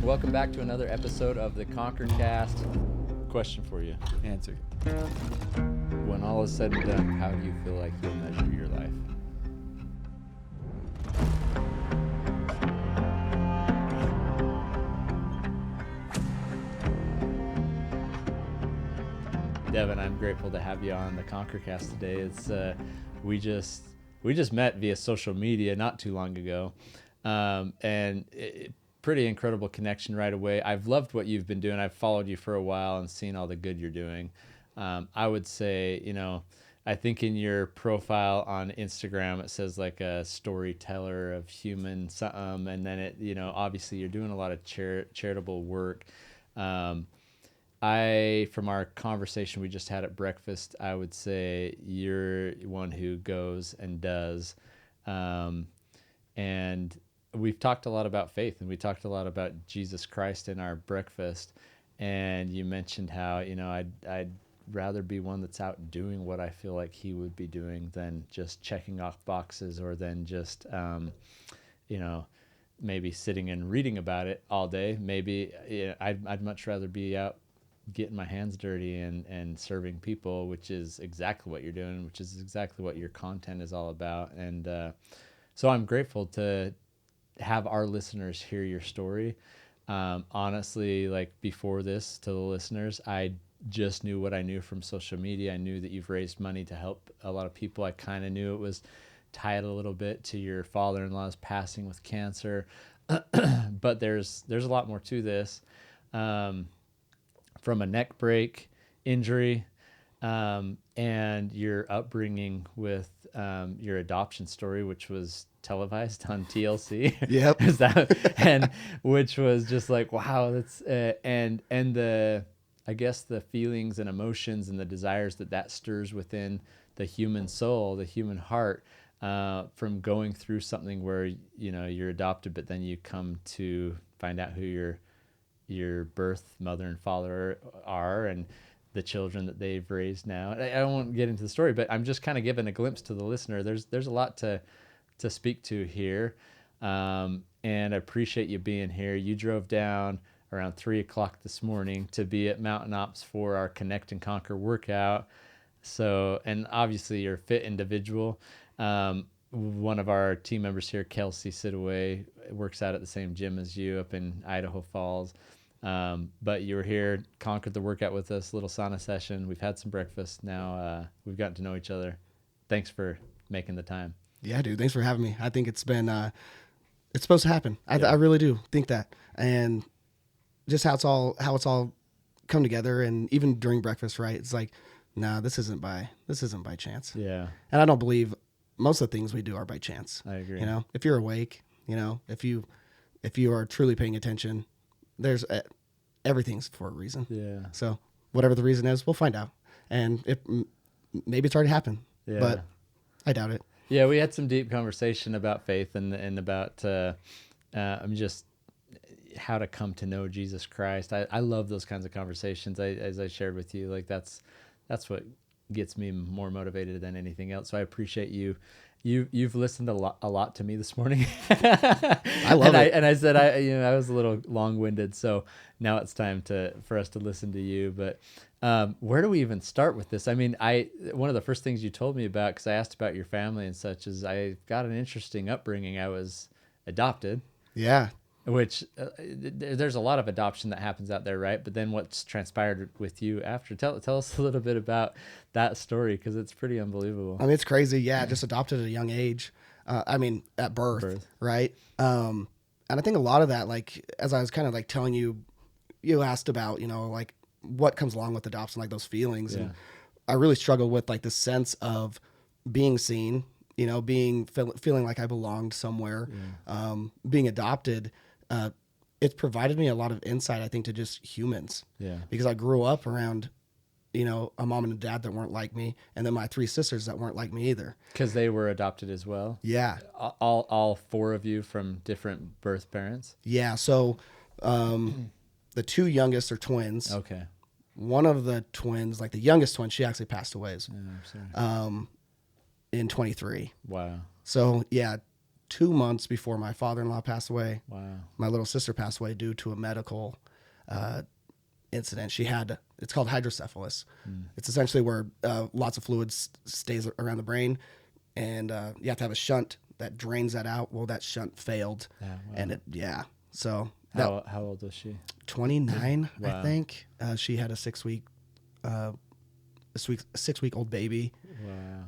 Welcome back to another episode of the Cast. Question for you. Answer. When all is said and done, how do you feel like you'll measure your life? Devin, I'm grateful to have you on the Cast today. It's we just met via social media not too long ago, and pretty incredible connection right away. I've loved what you've been doing. I've followed you for a while and seen all the good you're doing. I would say, I think in your profile on Instagram, it says like a storyteller of human something. And then it, obviously you're doing a lot of charitable work. From our conversation we just had at breakfast, I would say you're one who goes and does. And we've talked a lot about faith, and we talked a lot about Jesus Christ in our breakfast. And you mentioned how, I'd rather be one that's out doing what I feel like he would be doing than just checking off boxes, or than just, maybe sitting and reading about it all day. Maybe I'd much rather be out getting my hands dirty and serving people, which is exactly what you're doing, which is exactly what your content is all about. And so I'm grateful to have our listeners hear your story. Honestly, like before this, to the listeners, I just knew what I knew from social media. I knew that you've raised money to help a lot of people. I kind of knew it was tied a little bit to your father-in-law's passing with cancer, but there's a lot more to this. From a neck break injury, and your upbringing with your adoption story, which was televised on TLC. Yep. Is that, and which was just like, wow, that's and the, I guess, the feelings and emotions and the desires that stirs within the human soul, the human heart, from going through something where you're adopted, but then you come to find out who your birth mother and father are, and the children that they've raised now. I won't get into the story, but I'm just kind of giving a glimpse to the listener. There's a lot to speak to here. And I appreciate you being here. You drove down around 3:00 this morning to be at Mountain Ops for our Connect and Conquer workout. So, and obviously you're a fit individual. One of our team members here, Kelsey Sidaway, works out at the same gym as you up in Idaho Falls. But you were here, conquered the workout with us, little sauna session. We've had some breakfast. Now we've gotten to know each other. Thanks for making the time. Yeah, dude. Thanks for having me. I think it's been, it's supposed to happen. I really do think that. And just how it's all come together. And even during breakfast, right? It's like, nah, this isn't by chance. Yeah. And I don't believe most of the things we do are by chance. I agree. If you're awake, if you are truly paying attention, there's everything's for a reason. Yeah. So whatever the reason is, we'll find out. And maybe it's already happened, but I doubt it. Yeah, we had some deep conversation about faith and about just how to come to know Jesus Christ. I love those kinds of conversations. As I shared with you, like that's what gets me more motivated than anything else. So I appreciate you. You've listened a lot to me this morning. I love it. And I said I was a little long-winded, so now it's time for us to listen to you. But where do we even start with this? I mean, one of the first things you told me about, because I asked about your family and such, is I got an interesting upbringing. I was adopted. Yeah. Which there's a lot of adoption that happens out there, right? But then what's transpired with you after? Tell us a little bit about that story, because it's pretty unbelievable. I mean, it's crazy. Yeah, just adopted at a young age. At birth. Right? And I think a lot of that, like, as I was kind of like telling you, you asked about, like what comes along with adoption, like those feelings. Yeah. And I really struggled with like the sense of being seen, feeling like I belonged somewhere, being adopted. It's provided me a lot of insight, I think, to just humans. Yeah. Because I grew up around, a mom and a dad that weren't like me, and then my 3 sisters that weren't like me either. Because they were adopted as well? Yeah. All 4 of you from different birth parents? Yeah. So the 2 youngest are twins. Okay. One of the twins, like the youngest twin, she actually passed away in 23. Wow. So, yeah, 2 months before my father-in-law passed away. Wow. My little sister passed away due to a medical incident. It's called hydrocephalus. It's essentially where lots of fluids stays around the brain, and you have to have a shunt that drains that out. Well, that shunt failed, and so how old was she? 29, Wow. I think. She had a 6-week-old baby.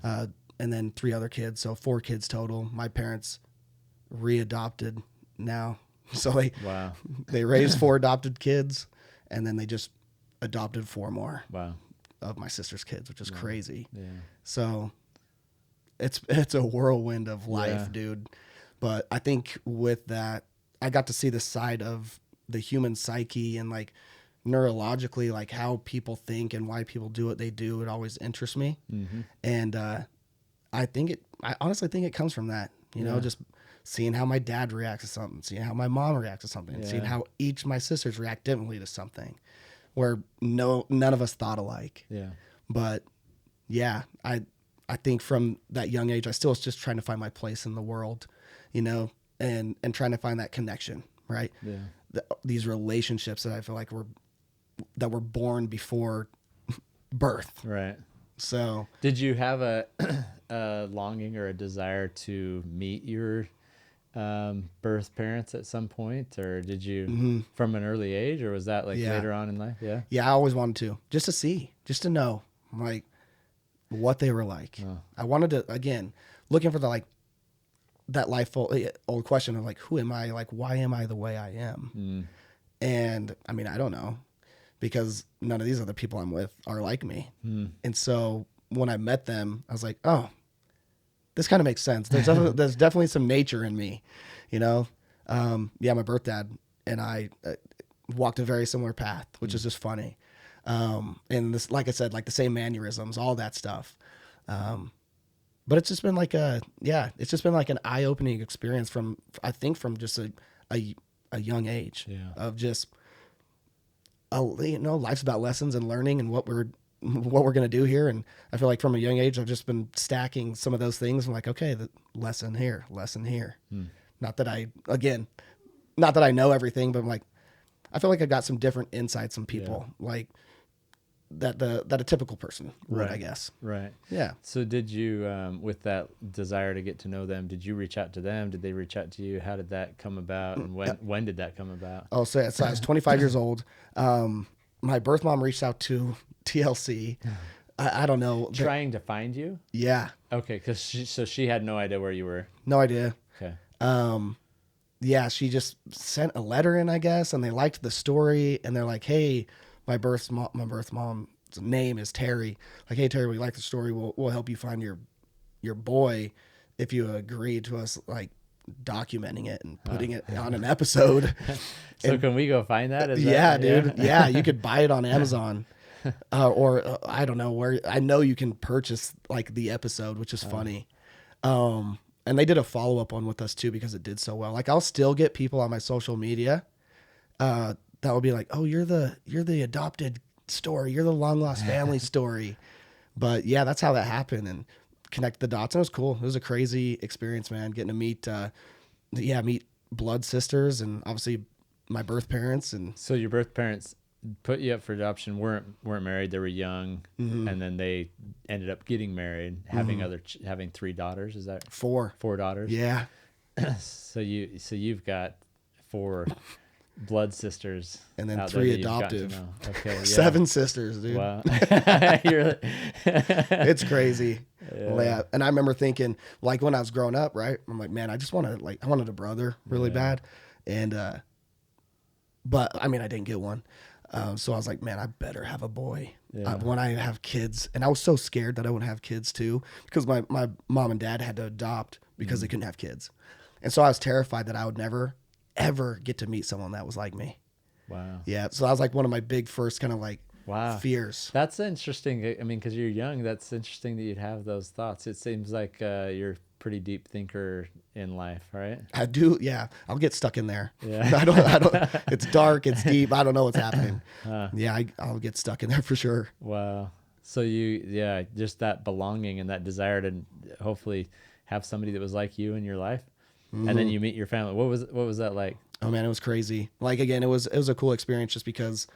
Wow. And then 3 other kids, so 4 kids total. My parents readopted now, so they raised 4 adopted kids, and then they just adopted 4 more. Wow. Of my sister's kids, which is crazy. Yeah. So it's a whirlwind of life, dude. But I think with that, I got to see the side of the human psyche and like neurologically, like how people think and why people do what they do. It always interests me. Mm-hmm. And I honestly think it comes from that, you know, just seeing how my dad reacts to something, seeing how my mom reacts to something, seeing how each of my sisters react differently to something where none of us thought alike. Yeah. But yeah, I think from that young age, I still was just trying to find my place in the world, you know, and trying to find that connection, right? Yeah. These relationships that I feel like were born before birth. Right. So did you have a longing or a desire to meet your birth parents at some point, or did you from an early age, or was that like later on in life? Yeah, I always wanted to, just to see, just to know like what they were like. I wanted to, again, looking for that old question of like, who am I? Like, why am I the way I am? And I mean, I don't know, because none of these other people I'm with are like me. And so when I met them, I was like, oh, this kind of makes sense. There's definitely some nature in me, you know? My birth dad and I walked a very similar path, which is just funny. And this, like I said, like the same mannerisms, all that stuff. But it's just been like an eye-opening experience from just a young age of just, life's about lessons and learning and what we're going to do here. And I feel like from a young age, I've just been stacking some of those things. I'm like, okay, the lesson here. Not that I know everything, but I'm like, I feel like I got some different insights from people like that a typical person would, I guess. Right. Yeah. So did you, with that desire to get to know them, did you reach out to them? Did they reach out to you? How did that come about? And when did that come about? Oh, so I was 25 years old. My birth mom reached out to TLC. I don't know. Trying to find you? Yeah. Okay. Because she had no idea where you were. No idea. Okay. She just sent a letter in, I guess, and they liked the story, and they're like, hey, my birth mom's name is Terry. Like, hey, Terry, we like the story. We'll help you find your boy if you agree to us like documenting it and putting it on an episode. So can we go find that? Dude. Yeah, you could buy it on Amazon. Or I don't know where. I know you can purchase like the episode, which is funny. And they did a follow-up one with us too, because it did so well. Like, I'll still get people on my social media that will be like, oh, you're the adopted story. You're the long lost family story. But yeah, that's how that happened, and connect the dots. And it was cool. It was a crazy experience, man, getting to meet blood sisters, and obviously my birth parents. And so your birth parents put you up for adoption, weren't married. They were young. And then they ended up getting married, having having 3 daughters. Is that 4 daughters? Yeah. So you've got 4 blood sisters, and then 3 adoptive. Okay, 7 sisters, dude. Wow. It's crazy. Yeah. And I remember thinking, like, when I was growing up, right? I'm like, man, I wanted a brother really bad. And, but I mean, I didn't get one. So I was like, man, I better have a boy when I have kids. And I was so scared that I wouldn't have kids too, because my mom and dad had to adopt because they couldn't have kids. And so I was terrified that I would never, ever get to meet someone that was like me. Wow. Yeah. So that was like one of my big first kind of like fears. That's interesting. I mean, because you're young, that's interesting that you'd have those thoughts. It seems like you're a pretty deep thinker in life, right? I do. Yeah. I'll get stuck in there. Yeah. I don't, it's dark, it's deep. I don't know what's happening. I'll get stuck in there for sure. Wow. So just that belonging and that desire to hopefully have somebody that was like you in your life. and then you meet your family. What was that like? Oh man, it was crazy. Like again, it was a cool experience just because,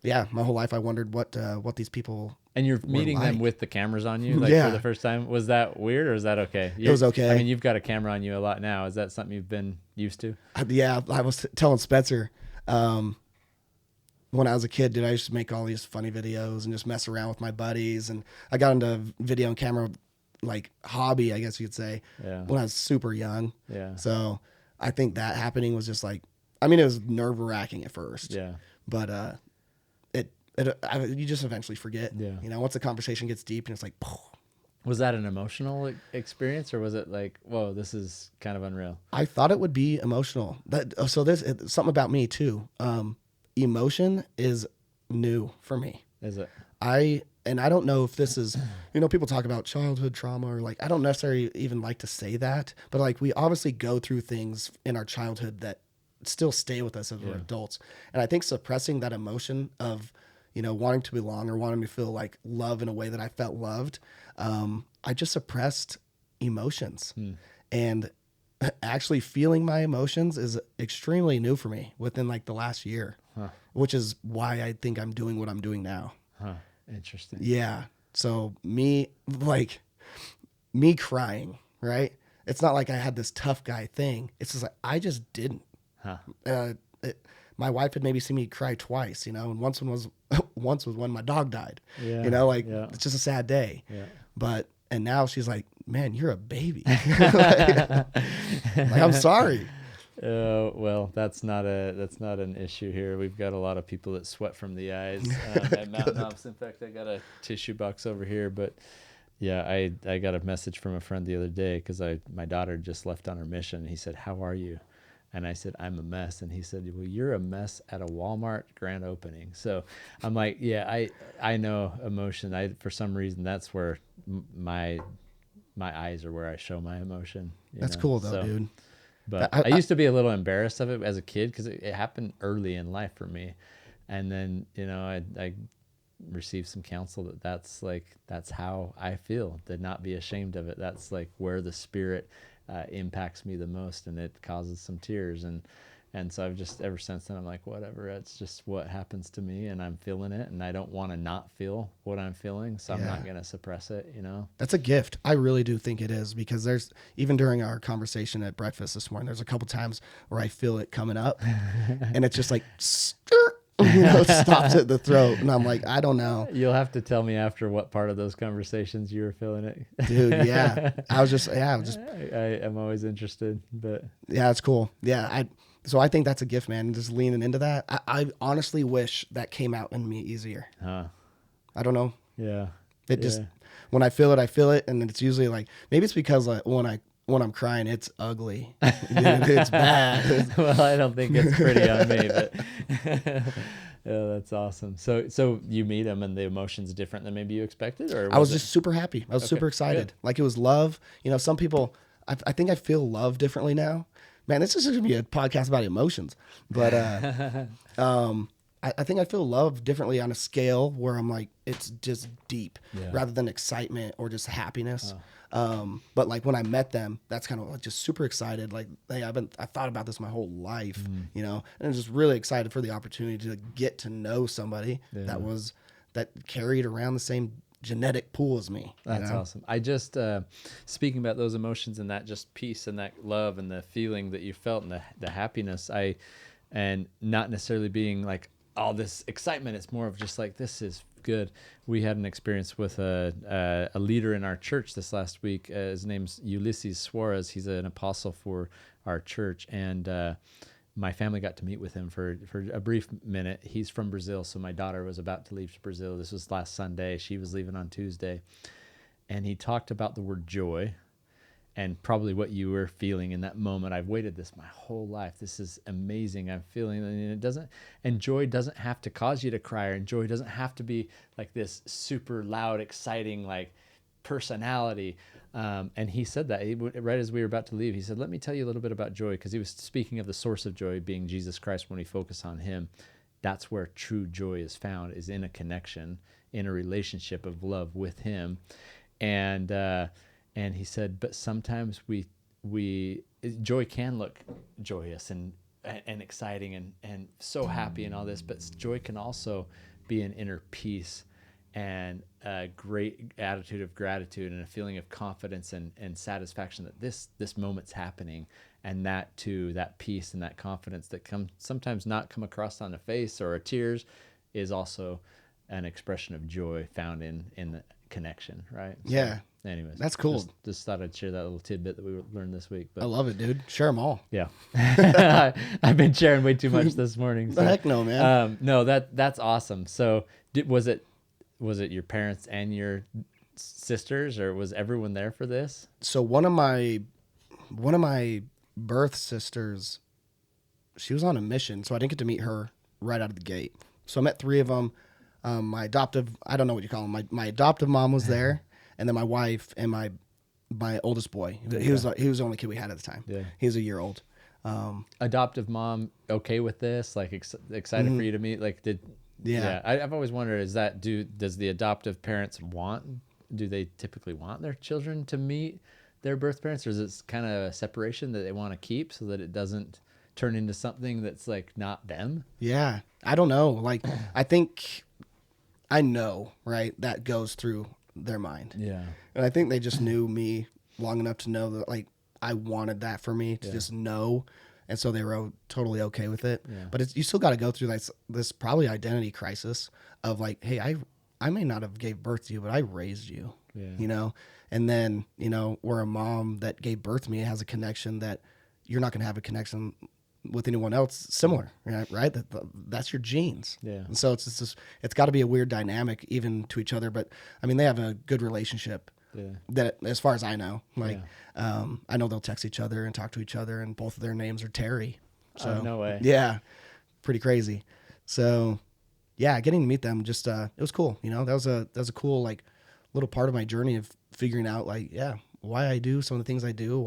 yeah, my whole life I wondered what these people. And you're meeting them with the cameras on you, like for the first time. Was that weird or is that okay? It was okay. I mean, you've got a camera on you a lot now. Is that something you've been used to? Yeah, I was telling Spencer, when I was a kid, dude, I used to make all these funny videos and just mess around with my buddies. And I got into video and camera, like hobby, I guess you could say, when I was super young. Yeah. So I think that happening was just like, I mean, it was nerve wracking at first. Yeah. But you just eventually forget. Yeah. You know, once the conversation gets deep and it's like, was that an emotional experience or was it like, whoa, this is kind of unreal? I thought it would be emotional. So there's something about me too. Emotion is new for me. Is it? I don't know if this is, you know, people talk about childhood trauma or like, I don't necessarily even like to say that, but like we obviously go through things in our childhood that still stay with us as we're adults. And I think suppressing that emotion of, you know, wanting to belong or wanting to feel like love in a way that I felt loved. I just suppressed emotions and actually feeling my emotions is extremely new for me within like the last year, which is why I think I'm doing what I'm doing now. Interesting. Yeah. So me crying, right? It's not like I had this tough guy thing. It's just like, I just didn't. My wife had maybe seen me cry twice, you know, and once was when my dog died, you know, like it's just a sad day. And now she's like, man, you're a baby. like, I'm sorry. Well, that's not an issue here. We've got a lot of people that sweat from the eyes at Mountain Ops. In fact, I got a tissue box over here, but yeah, I got a message from a friend the other day because my daughter just left on her mission. And he said, "How are you?" And I said, "I'm a mess." And he said, "Well, you're a mess at a Walmart grand opening." So I'm like, yeah, I know emotion. For some reason, that's where my eyes are where I show my emotion. That's cool though, dude. But I used to be a little embarrassed of it as a kid because it happened early in life for me. And then, you know, I received some counsel that's how I feel, to not be ashamed of it. That's like where the Spirit impacts me the most, and it causes some tears. And so I've just, ever since then, I'm like, whatever, it's just what happens to me and I'm feeling it. And I don't want to not feel what I'm feeling. So I'm not going to suppress it, you know? That's a gift. I really do think it is, because there's, even during our conversation at breakfast this morning, there's a couple times where I feel it coming up and it's just like, you know, it stops at the throat. And I'm like, I don't know. You'll have to tell me after what part of those conversations you were feeling it. Dude, yeah. I am always interested, but yeah, it's cool. Yeah. So I think that's a gift, man. Just leaning into that. I honestly wish that came out in me easier. I don't know. Yeah. It just, when I feel it, and it's usually like, maybe it's because like when I'm crying, it's ugly. It's bad. Well, I don't think it's pretty on me, but yeah, that's awesome. So you meet them and the emotion's different than maybe you expected, or I was just super happy. I was super excited. Good. Like it was love. You know, some people, I think I feel love differently now. Man, this is going to be a podcast about emotions, but I think I feel love differently on a scale where I'm like, it's just deep rather than excitement or just happiness. But like when I met them, that's kind of like just super excited. Like, hey, I thought about this my whole life, you know, and I'm just really excited for the opportunity to get to know somebody that carried around the same genetic pool as me. That's awesome. I just, speaking about those emotions and that just peace and that love and the feeling that you felt and the happiness, and not necessarily being like all this excitement. It's more of just like, this is good. We had an experience with a leader in our church this last week. His name's Ulysses Suarez. He's an apostle for our church. And, my family got to meet with him for a brief minute. He's from Brazil, so my daughter was about to leave to Brazil. This was last Sunday. She was leaving on Tuesday. And he talked about the word joy and probably what you were feeling in that moment. I've waited this my whole life. This is amazing. I'm feeling, and joy doesn't have to cause you to cry, and joy doesn't have to be like this super loud, exciting, like personality. And he said that right as we were about to leave. He said, "Let me tell you a little bit about joy," because he was speaking of the source of joy being Jesus Christ. When we focus on him, that's where true joy is found, is in a connection, in a relationship of love with him. And he said, but sometimes we joy can look joyous and exciting and so happy and all this, but joy can also be an inner peace and a great attitude of gratitude and a feeling of confidence and satisfaction that this moment's happening, and that too, that peace and that confidence that sometimes not come across on the face or tears, is also an expression of joy found in the connection, right? So, Yeah. anyways, That's cool. Just thought I'd share that little tidbit that we learned this week. But I love it, dude. Share them all. yeah, I've been sharing way too much this morning. So. Heck no, man. No, that's awesome. So, was it your parents and your sisters, or was everyone there for this? So one of my birth sisters, she was on a mission, so I didn't get to meet her right out of the gate. So I met three of them. My adoptive, I don't know what you call them. My adoptive mom was there, and then my wife and my oldest boy. He was the only kid we had at the time. Yeah. He was a year old. Adoptive mom, okay with this? Like excited for you to meet? Like I've always wondered, does the adoptive parents do they typically want their children to meet their birth parents, or is it kind of a separation that they want to keep so that it doesn't turn into something that's like not them? Yeah. I don't know. Like, I think I know, right? That goes through their mind. Yeah. And I think they just knew me long enough to know that, like, I wanted that for me to just know. And so they were totally okay with it. Yeah. But you still got to go through this probably identity crisis of like, hey, I may not have gave birth to you, but I raised you, you know? And then, you know, where a mom that gave birth to me has a connection that you're not going to have a connection with anyone else similar, right? That's your genes. Yeah. And so it's got to be a weird dynamic even to each other. But I mean, they have a good relationship. Yeah. That, as far as I know, like, I know they'll text each other and talk to each other, and both of their names are Terry. So no way. Yeah, pretty crazy. So yeah, getting to meet them just it was cool. You know, that was a cool like little part of my journey of figuring out like why I do some of the things I do,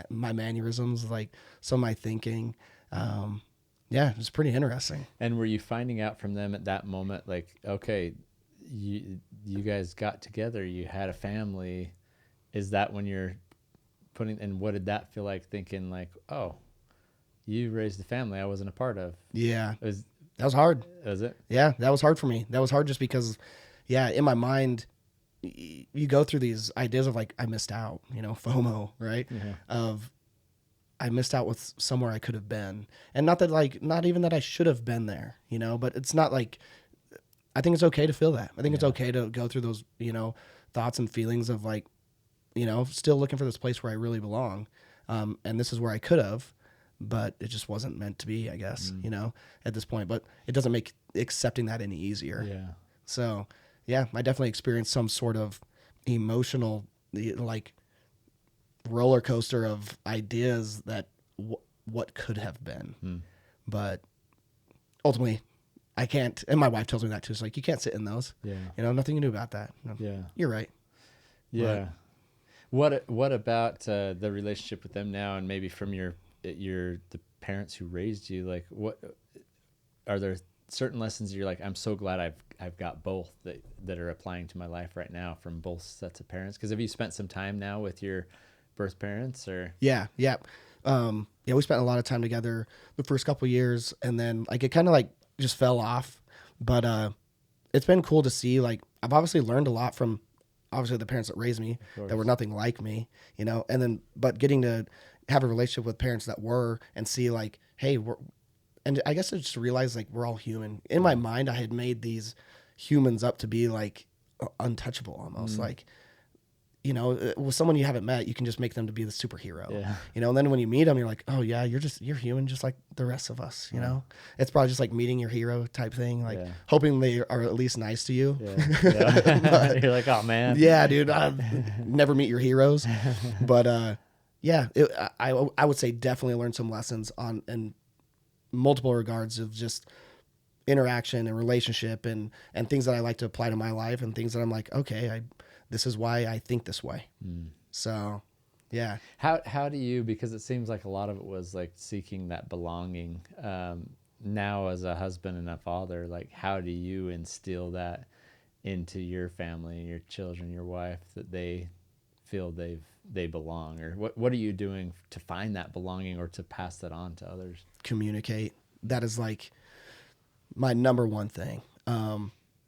my mannerisms, like some of my thinking. It was pretty interesting. And were you finding out from them at that moment, like, okay, you guys got together, you had a family? Is that when you're and what did that feel like, thinking like, oh, you raised a family I wasn't a part of? Yeah. That was hard. Was it? Yeah, that was hard for me. That was hard just because, in my mind, you go through these ideas of like, I missed out, you know, FOMO, right? Mm-hmm. Of I missed out with somewhere I could have been. And not even that I should have been there, you know, but it's not like, I think it's okay to feel that. I think it's okay to go through those, you know, thoughts and feelings of like, you know, still looking for this place where I really belong. And this is where I could have, but it just wasn't meant to be, I guess, you know, at this point. But it doesn't make accepting that any easier. Yeah. So, yeah, I definitely experienced some sort of emotional, like, roller coaster of ideas that what could have been. But ultimately, I can't, and my wife tells me that too. It's like, you can't sit in those. Yeah. You know, nothing you can do about that. Yeah. You're right. Yeah. But what about the relationship with them now, and maybe from the parents who raised you? Like, what are there certain lessons you're like, I'm so glad I've got both that are applying to my life right now from both sets of parents? Because have you spent some time now with your birth parents, or? Yeah. We spent a lot of time together the first couple of years, and then like it kind of like just fell off. But it's been cool to see, like, I've obviously learned a lot from obviously the parents that raised me that were nothing like me, you know, and then, but getting to have a relationship with parents that were, and see like, hey, and I guess I just realized like we're all human. In my mind, I had made these humans up to be like untouchable almost, like, you know, with someone you haven't met, you can just make them to be the superhero, you know, and then when you meet them, you're like, oh yeah, you're human just like the rest of us, you know. It's probably just like meeting your hero type thing, like hoping they are at least nice to you. But, you're like, oh man. Yeah, dude, never meet your heroes. But I would say definitely learned some lessons in multiple regards of just interaction and relationship and things that I like to apply to my life, and things that I'm like, okay, this is why I think this way. So, yeah. How do you, because it seems like a lot of it was like seeking that belonging. Now as a husband and a father, like, how do you instill that into your family, your children, your wife, that they feel they belong? Or what are you doing to find that belonging or to pass that on to others? Communicate. That is like my number one thing.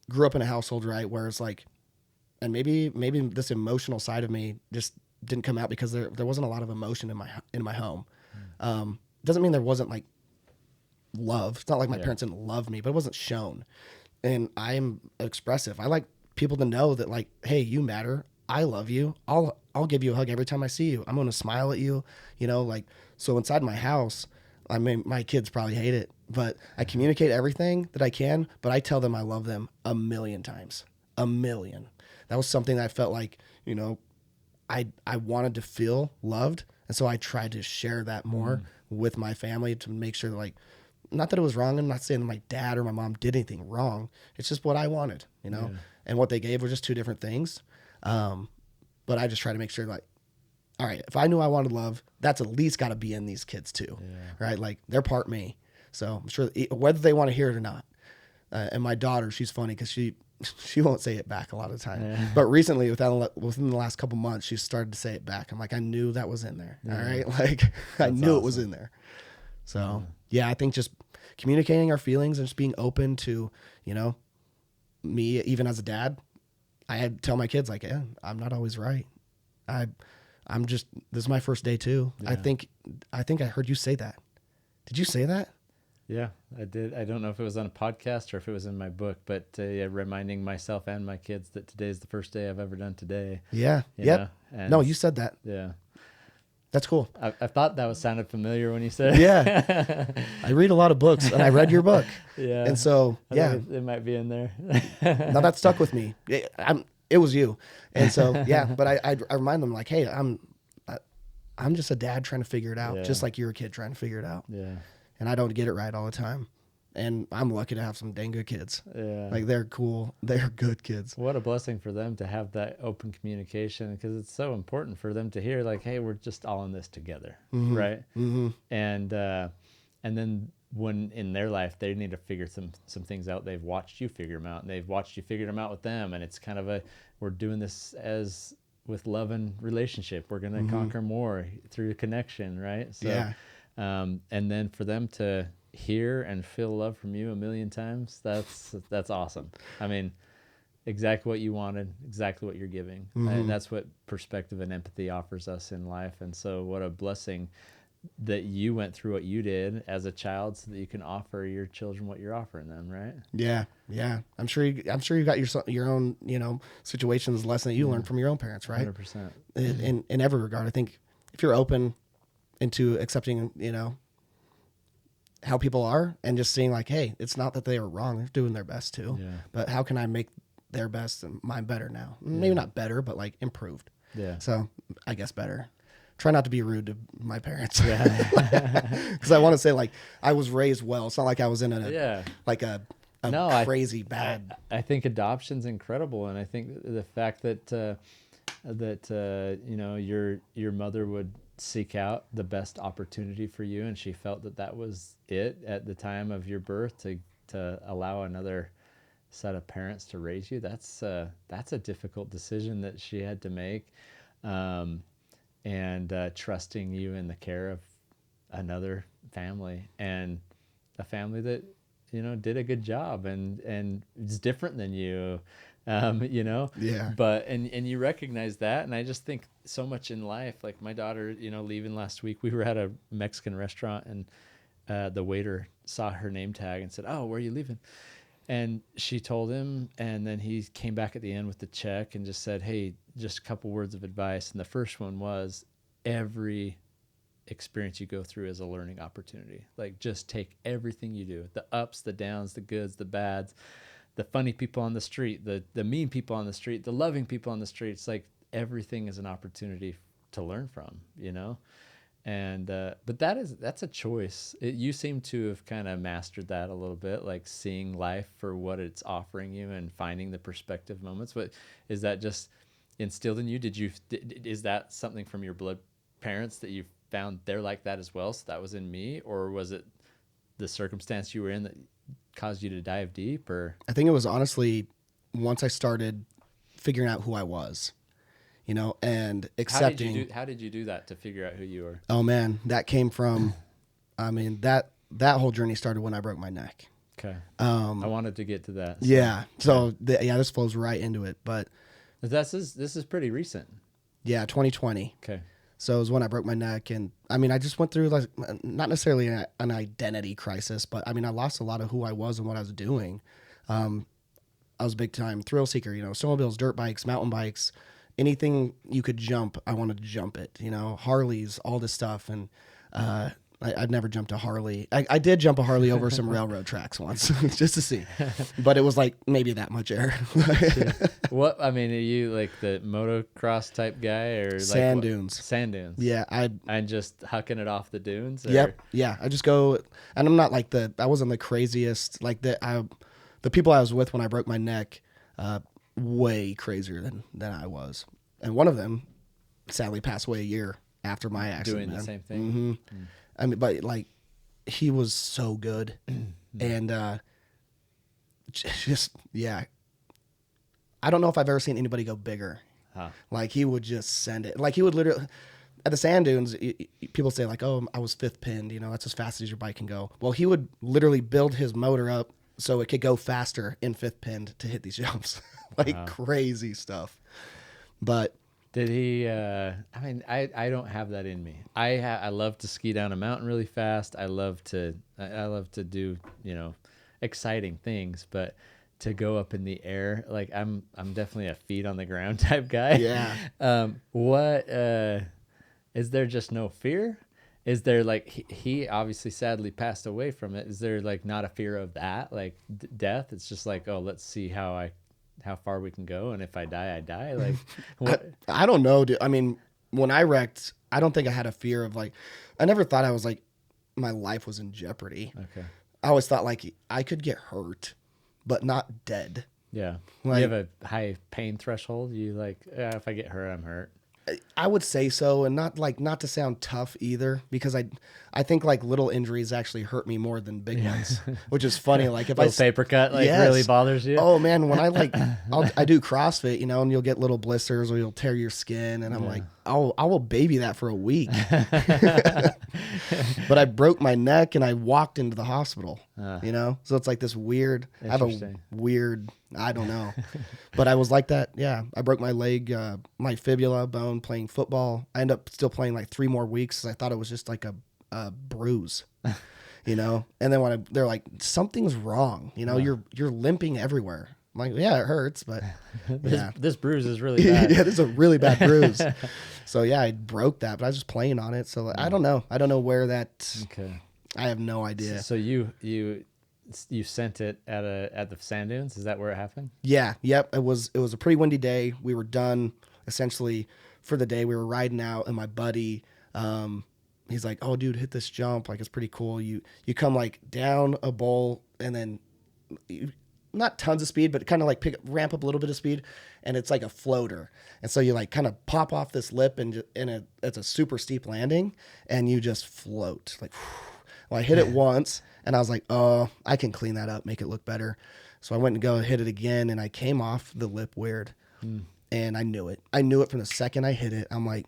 Grew up in a household, right, where it's like, and maybe this emotional side of me just didn't come out because there wasn't a lot of emotion in my home. Doesn't mean there wasn't like love. It's not like my parents didn't love me, but it wasn't shown. And I'm expressive. I like people to know that, like, hey, you matter. I love you. I'll give you a hug every time I see you. I'm going to smile at you, like, so inside my house, I mean, my kids probably hate it, but I communicate everything that I can, but I tell them I love them 1,000,000 times, 1,000,000. That was something that I felt like, I wanted to feel loved. And so I tried to share that more with my family to make sure that, like, not that it was wrong. I'm not saying that my dad or my mom did anything wrong. It's just what I wanted, and what they gave were just two different things. But I just try to make sure, like, all right, if I knew I wanted love, that's at least got to be in these kids too, right? Like, they're part me. So I'm sure whether they want to hear it or not. And my daughter, she's funny because she won't say it back a lot of the time. Yeah. But recently, within the last couple months, she started to say it back. I'm like, I knew that was in there. All right. Like, I knew awesome. It was in there. So I think just communicating our feelings and just being open to, me, even as a dad, I had to tell my kids, like, yeah, I'm not always right. This is my first day too. Yeah. I think I heard you say that. Did you say that? Yeah, I did. I don't know if it was on a podcast or if it was in my book, but reminding myself and my kids that today is the first day I've ever done today. Yeah. Yep. No, you said that. Yeah. That's cool. I thought that sounded familiar when you said it. Yeah. I read a lot of books and I read your book. Yeah. And so, it might be in there. Now that stuck with me. It was you. And so, but I remind them, like, hey, I'm just a dad trying to figure it out, just like you're a kid trying to figure it out. Yeah. And I don't get it right all the time. And I'm lucky to have some dang good kids. Yeah. Like, they're cool. They're good kids. What a blessing for them to have that open communication, because it's so important for them to hear, like, hey, we're just all in this together. Mm-hmm. Right. Mm-hmm. And then when in their life, they need to figure some things out. They've watched you figure them out, and they've watched you figure them out with them. And it's kind of we're doing this as with love and relationship. We're going to conquer more through connection. Right. So, yeah. And then for them to hear and feel love from you 1,000,000 times, that's awesome. I mean, exactly what you wanted, exactly what you're giving. And that's what perspective and empathy offers us in life. And so what a blessing that you went through what you did as a child so that you can offer your children what you're offering them, right? Yeah. Yeah. I'm sure you got your own, situations, lesson that you learned from your own parents, right? 100%. In every regard. I think if you're open into accepting, how people are and just seeing, like, hey, it's not that they are wrong. They're doing their best too. Yeah. But how can I make their best and mine better now? Maybe not better, but like improved. Yeah. So I guess better. Try not to be rude to my parents. Yeah. Because I want to say, like, I was raised well. It's not like I was in a crazy bad. I think adoption's incredible. And I think the fact that your mother would seek out the best opportunity for you, and she felt that was it at the time of your birth to allow another set of parents to raise you. That's a difficult decision that she had to make, and trusting you in the care of another family, and a family that did a good job and is different than you. Yeah. But and you recognize that, and I just think so much in life, like my daughter, leaving last week, we were at a Mexican restaurant, and the waiter saw her name tag and said, "Oh, where are you leaving?" And she told him, and then he came back at the end with the check and just said, "Hey, just a couple words of advice." And the first one was, every experience you go through is a learning opportunity. Like, just take everything you do, the ups, the downs, the goods, the bads, the funny people on the street, the mean people on the street, the loving people on the street. It's like everything is an opportunity to learn from, And but that's a choice. You seem to have kind of mastered that a little bit, like seeing life for what it's offering you and finding the perspective moments. But is that just instilled in you? Is that something from your blood parents that you found they're like that as well? So that was in me, or was it the circumstance you were in that caused you to dive deep? Or I think it was honestly once I started figuring out who I was. and accepting. How did you do that to figure out who you were? Oh man, that came from, I mean, that whole journey started when I broke my neck. Okay. I wanted to get to that. So. Yeah. So this flows right into it, but this is pretty recent. Yeah, 2020. Okay. So it was when I broke my neck, and I mean, I just went through like not necessarily an identity crisis, but I mean, I lost a lot of who I was and what I was doing. I was a big time thrill seeker, snowmobiles, dirt bikes, mountain bikes, anything you could jump, I wanted to jump it. Harleys, all this stuff, and I'd never jumped a Harley. I did jump a Harley over some railroad tracks once just to see, but it was like maybe that much air. What, I mean, are you like the motocross type guy or sand like dunes? Sand dunes. Yeah. And just hucking it off the dunes? Or? Yep. Yeah. I just go, and I'm not like I wasn't the craziest, like the people I was with when I broke my neck, way crazier than I was. And one of them sadly passed away a year after my accident. Doing the same thing. Mm-hmm. I mean, but like, he was so good, and yeah. I don't know if I've ever seen anybody go bigger. Huh. Like, he would just send it. Like, he would literally at the sand dunes. People say like, "Oh, I was fifth pinned." That's as fast as your bike can go. Well, he would literally build his motor up so it could go faster in fifth pinned to hit these jumps, like crazy stuff. But. Did he, I mean, I don't have that in me. I love to ski down a mountain really fast. I love to do, exciting things, but to go up in the air, like I'm definitely a feet on the ground type guy. Yeah. What, is there just no fear? Is there like, he obviously sadly passed away from it. Is there like not a fear of that? Like death? It's just like, oh, let's see how far we can go, and if I die, I die. Like, what? I don't know, dude. I mean, when I wrecked, I don't think I had a fear of like, I never thought I was like, my life was in jeopardy. Okay. I always thought like I could get hurt, but not dead. Yeah. Like, you have a high pain threshold. You like, if I get hurt, I'm hurt. I would say so, and not to sound tough either, because I think like little injuries actually hurt me more than big ones, which is funny. Like if paper cut really bothers you. Oh man, when I I do CrossFit, and you'll get little blisters or you'll tear your skin, and I'm like, I will baby that for a week. But I broke my neck and I walked into the hospital. So it's like this weird. I have a weird. I don't know, but I was like that. Yeah, I broke my leg, my fibula bone playing football. I ended up still playing like 3 more weeks because I thought it was just like a bruise, And then they're like, something's wrong. You're limping everywhere. I'm like, yeah, it hurts, but yeah. This bruise is really bad. Yeah, this is a really bad bruise. So yeah, I broke that, but I was just playing on it. So I don't know. I don't know where that. Okay. I have no idea. So you sent it at the sand dunes? Is that where it happened? Yeah. Yep. It was a pretty windy day. We were done essentially for the day. We were riding out, and my buddy, he's like, "Oh, dude, hit this jump. Like, it's pretty cool. You come like down a bowl, and then not tons of speed, but kind of like ramp up a little bit of speed, and it's like a floater. And so you like kind of pop off this lip, and it's a super steep landing, and you just float like." Well, I hit it once, and I was like, "Oh, I can clean that up, make it look better." So I went and hit it again, and I came off the lip weird, and I knew it. I knew it from the second I hit it. I'm like,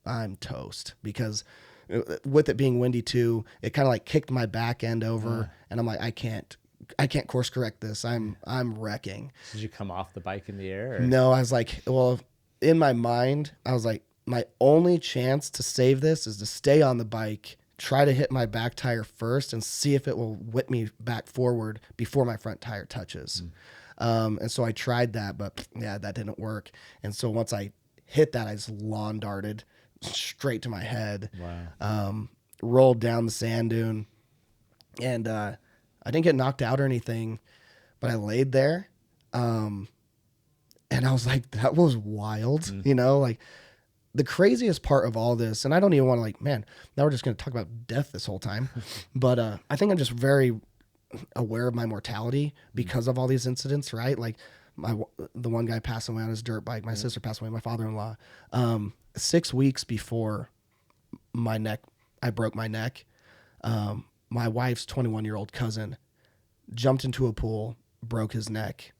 I'm toast, because with it being windy too, it kind of like kicked my back end over, and I'm like, I can't course correct this. I'm wrecking. Did you come off the bike in the air? Or? No, I was like, well, in my mind, I was like, my only chance to save this is to stay on the bike, try to hit my back tire first, and see if it will whip me back forward before my front tire touches. And so I tried that, but yeah, that didn't work. And so once I hit that, I just lawn darted straight to my head. Wow. Rolled down the sand dune, and I didn't get knocked out or anything, but I laid there. And I was like, that was wild, like the craziest part of all this. And I don't even want to like, man, now we're just going to talk about death this whole time. But I think I'm just very aware of my mortality because of all these incidents, right? Like the one guy passed away on his dirt bike. My sister passed away, my father-in-law. 6 weeks before I broke my neck. My wife's 21-year-old cousin jumped into a pool, broke his neck,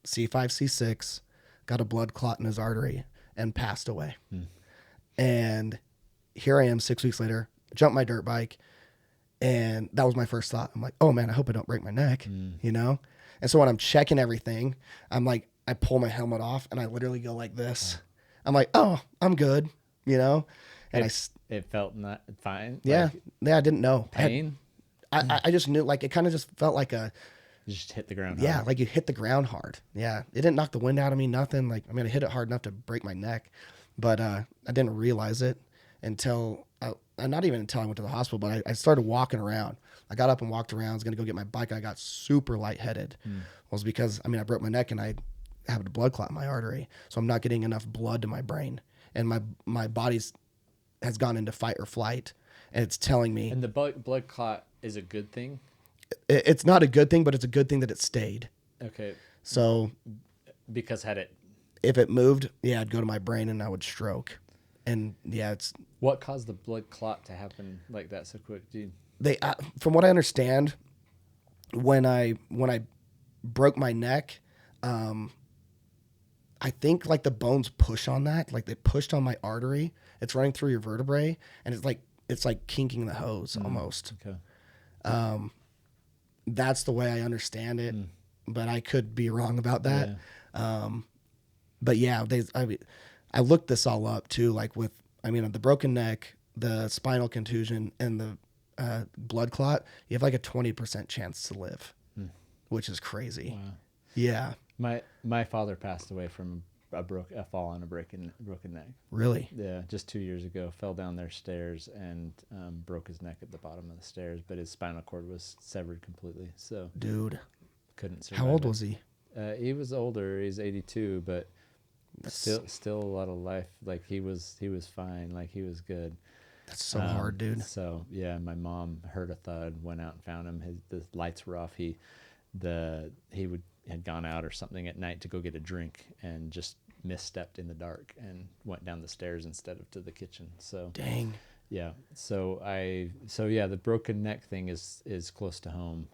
C5, C6, got a blood clot in his artery, and passed away. Mm. And here I am 6 weeks later, jumped my dirt bike. And that was my first thought. I'm like, oh man, I hope I don't break my neck, you know? And so when I'm checking everything, I'm like, I pull my helmet off and I literally go like this. I'm like, oh, I'm good, you know? And it felt not fine. Yeah. Like Yeah. I didn't know. pain. I just knew, like, it kind of just felt like You just hit the ground. yeah, hard. like you hit the ground hard. Yeah. It didn't knock the wind out of me, nothing. Like, I mean, I hit it hard enough to break my neck, but I didn't realize it until, not even until I went to the hospital, but I started walking around. I got up and walked around. I was going to go get my bike. I got super lightheaded. It was because, I mean, I broke my neck and I have a blood clot in my artery. So I'm not getting enough blood to my brain. And my body's has gone into fight or flight. And it's telling me. And the blood clot is a good thing? It's not a good thing, but it's a good thing that it stayed. Okay. So. Because if it moved, yeah, I'd go to my brain and I would stroke. And yeah, it's. What caused the blood clot to happen like that so quick? From what I understand, when I broke my neck, I think like the bones push on that, like they pushed on my artery. It's running through your vertebrae, and it's like kinking the hose almost. Okay. That's the way I understand it, but I could be wrong about that. Yeah. But yeah, I looked this all up too, like the broken neck, the spinal contusion, and the blood clot, you have like a 20% chance to live, which is crazy. Wow. Yeah. My father passed away from a fall on a broken neck. Really? Yeah, just 2 years ago. Fell down their stairs and broke his neck at the bottom of the stairs, but his spinal cord was severed completely. So dude, couldn't survive. how old was he? He was older. He's 82, but still a lot of life. Like he was fine. Like he was good. That's so hard, dude. So yeah, my mom heard a thud, went out and found him. The lights were off. He had gone out or something at night to go get a drink and just misstepped in the dark and went down the stairs instead of to the kitchen. So dang. Yeah. So yeah, the broken neck thing is close to home.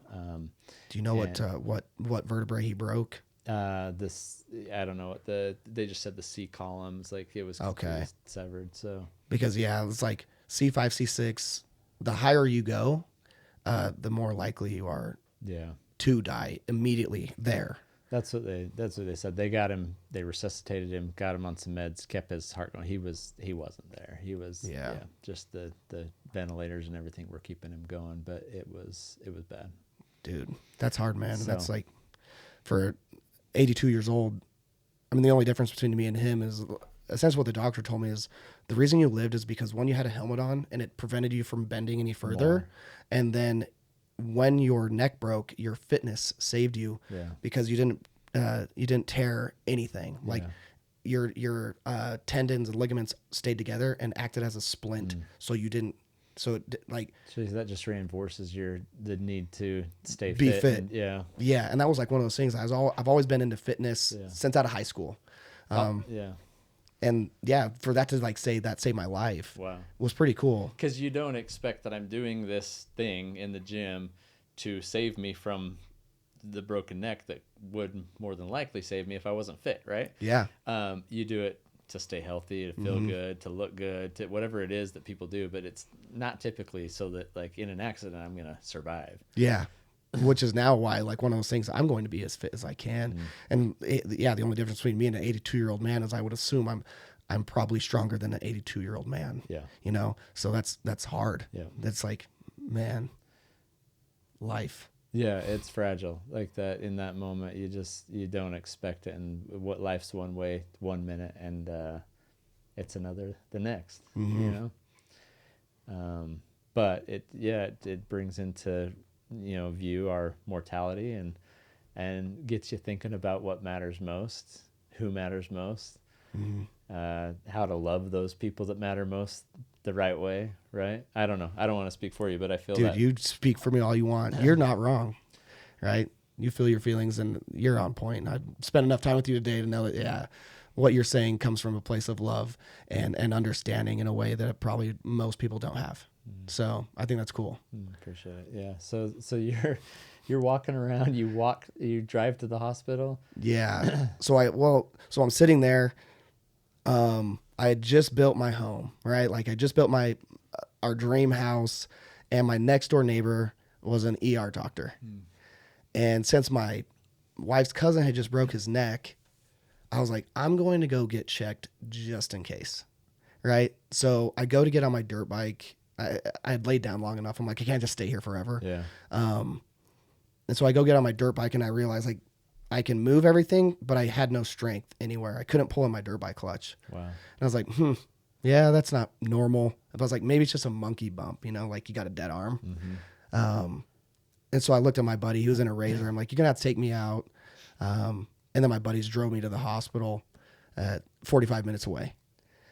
Do you know what vertebrae he broke? This, I don't know what they just said the C columns, like it was completely severed. So because it's like C5, C6, the higher you go, the more likely you are to die immediately there. That's what they said. They got him, they resuscitated him, got him on some meds, kept his heart going. He wasn't there. He was just the ventilators and everything were keeping him going, but it was bad. Dude, that's hard, man. So, that's like for 82 years old. I mean, the only difference between me and him is essentially what the doctor told me is the reason you lived is because one, you had a helmet on and it prevented you from bending any further. And then when your neck broke, your fitness saved you because you didn't tear anything. Like your tendons and ligaments stayed together and acted as a splint. So you didn't. So that just reinforces the need to stay fit. And, yeah. And that was like one of those things. I've always been into fitness since out of high school. And for that to say that saved my life was pretty cool. Because you don't expect that I'm doing this thing in the gym to save me from the broken neck that would more than likely save me if I wasn't fit, right? Yeah. You do it to stay healthy, to feel good, to look good, to whatever it is that people do, but it's not typically so that like in an accident I'm gonna survive. Yeah. Which is now why, like, one of those things, I'm going to be as fit as I can. And the only difference between me and an 82-year-old man is I would assume I'm probably stronger than an 82-year-old man. Yeah. You know, so that's hard. Yeah. That's like, man, life. Yeah, it's fragile like that. In that moment, you don't expect it, and what life's one way 1 minute, and it's another the next. You know, but it brings into view our mortality and gets you thinking about what matters most, who matters most, how to love those people that matter most the right way, right? I don't know. I don't want to speak for you, but I feel Dude, you speak for me all you want. You're not wrong, right? You feel your feelings and you're on point. I've spent enough time with you today to know that, what you're saying comes from a place of love and understanding in a way that probably most people don't have. So I think that's cool. Appreciate it. Yeah. So you're walking around, you drive to the hospital. Yeah. So I'm sitting there. I had just built my home, right? Like I just built our dream house, and my next door neighbor was an ER doctor. And since my wife's cousin had just broke his neck, I was like, I'm going to go get checked just in case. Right. So I go to get on my dirt bike. I had laid down long enough. I'm like, I can't just stay here forever. Yeah. And so I go get on my dirt bike, and I realize like I can move everything, but I had no strength anywhere. I couldn't pull in my dirt bike clutch. Wow. And I was like, yeah, that's not normal. But I was like, maybe it's just a monkey bump, like you got a dead arm. Mm-hmm. And so I looked at my buddy, he was in a razor. I'm like, you're going to have to take me out. And then my buddies drove me to the hospital 45 minutes away.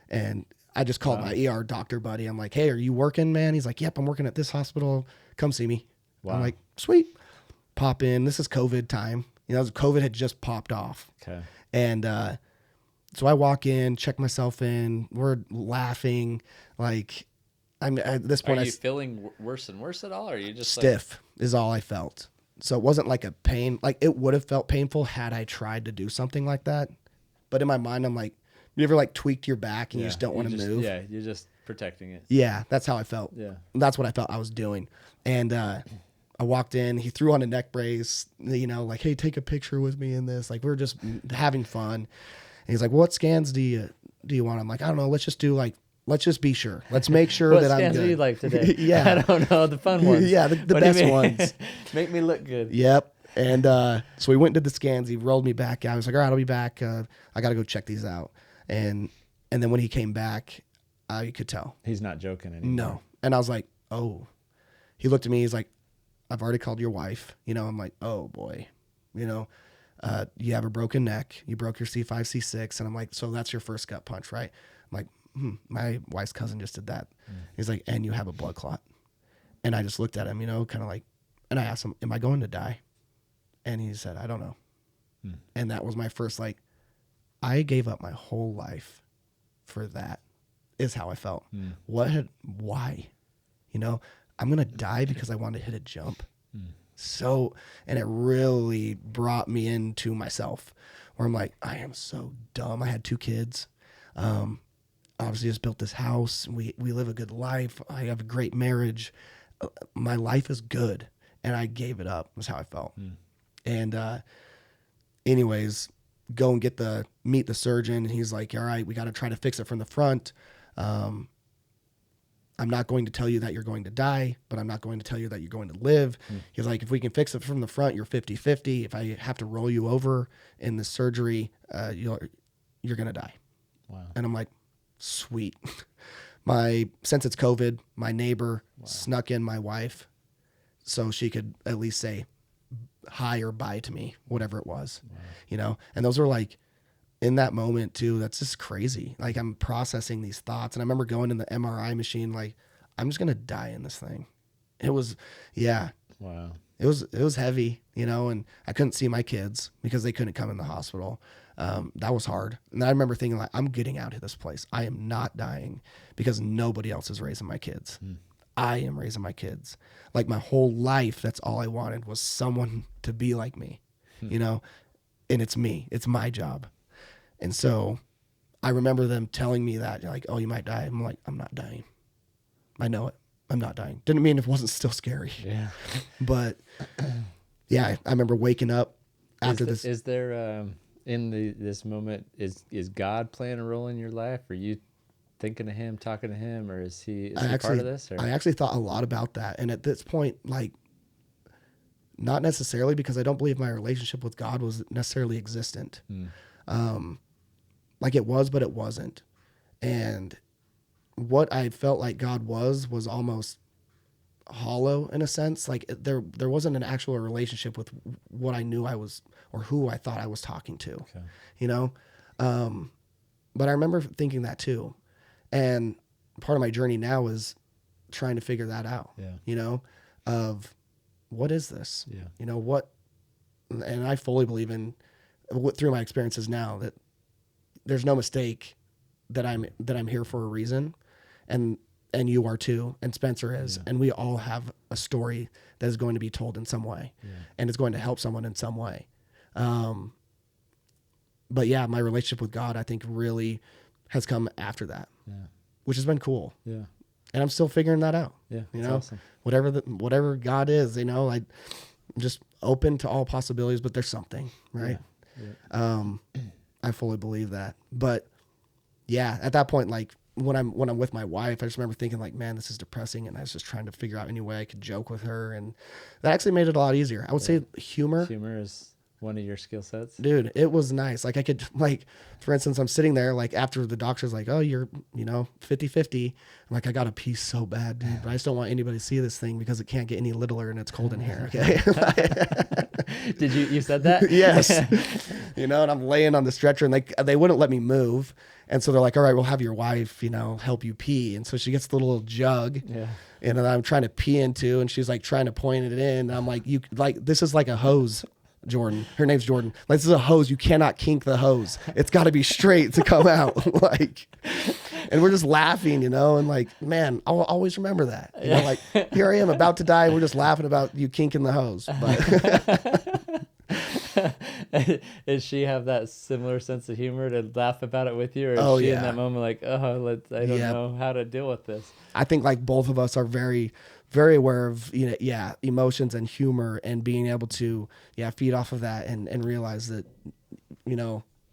And I just called my ER doctor buddy. I'm like, hey, are you working, man? He's like, yep, I'm working at this hospital. Come see me. Wow. I'm like, sweet. Pop in. This is COVID time. COVID had just popped off. Okay. And so I walk in, check myself in. We're laughing. Like, I'm at this point. Are you feeling worse and worse at all? Or are you just stiff is all I felt. So it wasn't like a pain. Like it would have felt painful had I tried to do something like that. But in my mind, I'm like, you ever like tweaked your back and you just don't want to move? Yeah, you're just protecting it. Yeah, that's how I felt. Yeah. That's what I felt I was doing. And I walked in, he threw on a neck brace, like, hey, take a picture with me in this. Like, we were just having fun. And he's like, what scans do you want? I'm like, I don't know. Let's just be sure. Let's make sure that I'm good. What scans do you like today? Yeah. I don't know. The fun ones. Yeah, the best ones. Make me look good. Yep. And so we went and did the scans. He rolled me back out. I was like, all right, I'll be back. I got to go check these out. And then when he came back, you could tell. He's not joking anymore. No. And I was like, oh. He looked at me. He's like, I've already called your wife. I'm like, oh, boy. You have a broken neck. You broke your C5, C6. And I'm like, so that's your first gut punch, right? I'm like, my wife's cousin just did that. He's like, and you have a blood clot. And I just looked at him, kind of like, and I asked him, am I going to die? And he said, I don't know. And that was my first, like, I gave up my whole life for that, is how I felt. Why? I'm going to die because I wanted to hit a jump. So, and it really brought me into myself where I'm like, I am so dumb. I had 2 kids. Obviously just built this house. We live a good life. I have a great marriage. My life is good. And I gave it up, was how I felt. And anyways, go and meet the surgeon. And he's like, all right, we got to try to fix it from the front. I'm not going to tell you that you're going to die, but I'm not going to tell you that you're going to live. He's like, if we can fix it from the front, you're 50-50. If I have to roll you over in the surgery, you're going to die. Wow. And I'm like, sweet. Since it's COVID, my neighbor snuck in my wife so she could at least say hi or bye to me, whatever it was, and those were like, in that moment too, that's just crazy. Like I'm processing these thoughts, and I remember going in the MRI machine, like I'm just going to die in this thing. It was, yeah. Wow. It was heavy, and I couldn't see my kids because they couldn't come in the hospital. That was hard. And I remember thinking like, I'm getting out of this place. I am not dying because nobody else is raising my kids. I am raising my kids. Like my whole life, that's all I wanted was someone to be like me, and it's me, it's my job. And so I remember them telling me that, like, oh, you might die. I'm like, I'm not dying. I know it. I'm not dying. Didn't mean it wasn't still scary. Yeah. But yeah, I remember waking up after this. Is there, in this moment, is God playing a role in your life? Are you thinking of him, talking to him, or is he part of this? Or? I actually thought a lot about that. And at this point, like, not necessarily, because I don't believe my relationship with God was necessarily existent. Like it was, but it wasn't. And what I felt like God was almost hollow in a sense. Like there wasn't an actual relationship with what I knew I was, or who I thought I was talking to, okay. But I remember thinking that too. And part of my journey now is trying to figure that out, of what is this, and I fully believe in through my experiences now that there's no mistake that I'm here for a reason, and you are too, and Spencer is, and we all have a story that is going to be told in some way, and it's going to help someone in some way. But yeah, my relationship with God, I think, really has come after that, Yeah. which has been cool. Yeah. And I'm still figuring that out. Yeah. You That's know, awesome. whatever God is, you know, I'm just open to all possibilities, but there's something, right? Yeah. I fully believe that. But yeah, at that point, like when I'm with my wife, I just remember thinking like, man, this is depressing. And I was just trying to figure out any way I could joke with her. And that actually made it a lot easier. I would say humor. Humor is one of your skill sets. Dude, it was nice. Like I could, like, for instance, I'm sitting there, like after the doctor's like, oh, you're, 50-50. I'm like, I got to pee so bad, dude, but I just don't want anybody to see this thing because it can't get any littler and it's cold in here. Okay. Did you said that? Yes. And I'm laying on the stretcher and they wouldn't let me move. And so they're like, all right, we'll have your wife, help you pee. And so she gets the little jug and I'm trying to pee into, and she's like trying to point it in. And I'm like, this is like a hose. Jordan, her name's Jordan. Like, this is a hose. You cannot kink the hose. It's got to be straight to come out. And we're just laughing, and like, man, I'll always remember that. Like, here I am about to die, and we're just laughing about you kinking the hose. But Does she have that similar sense of humor to laugh about it with you, or is she in that moment like, I don't know how to deal with this? I think like both of us are very, very aware of emotions and humor, and being able to feed off of that and realize that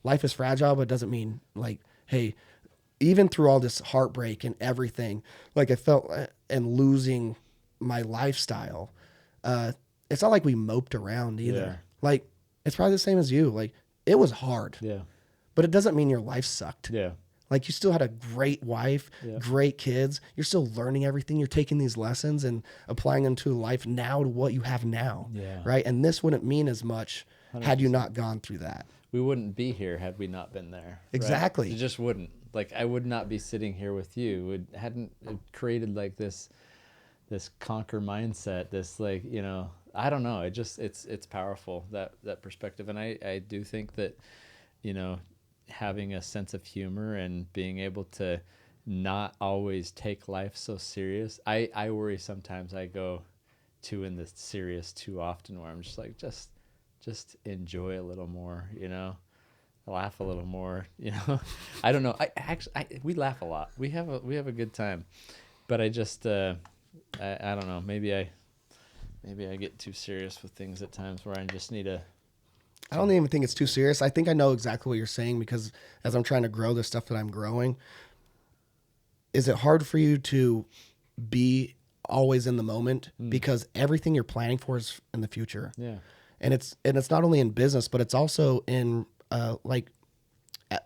life is fragile, but it doesn't mean like, hey, even through all this heartbreak and everything, like I felt and losing my lifestyle, it's not like we moped around either. Yeah. Like, it's probably the same as you. Like, it was hard. Yeah. But it doesn't mean your life sucked. Yeah. Like, you still had a great wife, great kids. You're still learning everything. You're taking these lessons and applying them to life now, to what you have now. Yeah. Right? And this wouldn't mean as much 100%. Had you not gone through that. We wouldn't be here had we not been there. Exactly. Right? It just wouldn't. Like, I would not be sitting here with you. It hadn't created like this conquer mindset, this like, I don't know. It's powerful, that perspective. And I do think that, having a sense of humor and being able to not always take life so serious. I worry sometimes I go in the serious too often, where I'm just like, just enjoy a little more, laugh a little more, I don't know. We laugh a lot. We have a good time, but I just, I don't know. Maybe I get too serious with things at times where I just need to. I don't even think it's too serious. I think I know exactly what you're saying, because as I'm trying to grow the stuff that I'm growing, is it hard for you to be always in the moment because everything you're planning for is in the future? Yeah. And it's not only in business, but it's also in like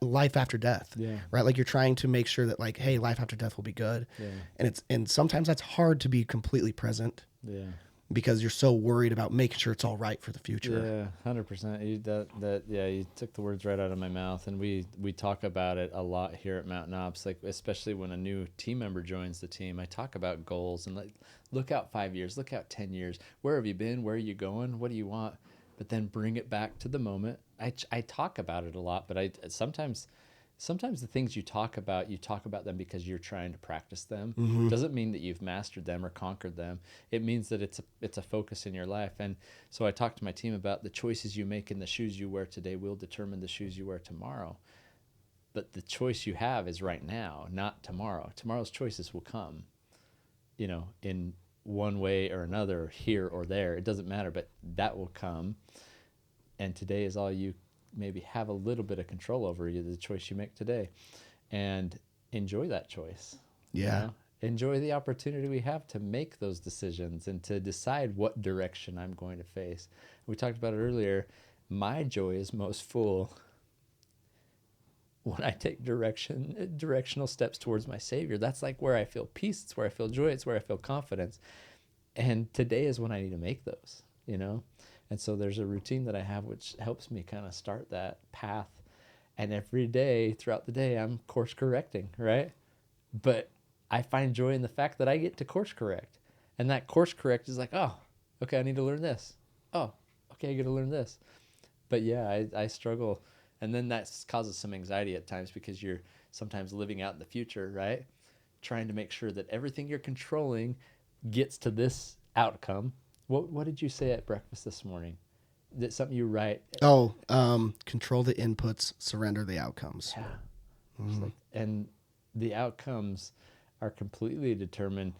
life after death. Yeah. Right? Like, you're trying to make sure that like, hey, life after death will be good. Yeah. And sometimes that's hard to be completely present. Yeah. Because you're so worried about making sure it's all right for the future. Yeah, 100%. You took the words right out of my mouth. And we talk about it a lot here at Mountain Ops, like especially when a new team member joins the team. I talk about goals and like, look out 5 years, look out 10 years. Where have you been? Where are you going? What do you want? But then bring it back to the moment. I talk about it a lot, but sometimes the things you talk about them because you're trying to practice them. Mm-hmm. Doesn't mean that you've mastered them or conquered them. It means that it's a focus in your life. And so I talked to my team about the choices you make and the shoes you wear today will determine the shoes you wear tomorrow. But the choice you have is right now, not tomorrow. Tomorrow's choices will come, in one way or another, here or there. It doesn't matter, but that will come. And today is all you maybe have a little bit of control over, the choice you make today, and enjoy that choice. Yeah. Enjoy the opportunity we have to make those decisions and to decide what direction I'm going to face. We talked about it earlier. My joy is most full when I take directional steps towards my Savior. That's like where I feel peace. It's where I feel joy. It's where I feel confidence. And today is when I need to make those, And so there's a routine that I have which helps me kind of start that path. And every day throughout the day, I'm course correcting, right? But I find joy in the fact that I get to course correct. And that course correct is like, oh, okay, I need to learn this. Oh, okay, I get to learn this. But yeah, I struggle. And then that causes some anxiety at times because you're sometimes living out in the future, right? Trying to make sure that everything you're controlling gets to this outcome. What did you say at breakfast this morning? Is it something you write? Oh, control the inputs, surrender the outcomes. Yeah. Just like, and the outcomes are completely determined,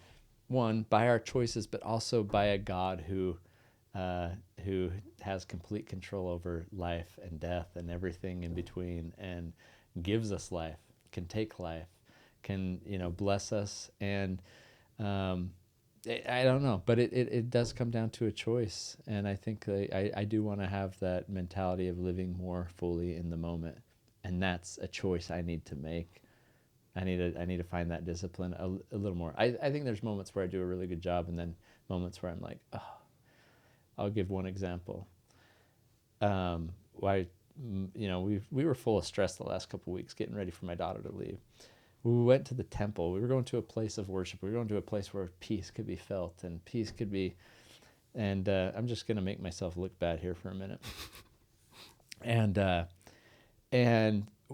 one, by our choices, but also by a God who has complete control over life and death and everything in between, and gives us life, can take life, can, bless us. And I don't know, but it does come down to a choice. And I think I do want to have that mentality of living more fully in the moment. And that's a choice I need to make. I need to find that discipline a little more. I think there's moments where I do a really good job, and then moments where I'm like, oh. I'll give one example. We were full of stress the last couple of weeks getting ready for my daughter to leave. We went to the temple. We were going to a place of worship. We were going to a place where peace could be felt and peace could be. And I'm just going to make myself look bad here for a minute. And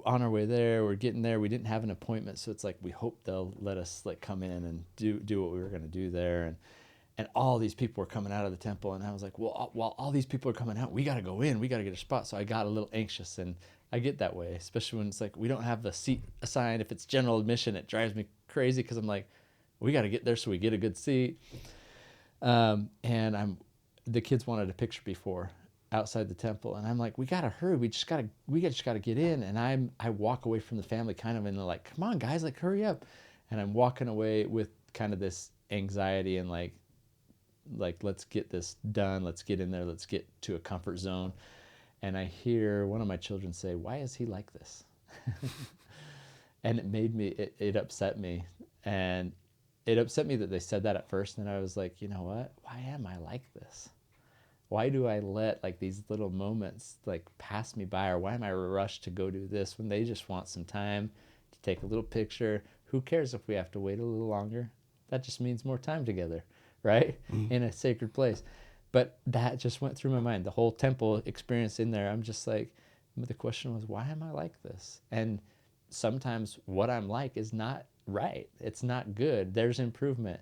on our way there, we're getting there. We didn't have an appointment, so it's like we hope they'll let us like come in and do what we were going to do there. And all these people were coming out of the temple, and I was like, well, while all these people are coming out, we got to go in. We got to get a spot. So I got a little anxious, and I get that way, especially when it's like we don't have the seat assigned. If it's general admission, it drives me crazy because I'm like, we got to get there so we get a good seat. And the kids wanted a picture before outside the temple, and I'm like, we got to hurry. We just got to get in. And I walk away from the family kind of in the like, come on, guys, like hurry up. And I'm walking away with kind of this anxiety and like, let's get this done. Let's get in there. Let's get to a comfort zone. And I hear one of my children say, why is he like this? And it made me, it upset me. And it upset me that they said that at first. And I was like, you know what? Why am I like this? Why do I let like these little moments like pass me by? Or why am I rushed to go do this when they just want some time to take a little picture? Who cares if we have to wait a little longer? That just means more time together. Right? In a sacred place. But that just went through my mind. The whole temple experience in there, I'm just like, the question was, why am I like this? And sometimes what I'm like is not right. It's not good. There's improvement.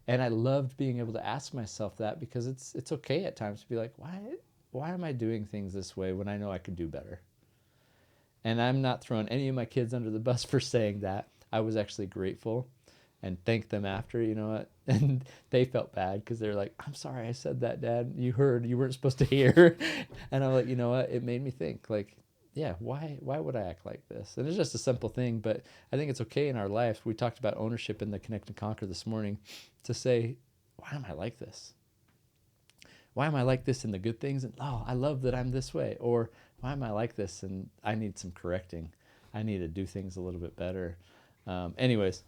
And I loved being able to ask myself that, because it's okay at times to be like, why am I doing things this way when I know I could do better? And I'm not throwing any of my kids under the bus for saying that. I was actually grateful and thanked them after, you know what? And they felt bad because they're like, I'm sorry I said that, Dad. You heard, you weren't supposed to hear. And I'm like, you know what? It made me think, like, yeah, why would I act like this? And it's just a simple thing, but I think it's okay in our life. We talked about ownership in the Connect and Conquer this morning, to say, why am I like this? Why am I like this in the good things? And, oh, I love that I'm this way. Or why am I like this and I need some correcting? I need to do things a little bit better. Anyways,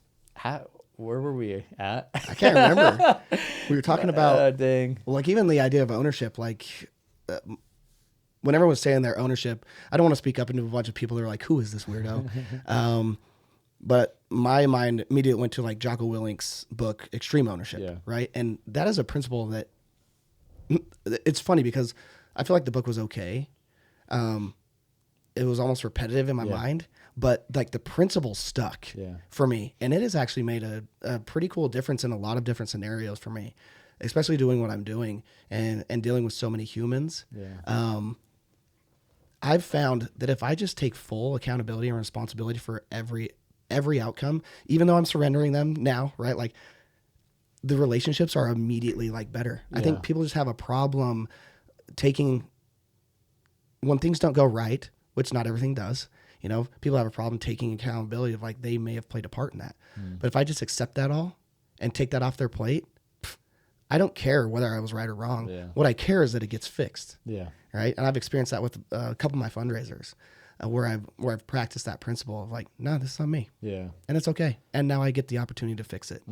where were we at? I can't remember. We were talking about, dang. like, even the idea of ownership. Like, when everyone's saying their ownership, I don't want to speak up into a bunch of people that are like, who is this weirdo? But my mind immediately went to like Jocko Willink's book, Extreme Ownership, right? And that is a principle that, it's funny because I feel like the book was okay. It was almost repetitive in my mind, but like the principle stuck for me. And it has actually made a pretty cool difference in a lot of different scenarios for me, especially doing what I'm doing and dealing with so many humans. I've found that if I just take full accountability and responsibility for every outcome, even though I'm surrendering them now, right? Like, the relationships are immediately like better. I think people just have a problem when things don't go right, which not everything does, you know, people have a problem taking accountability of like, they may have played a part in that. But if I just accept that all and take that off their plate, I don't care whether I was right or wrong. What I care is that it gets fixed. Right. And I've experienced that with a couple of my fundraisers where I've practiced that principle of like, no, this is on me. And it's okay. And now I get the opportunity to fix it.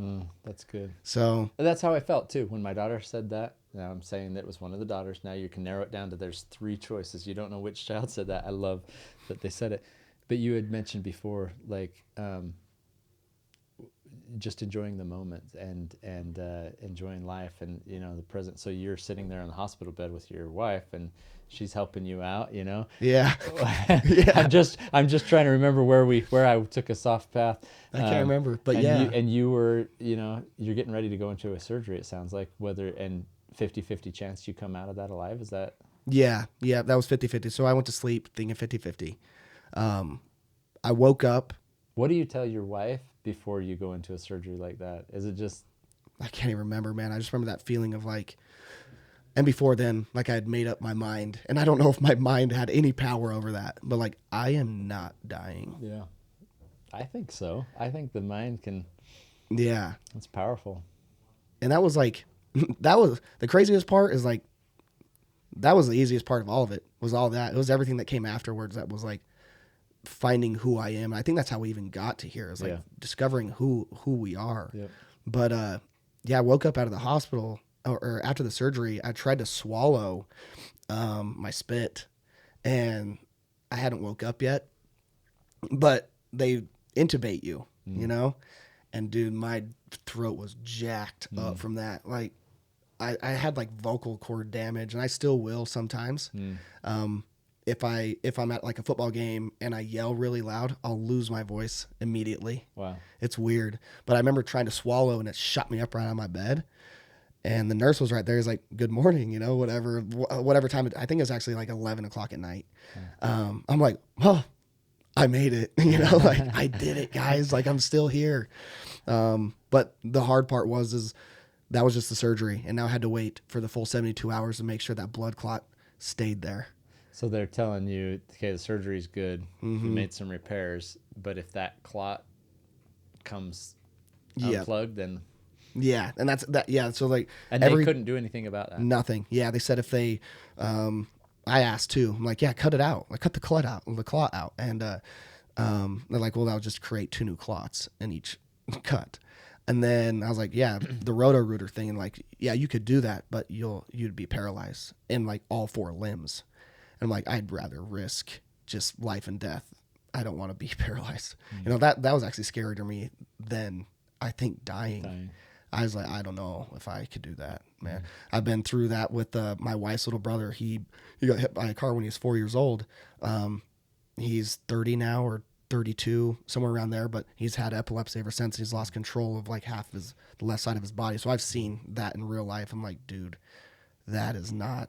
That's good. So that's how I felt too. When my daughter said that, now I'm saying that it was one of the daughters. Now you can narrow it down to there's 3 choices. You don't know which child said that. I love that they said it. But you had mentioned before, like, just enjoying the moment and enjoying life and, you know, the present. So you're sitting there on the hospital bed with your wife and she's helping you out, you know? I'm just trying to remember where I took a soft path. I can't remember, but and you were, you know, you're getting ready to go into a surgery, it sounds like, 50-50 chance you come out of that alive. Is that? Yeah. That was 50-50. So I went to sleep thinking 50-50. I woke up What do you tell your wife before you go into a surgery like that? Is it just, I can't even remember, man. I just remember that feeling of like, and before then, like I had made up my mind, and I don't know if my mind had any power over that, but like I am not dying. yeah, I think so. I think the mind can, Yeah. it's powerful. And that was like, that was the craziest part is like, that was the easiest part of all of it was all that. It was everything that came afterwards that was like finding who I am. And I think that's how we even got to here is like discovering who we are. Yep. But yeah, I woke up out of the hospital or after the surgery. I tried to swallow my spit, and I hadn't woke up yet. But they intubate you, you know, and dude, my throat was jacked up from that. Like I had like vocal cord damage, and I still will sometimes. If I'm at like a football game and I yell really loud, I'll lose my voice immediately. Wow. It's weird. But I remember trying to swallow, and it shot me up right on my bed. And the nurse was right there. He's like, "Good morning," you know, whatever time. I think it was actually like 11 o'clock at night. I'm like, "Oh, I made it." You know, like I did it, guys. Like I'm still here. But the hard part is that was just the surgery, and now I had to wait for the full 72 hours to make sure that blood clot stayed there. So they're telling you, okay, the surgery's good. You made some repairs, but if that clot comes unplugged, then yeah, and that's that. Yeah, so like, and they couldn't do anything about that. Nothing. Yeah, they said if they, I asked too. I'm like, yeah, cut it out. Like, cut the clot out, and they're like, well, that'll just create 2 new clots in each cut. And then I was like, yeah, the roto-rooter thing, and like, yeah, you could do that, but you'd be paralyzed in like all 4 limbs. And I'm like, I'd rather risk just life and death. I don't want to be paralyzed. You know, that was actually scarier to me than I think dying. I was like, I don't know if I could do that, man. I've been through that with my wife's little brother. He got hit by a car when he was 4 years old. He's 30 now or 32, somewhere around there, but he's had epilepsy ever since. He's lost control of like half of the left side of his body. So I've seen that in real life. I'm like, dude, that is not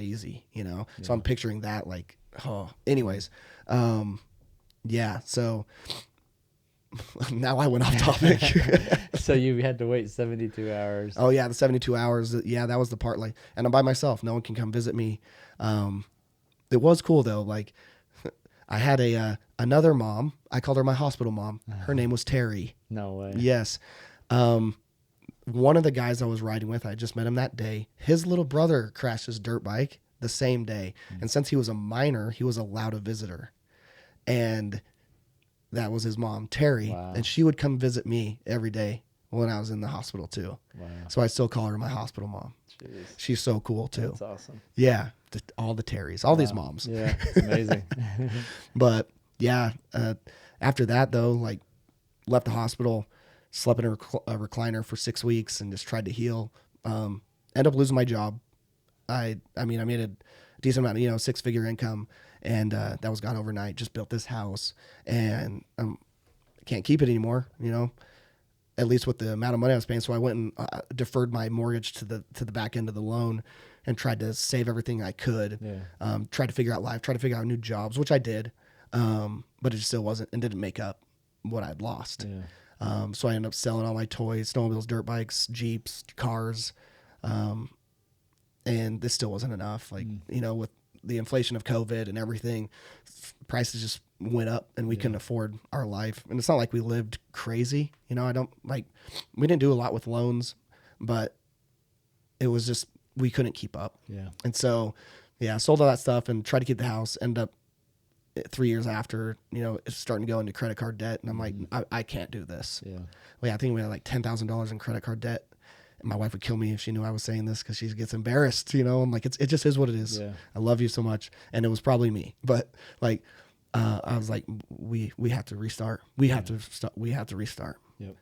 easy, you know? Yeah. So I'm picturing that like, oh, anyways. Yeah. So now I went off topic. So you had to wait 72 hours. Oh yeah. The 72 hours. Yeah. That was the part like, and I'm by myself. No one can come visit me. It was cool though. Like I had another mom. I called her my hospital mom. Her name was Terry. No way. Yes. One of the guys I was riding with, I just met him that day. His little brother crashed his dirt bike the same day. And since he was a minor, he was allowed a visitor. And that was his mom, Terry. Wow. And she would come visit me every day when I was in the hospital too. Wow. So I still call her my hospital mom. Jeez. She's so cool too. That's awesome. Yeah. All the Terrys, all these moms. Yeah. It's amazing. But yeah, after that though, like left the hospital, slept in a recliner for 6 weeks and just tried to heal. End up losing my job. I mean, I made a decent amount of, 6-figure income, and that was gone overnight. Just built this house, and I can't keep it anymore, at least with the amount of money I was paying. So I went and deferred my mortgage to the back end of the loan and tried to save everything I could. Yeah. Tried to figure out life, tried to figure out new jobs, which I did. But it still wasn't and didn't make up what I'd lost. Yeah. So I ended up selling all my toys, snowmobiles, dirt bikes, Jeeps, cars. And this still wasn't enough. Like, with the inflation of COVID and everything, prices just went up and we couldn't afford our life. And it's not like we lived crazy. We didn't do a lot with loans, but it was just, we couldn't keep up. Yeah. And so, I sold all that stuff and tried to keep the house, end up 3 years after, it's starting to go into credit card debt. And I'm like, I can't do this. Yeah. Well, I think we had like $10,000 in credit card debt. And my wife would kill me if she knew I was saying this because she gets embarrassed, I'm like, it just is what it is. Yeah. I love you so much. And it was probably me, but like, I was like, we have to restart. We have to restart. Yep.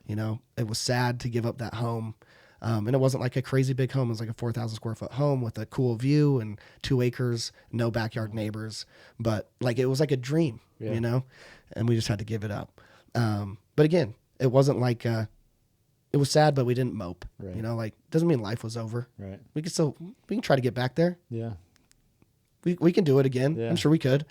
It was sad to give up that home. And it wasn't like a crazy big home. It was like a 4,000 square foot home with a cool view and 2 acres, no backyard neighbors. But like, it was like a dream, and we just had to give it up. But again, it wasn't like, it was sad, but we didn't mope, right. Doesn't mean life was over. Right. We can try to get back there. Yeah. We can do it again. Yeah. I'm sure we could.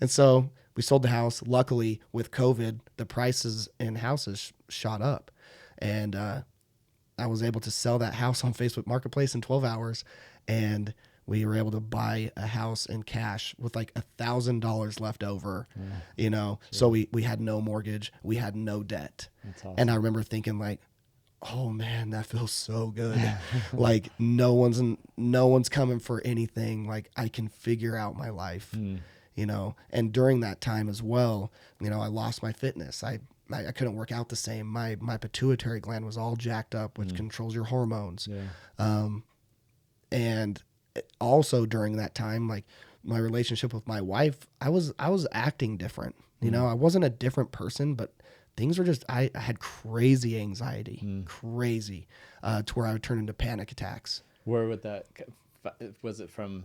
And so we sold the house. Luckily, with COVID, the prices in houses shot up, and I was able to sell that house on Facebook Marketplace in 12 hours, and we were able to buy a house in cash with like $1,000 left over, you know. Sure. So we had no mortgage, we had no debt. That's awesome. And I remember thinking like, oh man, that feels so good. Like no one's coming for anything. Like I can figure out my life, you know. And during that time as well, you know, I lost my fitness. I couldn't work out the same. My pituitary gland was all jacked up, which controls your hormones. Yeah. And also during that time, like my relationship with my wife, I was acting different. You know, I wasn't a different person, but things were just, I had crazy anxiety, crazy, to where I would turn into panic attacks. Where would that, was it from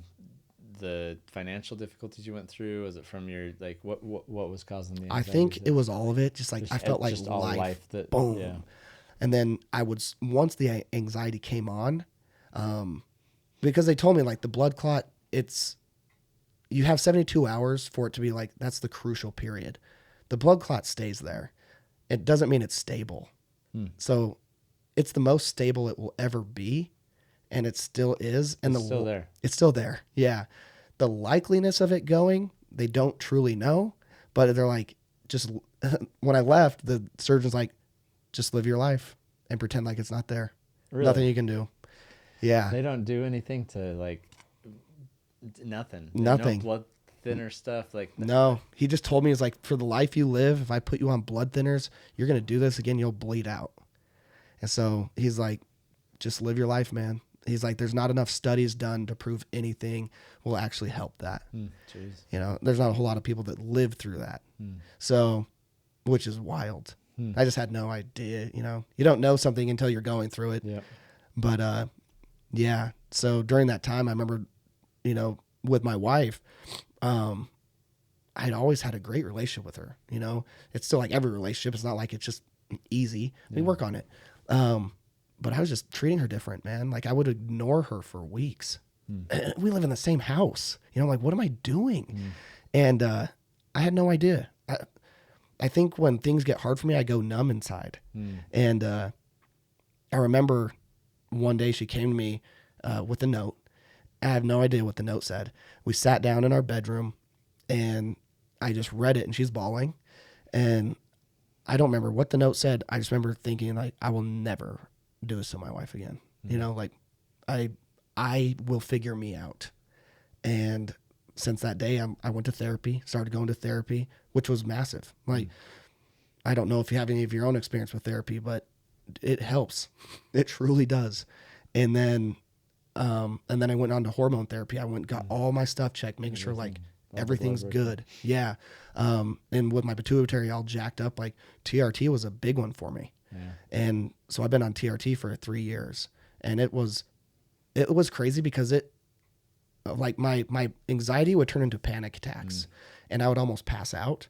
the financial difficulties you went through? Was it from your, like, what was causing the anxiety? I think it was all of it. Just like, I felt like life that, boom. Yeah. And then once the anxiety came on, because they told me like the blood clot, you have 72 hours for it to be like, that's the crucial period. The blood clot stays there. It doesn't mean it's stable. So it's the most stable it will ever be. And it still is. And it's still there. It's still there. Yeah. The likeliness of it going, they don't truly know, but they're like, just when I left, the surgeon's like, just live your life and pretend like it's not there. Really? Nothing you can do. Yeah. They don't do anything to like nothing. Nothing. No blood thinner stuff like that. No. He just told me, it's like, for the life you live, if I put you on blood thinners, you're going to do this again, you'll bleed out. And so he's like, just live your life, man. He's like, there's not enough studies done to prove anything will actually help that. Jeez. You know, there's not a whole lot of people that live through that. So, which is wild. I just had no idea, you know, you don't know something until you're going through it. Yep. But, yeah. So during that time, I remember, you know, with my wife, I'd always had a great relationship with her. You know, it's still like every relationship. It's not like it's just easy. We work on it. But I was just treating her different, man. Like I would ignore her for weeks. We live in the same house. You know, like, what am I doing? And I had no idea. I think when things get hard for me, I go numb inside. And I remember one day she came to me with a note. I have no idea what the note said. We sat down in our bedroom and I just read it, and she's bawling. And I don't remember what the note said. I just remember thinking, like, I will never do this to my wife again. You know, like I will figure me out. And since that day, I went to therapy, started going to therapy, which was massive. Like, I don't know if you have any of your own experience with therapy, but it helps. It truly does. And then I went on to hormone therapy. I went and got all my stuff checked, making sure like everything's good. Yeah. And with my pituitary all jacked up, like TRT was a big one for me. Yeah. And so I've been on TRT for 3 years, and it was crazy because it, like my anxiety would turn into panic attacks and I would almost pass out.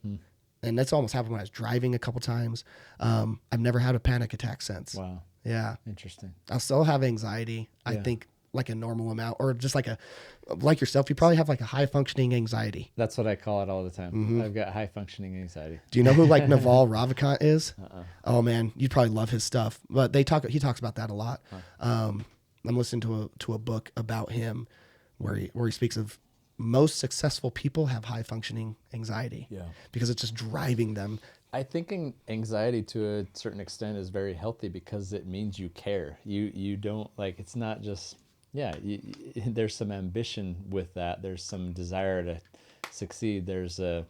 And that's almost happened when I was driving a couple times. I've never had a panic attack since. Wow. Yeah. Interesting. I'll still have anxiety. Yeah. I think like a normal amount, or just like like yourself, you probably have like a high functioning anxiety. That's what I call it all the time. I've got high functioning anxiety. Do you know who like Naval Ravikant is? Oh man, you'd probably love his stuff, but he talks about that a lot. I'm listening to a book about him where he speaks of most successful people have high functioning anxiety. Yeah. Because it's just driving them. I think anxiety to a certain extent is very healthy because it means you care. You don't, like, it's not just, there's some ambition with that. There's some desire to succeed. There's a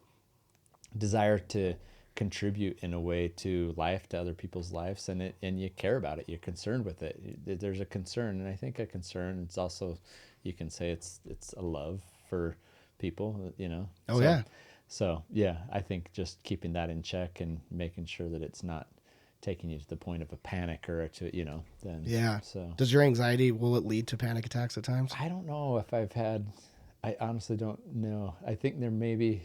desire to contribute in a way to life, to other people's lives, and you care about it. You're concerned with it. There's a concern, and I think a concern, it's also, you can say it's a love for people, you know. Oh, yeah. So, yeah, I think just keeping that in check and making sure that it's not taking you to the point of a panic or then. Yeah. So, does your anxiety, will it lead to panic attacks at times? I don't know if I honestly don't know. I think there may be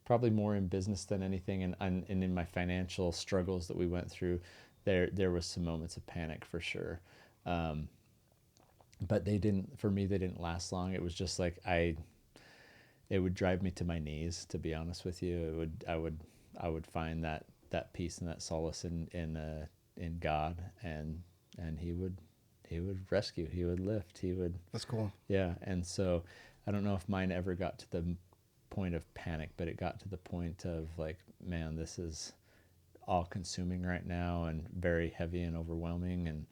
probably more in business than anything. And in my financial struggles that we went through, there was some moments of panic for sure. But they didn't last long. It was just like, it would drive me to my knees, to be honest with you. I would find that peace and that solace in God, and he would rescue, he would lift, he would. That's cool. Yeah. And so I don't know if mine ever got to the point of panic, but it got to the point of like, man, this is all consuming right now and very heavy and overwhelming.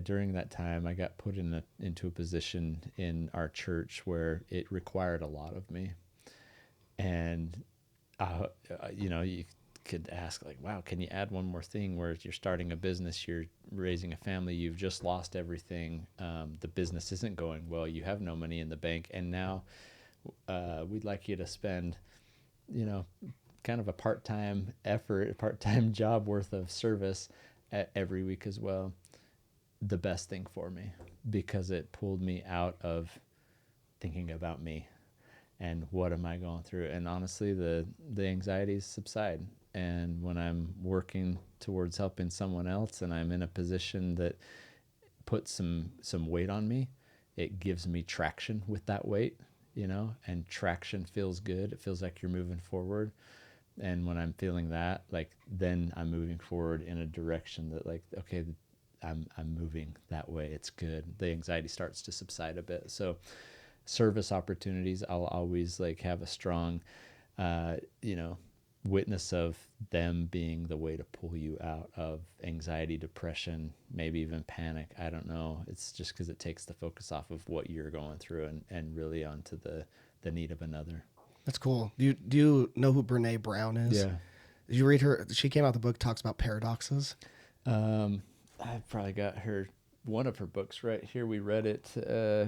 During that time I got put into a position in our church where it required a lot of me. And you could ask like, wow, can you add one more thing? Where you're starting a business, you're raising a family, you've just lost everything. The business isn't going well. You have no money in the bank. And now we'd like you to spend, kind of a part-time effort, a part-time job worth of service every week as well. The best thing for me, because it pulled me out of thinking about me and what am I going through. And honestly, the anxieties subside. And when I'm working towards helping someone else and I'm in a position that puts some weight on me, it gives me traction with that weight, and traction feels good. It feels like you're moving forward. And when I'm feeling that, like, then I'm moving forward in a direction that like, okay, I'm moving that way. It's good. The anxiety starts to subside a bit. So service opportunities, I'll always like have a strong, witness of them being the way to pull you out of anxiety, depression, maybe even panic. I don't know. It's just because it takes the focus off of what you're going through and really onto the need of another. That's cool. Do you know who Brene Brown is? Yeah. Did you read her? She came out with a book, talks about paradoxes. I've probably got one of her books right here. We read it.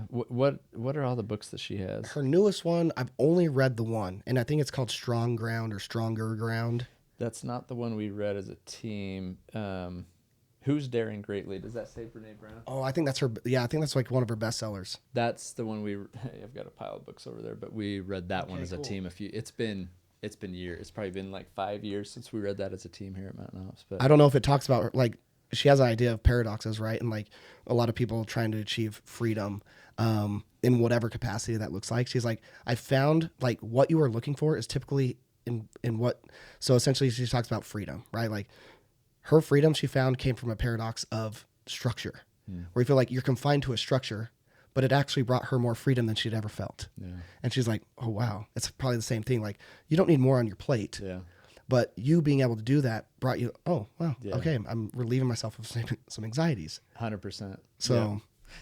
What are all the books that she has? Her newest one, I've only read the one, and I think it's called Strong Ground or Stronger Ground. That's not the one we read as a team. Who's Daring Greatly? Does that say Brene Brown? Oh, I think that's her. Yeah, I think that's like one of her bestsellers. That's the one I've got a pile of books over there, but we read that one as a team. It's been years. It's probably been like 5 years since we read that as a team here at Mountain Hops. But I don't know if it talks about like, she has an idea of paradoxes, right? And like a lot of people trying to achieve freedom in whatever capacity that looks like. She's like, I found like what you are looking for is typically in what. So essentially she talks about freedom, right? Like her freedom she found came from a paradox of structure, where you feel like you're confined to a structure, but it actually brought her more freedom than she'd ever felt. Yeah. And she's like, oh, wow, it's probably the same thing. Like you don't need more on your plate. Yeah. But you being able to do that brought you, oh, well, okay, I'm relieving myself of some anxieties. 100%. So, yeah.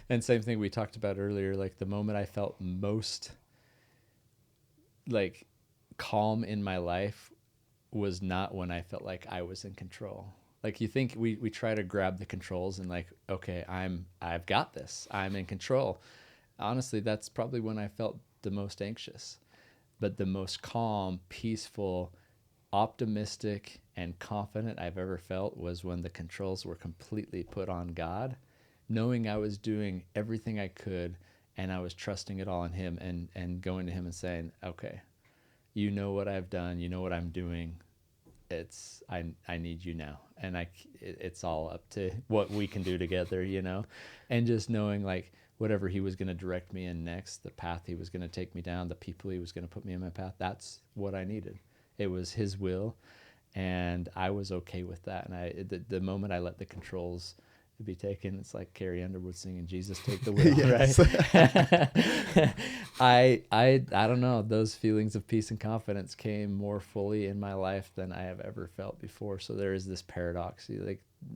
And same thing we talked about earlier, like the moment I felt most like calm in my life was not when I felt like I was in control. Like you think we try to grab the controls and like, okay, I've got this, I'm in control. Honestly, that's probably when I felt the most anxious, but the most calm, peaceful, optimistic and confident I've ever felt was when the controls were completely put on God, knowing I was doing everything I could and I was trusting it all on him and going to him and saying, okay, you know what I've done, you know what I'm doing. I need you now. And it's all up to what we can do together, and just knowing like whatever he was going to direct me in next, the path he was going to take me down, the people he was going to put me in my path, that's what I needed. It was his will, and I was okay with that. And the moment I let the controls be taken, it's like Carrie Underwood singing "Jesus Take the Wheel," right? I don't know. Those feelings of peace and confidence came more fully in my life than I have ever felt before. So there is this paradox.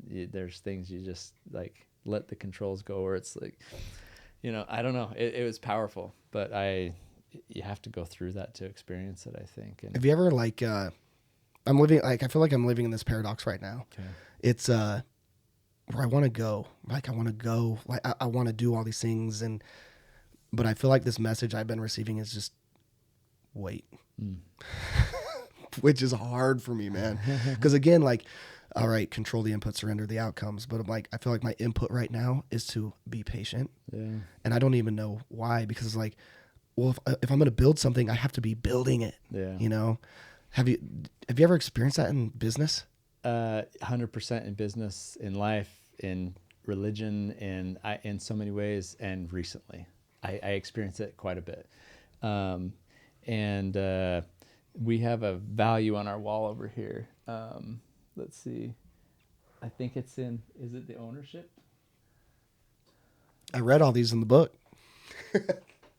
There's things you just like let the controls go, or it's like, I don't know. It was powerful, but you have to go through that to experience it, I think. And have you ever like, I feel like I'm living in this paradox right now. Okay. It's where I want to go. Like I want to do all these things, but I feel like this message I've been receiving is just wait, which is hard for me, man. Because again, like, all right, control the input, surrender the outcomes. But I'm like, I feel like my input right now is to be patient. Yeah. And I don't even know why, because it's like, well, if I'm going to build something, I have to be building it. Yeah. Have you ever experienced that in business? 100% in business, in life, in religion, in so many ways, and recently. I experience it quite a bit. Um, and we have a value on our wall over here. Let's see. I think it's in, is it the ownership? I read all these in the book.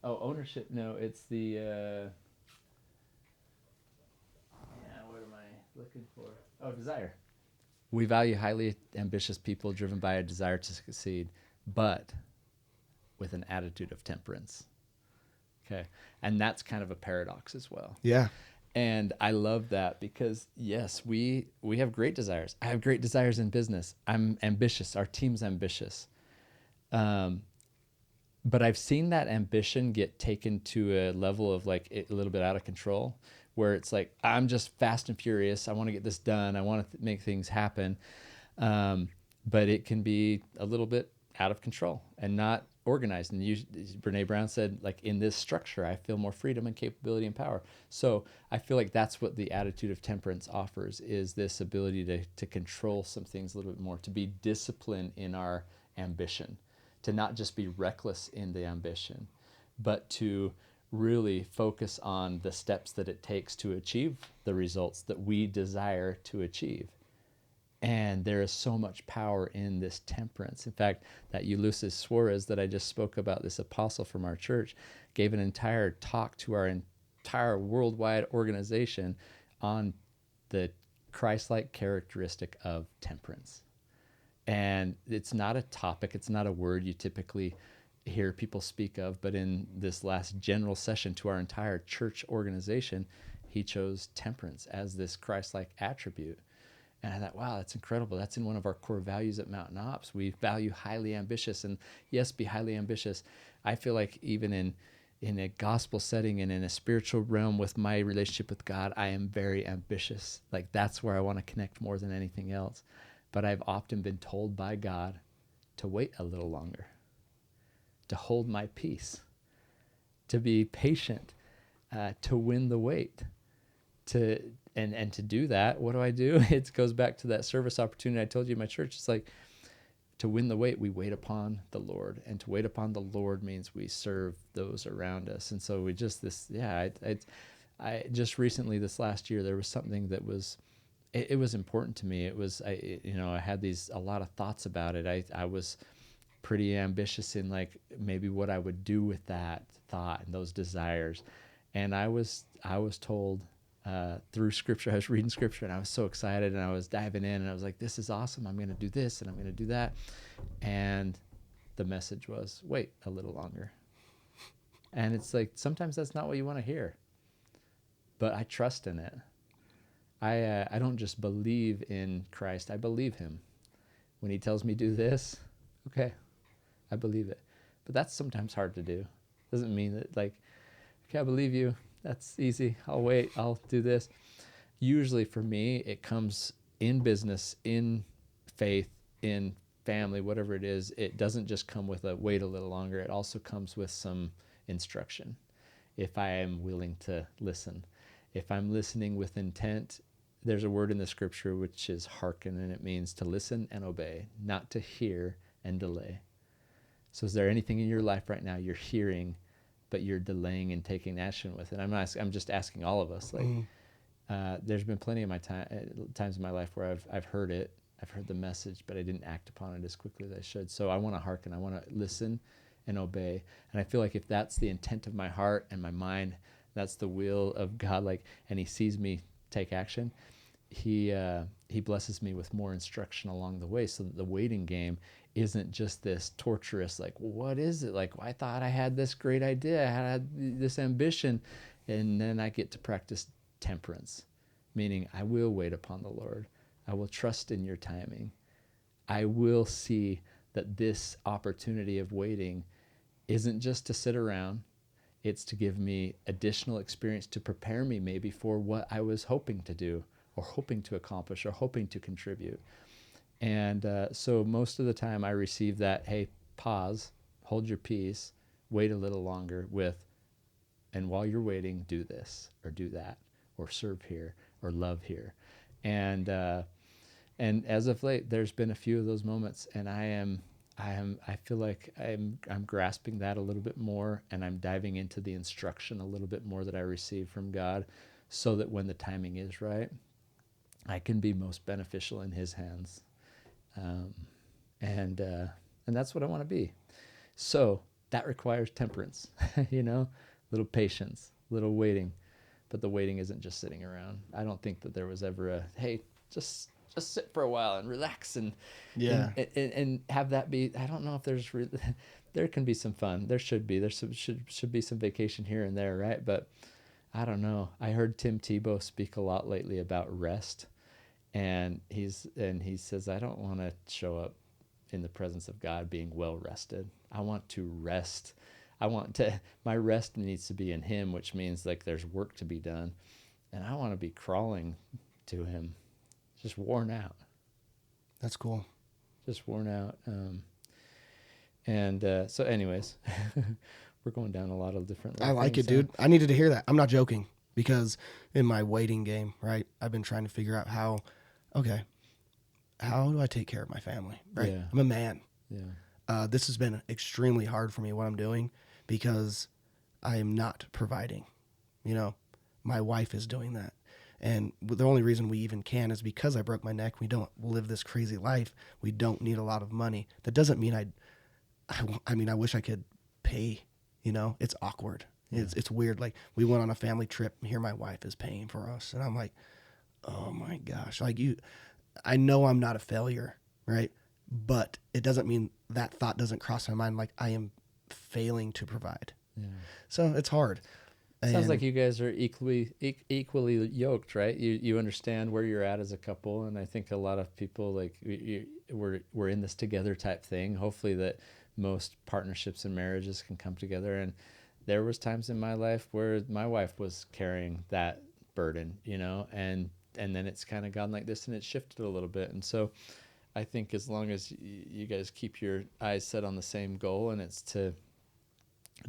Oh, ownership. No, it's the, what am I looking for? Oh, desire. We value highly ambitious people driven by a desire to succeed, but with an attitude of temperance. Okay. And that's kind of a paradox as well. Yeah. And I love that because yes, we have great desires. I have great desires in business. I'm ambitious. Our team's ambitious. But I've seen that ambition get taken to a level of like a little bit out of control, where it's like I'm just fast and furious. I want to get this done. I want to make things happen, but it can be a little bit out of control and not organized. And Brene Brown said, like, in this structure, I feel more freedom and capability and power. So I feel like that's what the attitude of temperance offers, is this ability to control some things a little bit more, to be disciplined in our ambition, to not just be reckless in the ambition, but to really focus on the steps that it takes to achieve the results that we desire to achieve. And there is so much power in this temperance. In fact, that Ulysses Suarez that I just spoke about, this apostle from our church, gave an entire talk to our entire worldwide organization on the Christ-like characteristic of temperance. And it's not a topic, it's not a word you typically hear people speak of, but in this last general session to our entire church organization, he chose temperance as this Christ-like attribute. And I thought, wow, that's incredible. That's in one of our core values at Mountain Ops. We value highly ambitious, and yes, be highly ambitious. I feel like even in a gospel setting and in a spiritual realm with my relationship with God, I am very ambitious. Like, that's where I want to connect more than anything else. But I've often been told by God to wait a little longer, to hold my peace, to be patient, to win the wait, and to do that. What do? It goes back to that service opportunity I told you in my church. It's like, to win the wait, we wait upon the Lord, and to wait upon the Lord means we serve those around us. And so we just I just recently, this last year, there was something that was. It was important to me. It was, I had a lot of thoughts about it. I was pretty ambitious in like maybe what I would do with that thought and those desires. And I was told through scripture, I was reading scripture and I was so excited and I was diving in and I was like, this is awesome. I'm going to do this and I'm going to do that. And the message was, wait a little longer. And it's like, sometimes that's not what you want to hear, but I trust in it. I don't just believe in Christ. I believe him. When he tells me do this, okay, I believe it. But that's sometimes hard to do. Doesn't mean that like, okay, I believe you. That's easy. I'll wait. I'll do this. Usually for me, it comes in business, in faith, in family, whatever it is. It doesn't just come with a wait a little longer. It also comes with some instruction. If I am willing to listen, if I'm listening with intent, there's a word in the scripture which is hearken, and it means to listen and obey, not to hear and delay. So is there anything in your life right now you're hearing, but you're delaying and taking action with it? I'm just asking all of us. Like, there's been plenty of my times in my life where I've heard it, I've heard the message, but I didn't act upon it as quickly as I should. So I want to hearken, I want to listen and obey. And I feel like if that's the intent of my heart and my mind, that's the will of God, like, and he sees me take action, he blesses me with more instruction along the way, so that the waiting game isn't just this torturous, like, what is it? Like, well, I thought I had this great idea, I had this ambition, and then I get to practice temperance, meaning I will wait upon the Lord. I will trust in your timing. I will see that this opportunity of waiting isn't just to sit around. It's to give me additional experience to prepare me maybe for what I was hoping to do or hoping to accomplish or hoping to contribute. And so most of the time I receive that, hey, pause, hold your peace, wait a little longer with, and while you're waiting, do this or do that or serve here or love here. And as of late, there's been a few of those moments, and I feel like I'm grasping that a little bit more, and I'm diving into the instruction a little bit more that I receive from God, so that when the timing is right, I can be most beneficial in His hands. Um, and that's what I want to be. So that requires temperance, little patience, little waiting. But the waiting isn't just sitting around. I don't think that there was ever a, hey, just sit for a while and relax and Yeah. and have that be. I don't know if there's there can be some fun. There should be. Should be some vacation here and there, right? But I don't know. I heard Tim Tebow speak a lot lately about rest, and he says, I don't want to show up in the presence of God being well rested. I want to rest. My rest needs to be in Him, which means like there's work to be done, and I want to be crawling to Him, just worn out. That's cool. Just worn out. So anyways, we're going down a lot of different. I like it, dude. I needed to hear that. I'm not joking, because in my waiting game, right, I've been trying to figure out how do I take care of my family, right? Yeah. I'm a man. Yeah. This has been extremely hard for me, what I'm doing, because I am not providing. My wife is doing that. And the only reason we even can is because I broke my neck. We don't live this crazy life. We don't need a lot of money. That doesn't mean I wish I could pay, it's awkward. Yeah. It's weird. Like, we went on a family trip. Here my wife is paying for us. And I'm like, oh my gosh, I know I'm not a failure, right? But it doesn't mean that thought doesn't cross my mind, like I am failing to provide. Yeah. So it's hard. Sounds like you guys are equally yoked, right? You understand where you're at as a couple, and I think a lot of people, like, we're in this together type thing. Hopefully that most partnerships and marriages can come together. And there was times in my life where my wife was carrying that burden, and then it's kind of gone like this, and it's shifted a little bit. And so I think as long as you guys keep your eyes set on the same goal, and it's to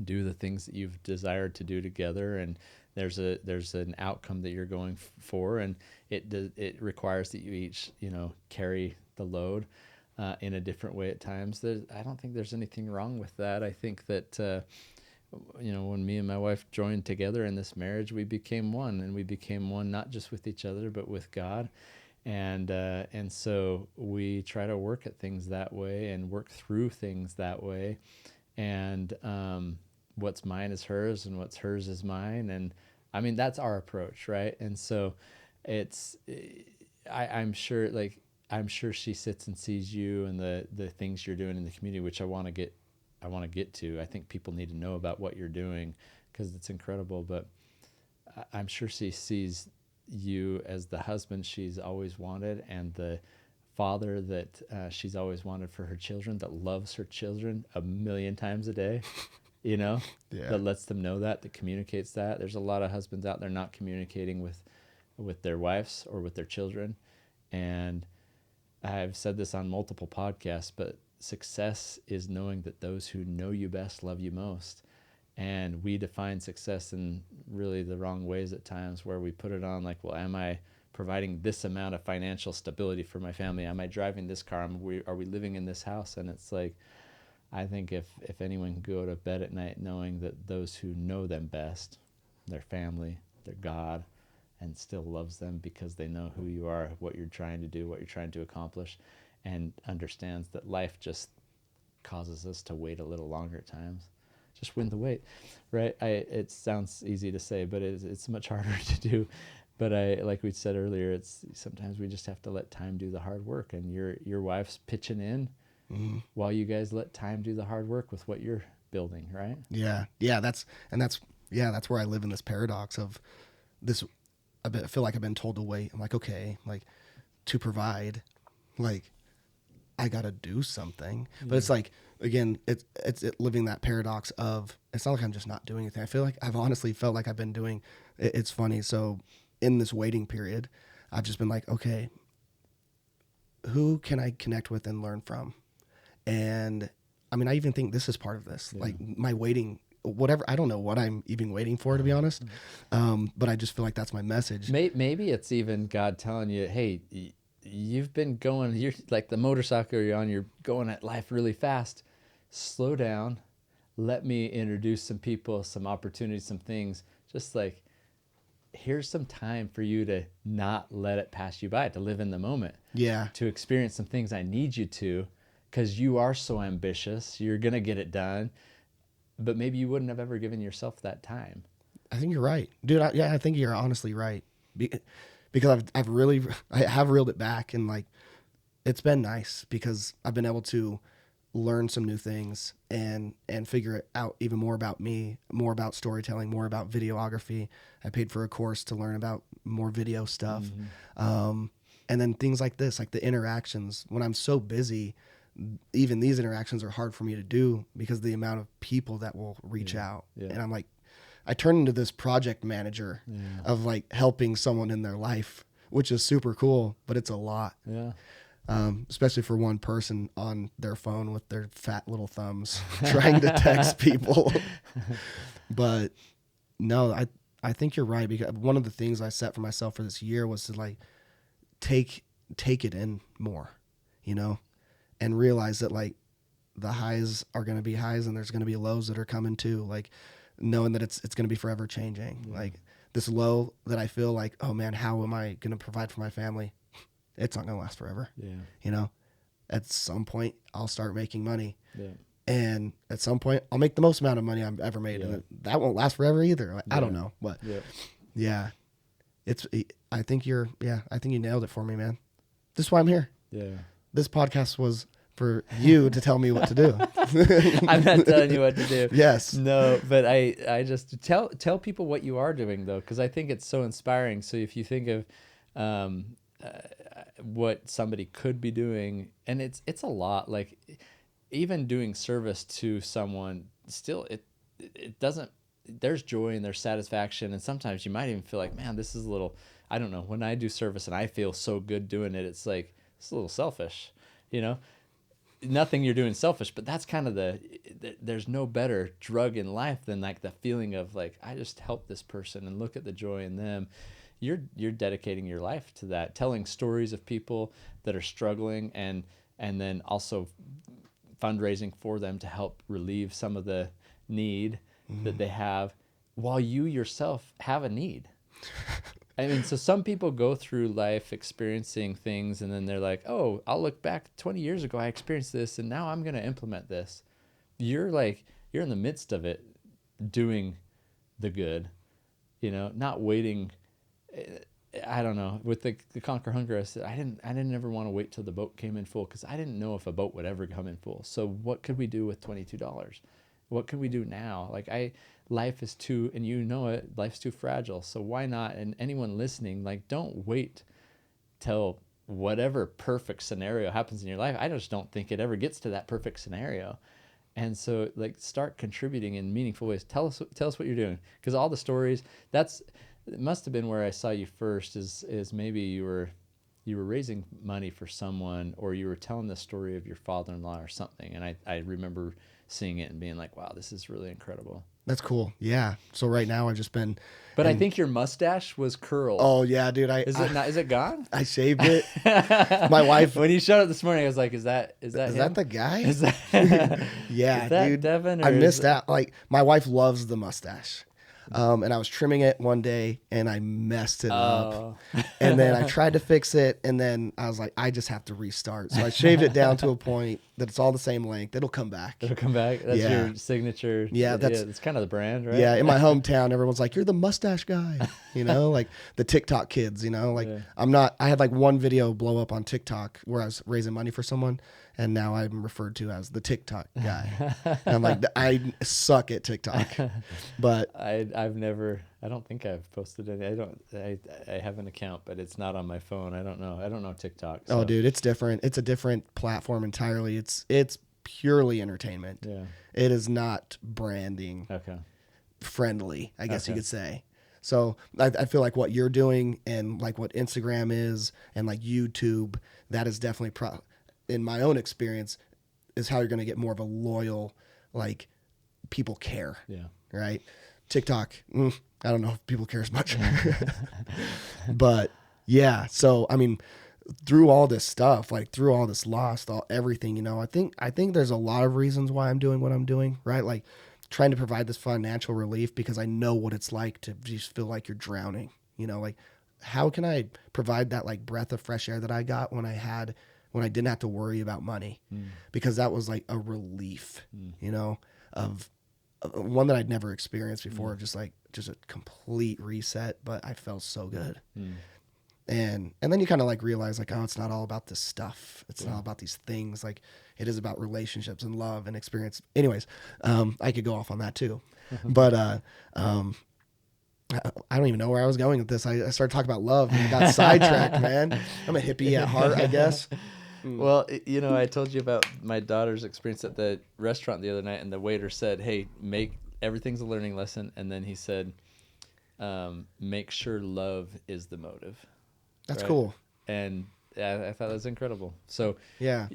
do the things that you've desired to do together, and there's an outcome that you're going for, and it requires that you each carry the load in a different way at times. I don't think there's anything wrong with that. I think that when me and my wife joined together in this marriage, we became one, and we became one not just with each other but with God. And so we try to work at things that way and work through things that way. And what's mine is hers, and what's hers is mine. And I mean, that's our approach, right? And so I'm sure she sits and sees you and the things you're doing in the community, which I want to get to. I think people need to know about what you're doing, because it's incredible. But I'm sure she sees you as the husband she's always wanted, and the father that she's always wanted for her children, that loves her children 1,000,000 times a day, Yeah. that lets them know that communicates that. There's a lot of husbands out there not communicating with their wives or with their children. And I've said this on multiple podcasts, but success is knowing that those who know you best love you most. And we define success in really the wrong ways at times, where we put it on like, well, am I providing this amount of financial stability for my family? Am I driving this car? Are we living in this house? And it's like, I think if anyone can go to bed at night knowing that those who know them best, their family, their God, and still loves them because they know who you are, what you're trying to do, what you're trying to accomplish, and understands that life just causes us to wait a little longer at times. Just win the wait, right? It sounds easy to say, but it's much harder to do. But like we said earlier, it's sometimes we just have to let time do the hard work, and your wife's pitching in while you guys let time do the hard work with what you're building, right? Yeah. That's where I live in this paradox of this. I feel like I've been told to wait. I'm like, okay, like, to provide, like, I got to do something. But it's like, again, it's living that paradox of, it's not like I'm just not doing anything. I feel like I've honestly felt like I've been doing, it's funny. So in this waiting period, I've just been like, okay, who can I connect with and learn from? And I mean, I even think this is part of this, like my waiting, whatever. I don't know what I'm even waiting for, to be honest. But I just feel like that's my message. Maybe it's even God telling you, hey, you've been going, you're like the motorcycle you're on, you're going at life really fast. Slow down. Let me introduce some people, some opportunities, some things. Just like, here's some time for you to not let it pass you by, to live in the moment. Yeah. To experience some things I need you to, because you are so ambitious. You're going to get it done. But maybe you wouldn't have ever given yourself that time. I think you're right, dude. I think you're honestly right. Because I have reeled it back, and like, it's been nice because I've been able to learn some new things and figure it out even more about me, more about storytelling, more about videography. I paid for a course to learn about more video stuff. And then things like this, like the interactions, when I'm so busy, even these interactions are hard for me to do because of the amount of people that will reach out. And I'm like, I turn into this project manager of like helping someone in their life, which is super cool, but it's a lot. Yeah. Especially for one person on their phone with their fat little thumbs trying to text people. But no, I think you're right, because one of the things I set for myself for this year was to like take it in more, you know, and realize that like the highs are going to be highs and there's going to be lows that are coming too. Like knowing that it's going to be forever changing. Like this low that I feel like, oh man, how am I going to provide for my family? It's not going to last forever. Yeah. You know, at some point I'll start making money. Yeah. And at some point I'll make the most amount of money I've ever made. And that won't last forever either. Like, I don't know, but I think you nailed it for me, man. This is why I'm here. Yeah. This podcast was for you to tell me what to do. I'm not telling you what to do. Yes. No, but I just tell people what you are doing though, because I think it's so inspiring. So if you think of what somebody could be doing, and it's a lot, like even doing service to someone, still it doesn't, there's joy and there's satisfaction, and sometimes you might even feel like, man, this is a little, I don't know, when I do service and I feel so good doing it, it's like it's a little selfish, you know. Nothing you're doing selfish, but that's kind of there's no better drug in life than like the feeling of like, I just helped this person and look at the joy in them. You're dedicating your life to that, telling stories of people that are struggling, and then also fundraising for them to help relieve some of the need that they have while you yourself have a need. I mean, so some people go through life experiencing things and then they're like, oh, I'll look back 20 years ago, I experienced this and now I'm going to implement this. You're in the midst of it, doing the good, you know, not waiting. I don't know, with the Conquer Hunger, I said, I didn't ever want to wait till the boat came in full, because I didn't know if a boat would ever come in full. So what could we do with $22? What can we do now? Like life is too, and you know it, life's too fragile. So why not? And anyone listening, like, don't wait till whatever perfect scenario happens in your life. I just don't think it ever gets to that perfect scenario. And so like start contributing in meaningful ways. Tell us what you're doing. Because all the stories, it must have been where I saw you first, is maybe you were raising money for someone, or you were telling the story of your father-in-law or something. And I remember seeing it and being like, wow, this is really incredible. That's cool. Yeah. So right now I've just been. But I think your mustache was curled. Oh yeah, dude. Is it gone? I shaved it. My wife. When you showed up this morning, I was like, is that him? That the guy? Is that yeah, is that dude. Devin? I missed out. Like my wife loves the mustache. And I was trimming it one day and I messed it up. And then I tried to fix it, and then I was like, I just have to restart. So I shaved it down to a point that it's all the same length. It'll come back. That's your signature. Yeah, it's kind of the brand, right? Yeah, in my hometown, everyone's like, you're the mustache guy. You know, like the TikTok kids, you know, like I had like one video blow up on TikTok where I was raising money for someone, and now I'm referred to as the TikTok guy. And I'm like, I suck at TikTok. But I don't think I've posted any. I have an account, but it's not on my phone. I don't know TikTok. So. Oh, dude, it's different. It's a different platform entirely. It's purely entertainment. Yeah. It is not branding. Okay. Friendly, I guess you could say. So I feel like what you're doing and like what Instagram is and like YouTube, that is definitely in my own experience, is how you're going to get more of a loyal, like, people care. Yeah. Right. TikTok, I don't know if people care as much. But yeah, so I mean, through all this stuff, like through all this loss, everything, you know, I think there's a lot of reasons why I'm doing what I'm doing, right? Like trying to provide this financial relief because I know what it's like to just feel like you're drowning, you know, like how can I provide that like breath of fresh air that I got when I didn't have to worry about money, because that was like a relief, you know, of one that I'd never experienced before, just a complete reset, but I felt so good. And then you kind of like realize like, oh, it's not all about this stuff. It's not about these things. Like it is about relationships and love and experience. Anyways, I could go off on that too, but, I don't even know where I was going with this. I started talking about love and I got sidetracked, man. I'm a hippie at heart, I guess. Well, you know, I told you about my daughter's experience at the restaurant the other night, and the waiter said, hey, everything's a learning lesson. And then he said, make sure love is the motive. That's cool. And I thought that was incredible. So yeah,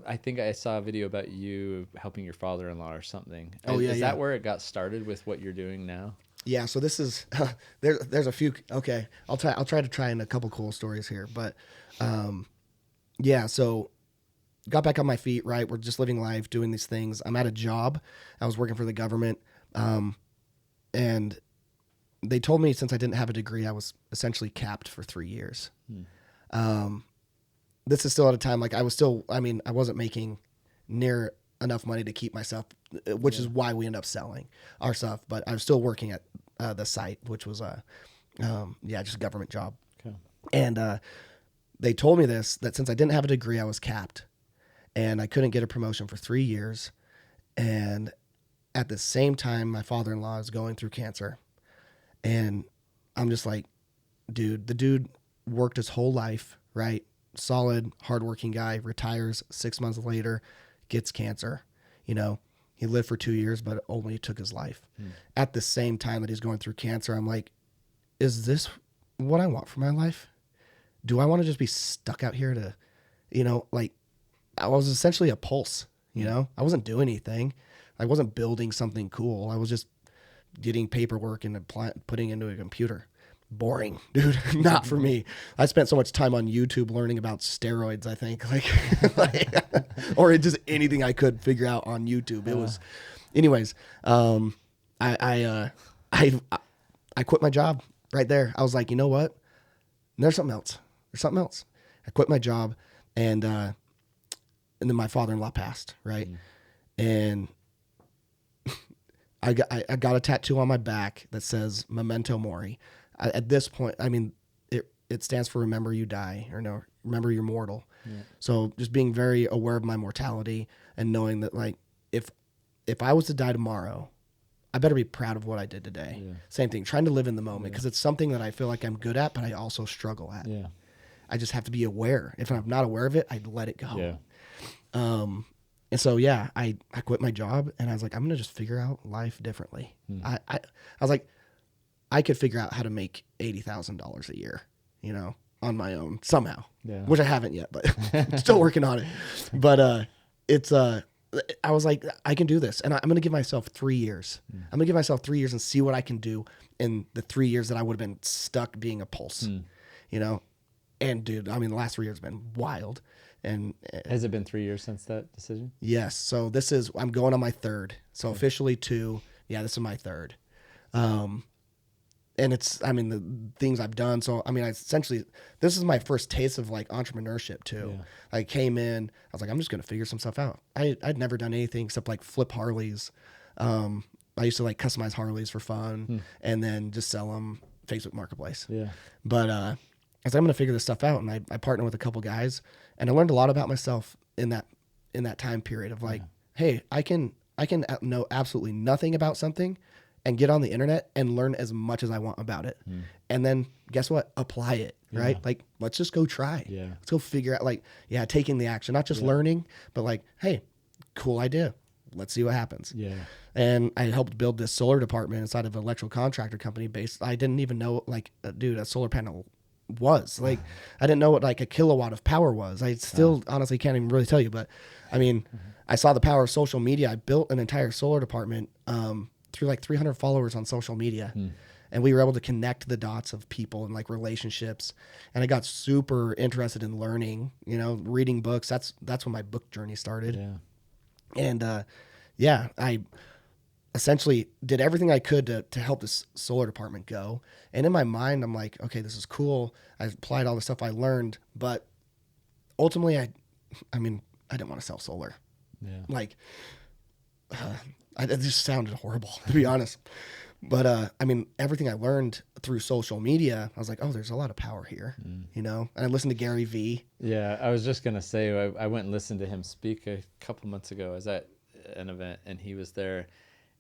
I think I saw a video about you helping your father-in-law or something. Oh, yeah. Is that where it got started with what you're doing now? Yeah. So this is, there's a few, okay. I'll try to try in a couple cool stories here, but, yeah. So got back on my feet, right? We're just living life, doing these things. I'm at a job. I was working for the government. And they told me since I didn't have a degree, I was essentially capped for 3 years. This is still at a time, like I wasn't making near enough money to keep myself, which is why we end up selling our stuff. But I was still working at the site, which was just a government job. Okay. And they told me that since I didn't have a degree, I was capped and I couldn't get a promotion for 3 years. And at the same time, my father-in-law is going through cancer. And I'm just like, dude, the dude worked his whole life, right? Solid, hardworking guy, retires 6 months later, gets cancer. You know, he lived for 2 years, but only took his life. At the same time that he's going through cancer, I'm like, is this what I want for my life? Do I want to just be stuck out here to, you know, like I was essentially a pulse, you know, I wasn't doing anything. I wasn't building something cool. I was just getting paperwork and putting into a computer. Boring, dude. Not for me. I spent so much time on YouTube learning about steroids, I think, or just anything I could figure out on YouTube. It was, anyways, I quit my job right there. I was like, you know what? There's something else. I quit my job and then my father-in-law passed. Right. And I got a tattoo on my back that says Memento Mori. At this point, I mean, it stands for remember you die, or no, remember you're mortal. Yeah. So just being very aware of my mortality and knowing that like, if I was to die tomorrow, I better be proud of what I did today. Yeah. Same thing, trying to live in the moment because it's something that I feel like I'm good at, but I also struggle at. Yeah. I just have to be aware. If I'm not aware of it, I'd let it go. Yeah. And so, yeah, I quit my job and I was like, I'm going to just figure out life differently. I was like, I could figure out how to make $80,000 a year, you know, on my own somehow, which I haven't yet, but still working on it. But I was like, I can do this. And I'm going to give myself 3 years. I'm going to give myself 3 years and see what I can do in the 3 years that I would have been stuck being a pulse, you know? And dude, I mean, the last 3 years have been wild. And has it been 3 years since that decision? Yes. So I'm going on my third. So officially 2. Yeah, this is my third. And the things I've done. So, I mean, this is my first taste of like entrepreneurship too. Yeah. I came in, I was like, I'm just going to figure some stuff out. I'd never done anything except like flip Harleys. I used to like customize Harleys for fun and then just sell them Facebook Marketplace. Yeah. But, I was like, I'm going to figure this stuff out. And I partnered with a couple guys and I learned a lot about myself in that time period of like, hey, I can know absolutely nothing about something and get on the internet and learn as much as I want about it. And then guess what? Apply it, right? Like, let's just go try. Yeah. Let's go figure out taking the action, not just learning, but like, hey, cool idea. Let's see what happens. Yeah. And I helped build this solar department inside of an electrical contractor company I didn't even know a solar panel was like, I didn't know what like a kilowatt of power was. I still honestly can't even really tell you, but I mean, I saw the power of social media. I built an entire solar department, through like 300 followers on social media. and we were able to connect the dots of people and like relationships. And I got super interested in learning, you know, reading books. That's when my book journey started. Yeah. And I essentially did everything I could to help this solar department go. And in my mind, I'm like, okay, this is cool. I applied all the stuff I learned, but ultimately, I didn't want to sell solar. Yeah. Like, it just sounded horrible, to be honest. But everything I learned through social media, I was like, oh, there's a lot of power here, you know. And I listened to Gary V. Yeah, I was just gonna say I went and listened to him speak a couple months ago. I was at an event and he was there,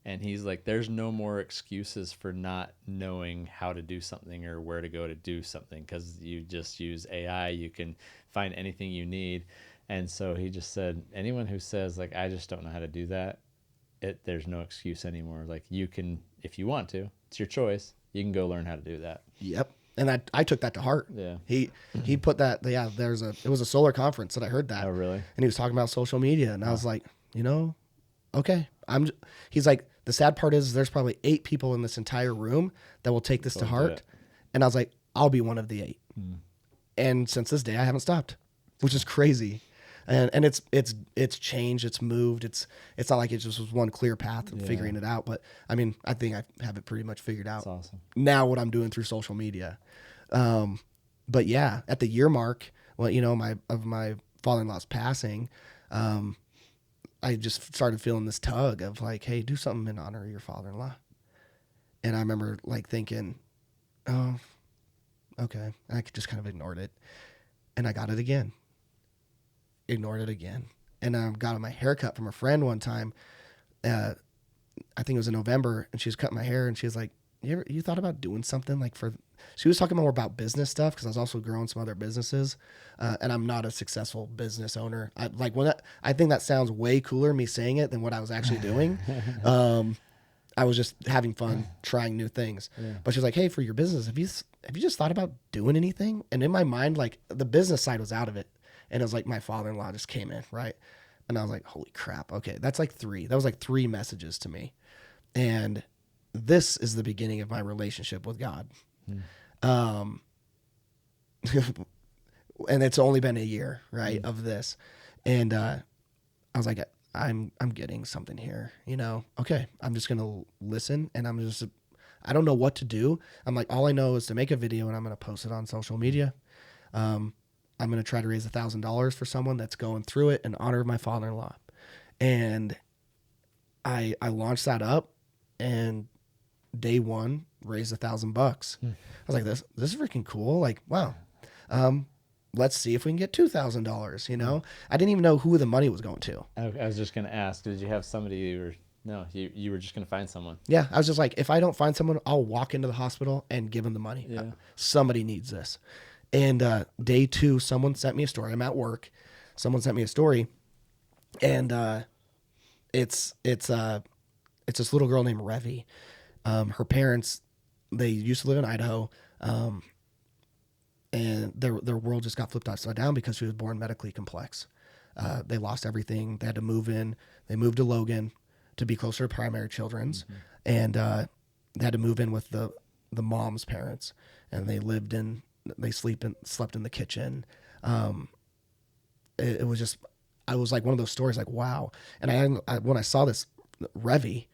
and he's like, "There's no more excuses for not knowing how to do something or where to go to do something, because you just use AI. You can find anything you need." And so he just said, anyone who says like, "I just don't know how to do that," there's no excuse anymore. Like, you can, if you want to, it's your choice. You can go learn how to do that. Yep. And I took that to heart. Yeah. He put that, it was a solar conference that I heard that. Oh, really? And he was talking about social media. And I was like, you know, okay. He's like, the sad part is there's probably 8 people in this entire room that will take this to heart. And I was like, I'll be one of the 8. And since this day, I haven't stopped, which is crazy. And it's changed, it's moved. It's not like it just was one clear path of figuring it out. But I mean, I think I have it pretty much figured out. That's awesome. Now what I'm doing through social media. But yeah, at the year mark, well, you know, my father-in-law's passing, I just started feeling this tug of like, hey, do something in honor of your father-in-law. And I remember like thinking, oh, okay. And I just kind of ignored it. And I got it again. Ignored it again. And I got my haircut from a friend one time. I think it was in November, and she was cutting my hair, and she was like, you thought about doing something like she was talking more about business stuff, because I was also growing some other businesses, and I'm not a successful business owner. I think that sounds way cooler, me saying it, than what I was actually doing. I was just having fun trying new things. Yeah. But she's like, hey, for your business, have you just thought about doing anything? And in my mind, like, the business side was out of it. And it was like my father-in-law just came in, right? And I was like, holy crap. Okay, that's like 3. That was like 3 messages to me. And this is the beginning of my relationship with God. And it's only been a year, right, of this. And I was like, I'm getting something here, you know? Okay, I'm just going to listen, and I don't know what to do. I'm like, all I know is to make a video, and I'm going to post it on social media. I'm going to try to raise $1,000 for someone that's going through it in honor of my father-in-law. And I launched that up, and day 1 raised $1,000. I was like, this is freaking cool. Like, wow. Let's see if we can get $2,000, you know? I didn't even know who the money was going to. I was just going to ask, did you have somebody, or no, you were just going to find someone? Yeah. I was just like, if I don't find someone, I'll walk into the hospital and give them the money. Yeah. Somebody needs this. And day 2, someone sent me a story. I'm at work. Someone sent me a story, and it's this little girl named Revy. Her parents, they used to live in Idaho, and their world just got flipped upside down because she was born medically complex. They lost everything. They had to move in. They moved to Logan to be closer to primary children's, and they had to move in with the mom's parents, and they slept in the kitchen. It was just, I was like one of those stories, like, wow. And when I saw this Revy,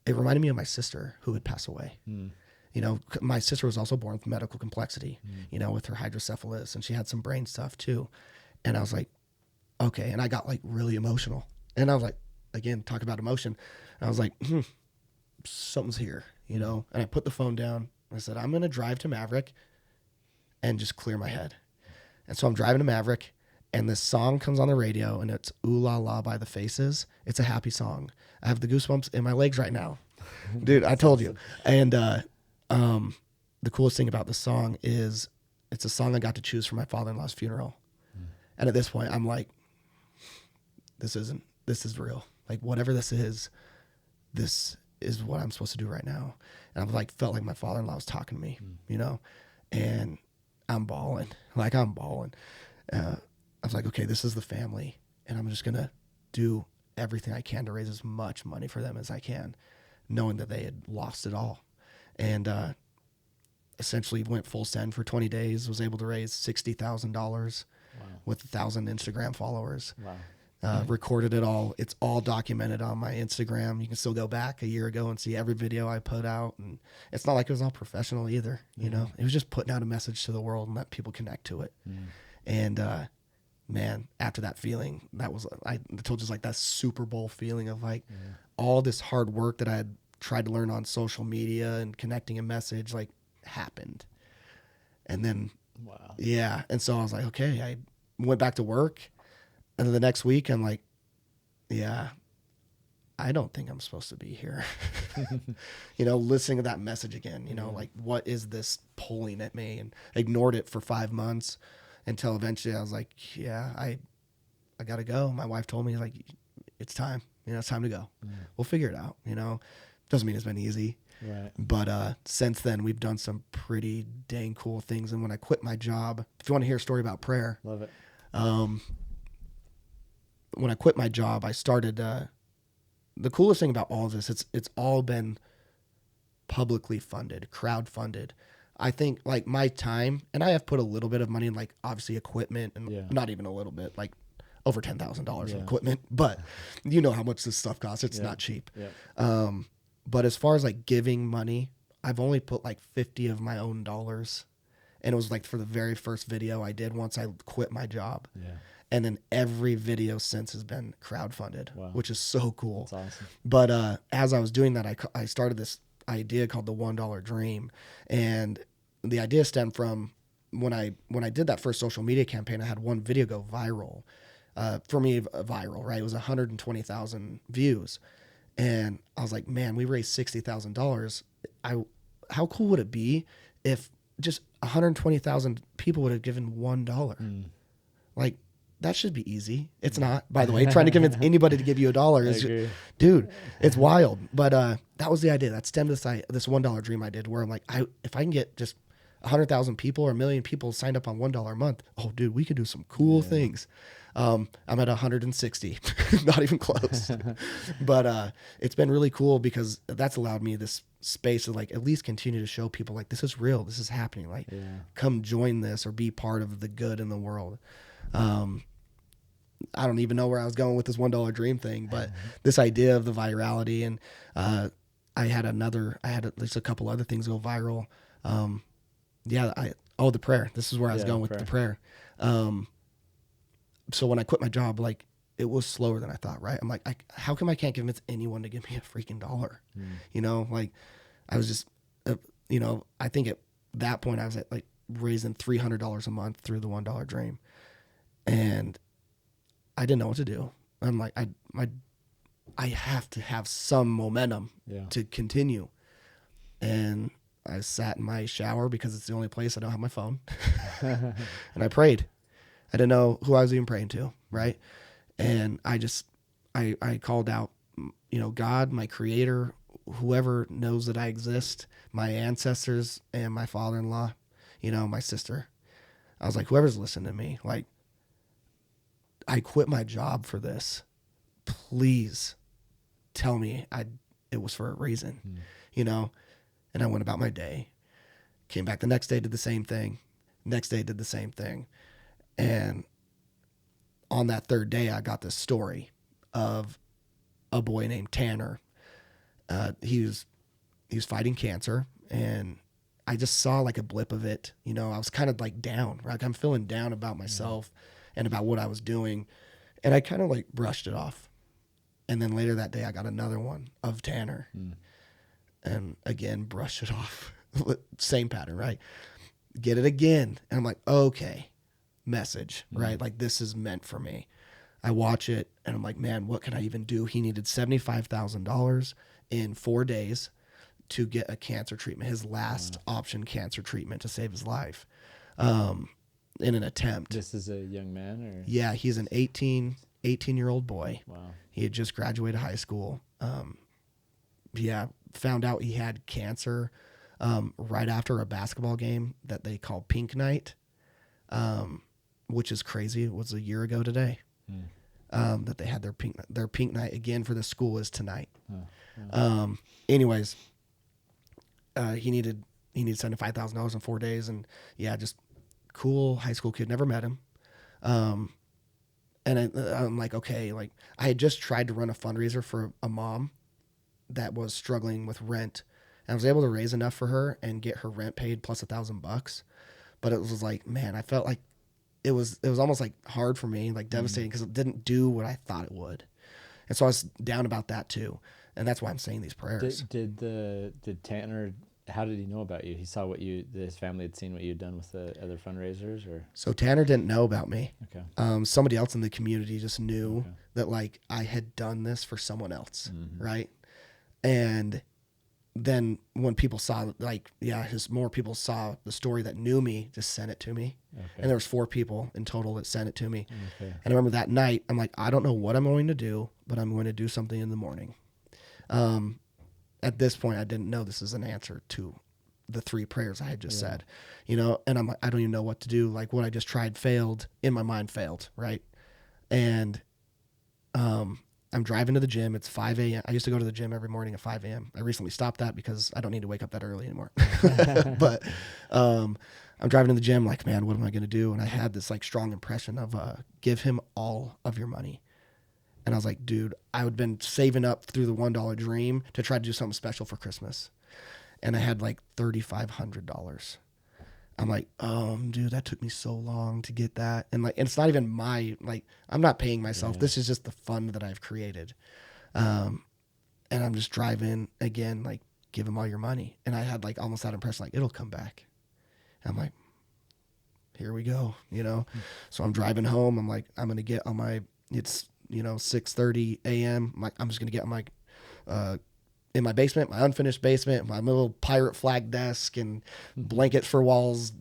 it reminded me of my sister who had passed away. You know, my sister was also born with medical complexity, you know, with her hydrocephalus, and she had some brain stuff too. And I was like, okay. And I got like really emotional, and I was like, again, talk about emotion. And I was like, something's here, you know? And I put the phone down, and I said, I'm going to drive to Maverick and just clear my head. And so I'm driving to Maverick, and this song comes on the radio, and it's Ooh La La by the Faces. It's a happy song. I have the goosebumps in my legs right now. Dude, I told you. And the coolest thing about the song is it's a song I got to choose for my father-in-law's funeral. And at this point, I'm like, this is real. Like, whatever this is what I'm supposed to do right now. And I've like felt like my father-in-law was talking to me, you know? And I'm bawling. I was like, okay, this is the family, and I'm just going to do everything I can to raise as much money for them as I can, knowing that they had lost it all. and essentially went full send for 20 days, was able to raise $60,000 with 1,000 Instagram followers. Recorded it all. It's all documented on my Instagram. You can still go back a year ago and see every video I put out. And it's not like it was all professional either. You know, it was just putting out a message to the world and let people connect to it. And, man, after that feeling, that was, I told you, like that Super Bowl feeling of like all this hard work that I had tried to learn on social media and connecting a message, like, happened. And then, yeah. And so I was like, okay, I went back to work. And then the next week, I'm like, yeah, I don't think I'm supposed to be here. You know, listening to that message again, you know, like, what is this pulling at me? And ignored it for 5 months until eventually I was like, yeah, I got to go. My wife told me, like, it's time. You know, it's time to go. We'll figure it out. You know, doesn't mean it's been easy. Right. But since then, we've done some pretty dang cool things. And when I quit my job, if you want to hear a story about prayer, Love it. When I quit my job, I started, the coolest thing about all of this, it's all been publicly funded, crowdfunded. I think, like, my time, and I have put a little bit of money in, like, obviously equipment, and not even a little bit, like over $10,000 in equipment, but you know how much this stuff costs. It's not cheap. But as far as like giving money, I've only put like 50 of my own dollars. And it was like for the very first video I did once I quit my job. And then every video since has been crowdfunded, which is so cool. That's awesome. But as I was doing that, I started this idea called the $1 Dream. And the idea stemmed from when I did that first social media campaign, I had one video go viral. For me, viral, right? It was 120,000 views. And I was like, man, we raised $60,000. How cool would it be if just 120,000 people would have given $1? Like, that should be easy. It's not, by the way. Trying to convince anybody to give you $1 is, dude, it's wild. But that was the idea. That stemmed this $1 Dream I did, where I'm like, if I can get just 100,000 people or 1 million people signed up on $1 a month, oh, dude, we could do some cool things. I'm at 160, not even close. But it's been really cool because that's allowed me this space to like at least continue to show people like this is real, this is happening. Like, come join this or be part of the good in the world. I don't even know where I was going with this $1 Dream thing, but this idea of the virality, and I had at least a couple other things go viral. The prayer. This is where I was going with the prayer. So when I quit my job, like, it was slower than I thought, right? I'm like, how come I can't convince anyone to give me a freaking dollar? You know, like, I was just, you know, I think at that point I was at like raising $300 a month through the $1 Dream. And I didn't know what to do. I'm like, I have to have some momentum to continue. And I sat in my shower because it's the only place I don't have my phone. And I prayed. I didn't know who I was even praying to, right? And I called out, you know, God, my creator, whoever knows that I exist, my ancestors and my father-in-law, you know, my sister. I was like, whoever's listening to me, like, I quit my job for this. Please tell me it was for a reason, you know? And I went about my day, came back the next day, did the same thing. Next day, did the same thing. And on that third day, I got this story of a boy named Tanner. He was fighting cancer, and I just saw like a blip of it. You know, I was kind of like down, like I'm feeling down about myself and about what I was doing. And I kind of like brushed it off. And then later that day, I got another one of Tanner. And again, brush it off. Same pattern, right? Get it again. And I'm like, okay, message, right? Like, this is meant for me. I watch it and I'm like, man, what can I even do? He needed $75,000 in 4 days to get a cancer treatment, his last option cancer treatment to save his life, in an attempt. This is a young man, or? Yeah, he's an 18-year-old boy. Wow. He had just graduated high school. Found out he had cancer right after a basketball game that they call Pink Night, which is crazy. It was a year ago today that they had their Pink Night again for the school is tonight. Anyways, he needed $75,000 in 4 days, and yeah, just cool high school kid. Never met him. And I'm like, okay, like I had just tried to run a fundraiser for a mom that was struggling with rent, and I was able to raise enough for her and get her rent paid plus $1,000. But it was like, man, I felt like it was almost like hard for me, like devastating, because it didn't do what I thought it would. And so I was down about that too. And that's why I'm saying these prayers. Did Tanner, how did he know about you? He saw his family had seen what you'd done with the other fundraisers, or? So Tanner didn't know about me. Okay. Somebody else in the community just knew that like I had done this for someone else. Right. And then when people saw, like, more people saw the story that knew me, just sent it to me. Okay. And there was 4 people in total that sent it to me. Okay. And I remember that night, I'm like, I don't know what I'm going to do, but I'm going to do something in the morning. At this point, I didn't know this is an answer to the 3 prayers I had just said, and I'm like, I don't even know what to do. Like what I just tried failed in my mind failed. Right. And, I'm driving to the gym. It's 5 a.m. I used to go to the gym every morning at 5 a.m. I recently stopped that because I don't need to wake up that early anymore. But I'm driving to the gym like, man, what am I going to do? And I had this like strong impression of give him all of your money. And I was like, dude, I had been saving up through the $1 dream to try to do something special for Christmas. And I had like $3,500. I'm like, dude, that took me so long to get that. And like, and it's not even I'm not paying myself. Yeah. This is just the fund that I've created. And I'm just driving again, like, give him all your money. And I had like almost that impression, like it'll come back. And I'm like, here we go, So I'm driving home. I'm like, I'm going to get on my, it's, 6:30 a.m. I'm just going to get on my, in my basement, my unfinished basement, my little pirate flag desk and blankets for walls,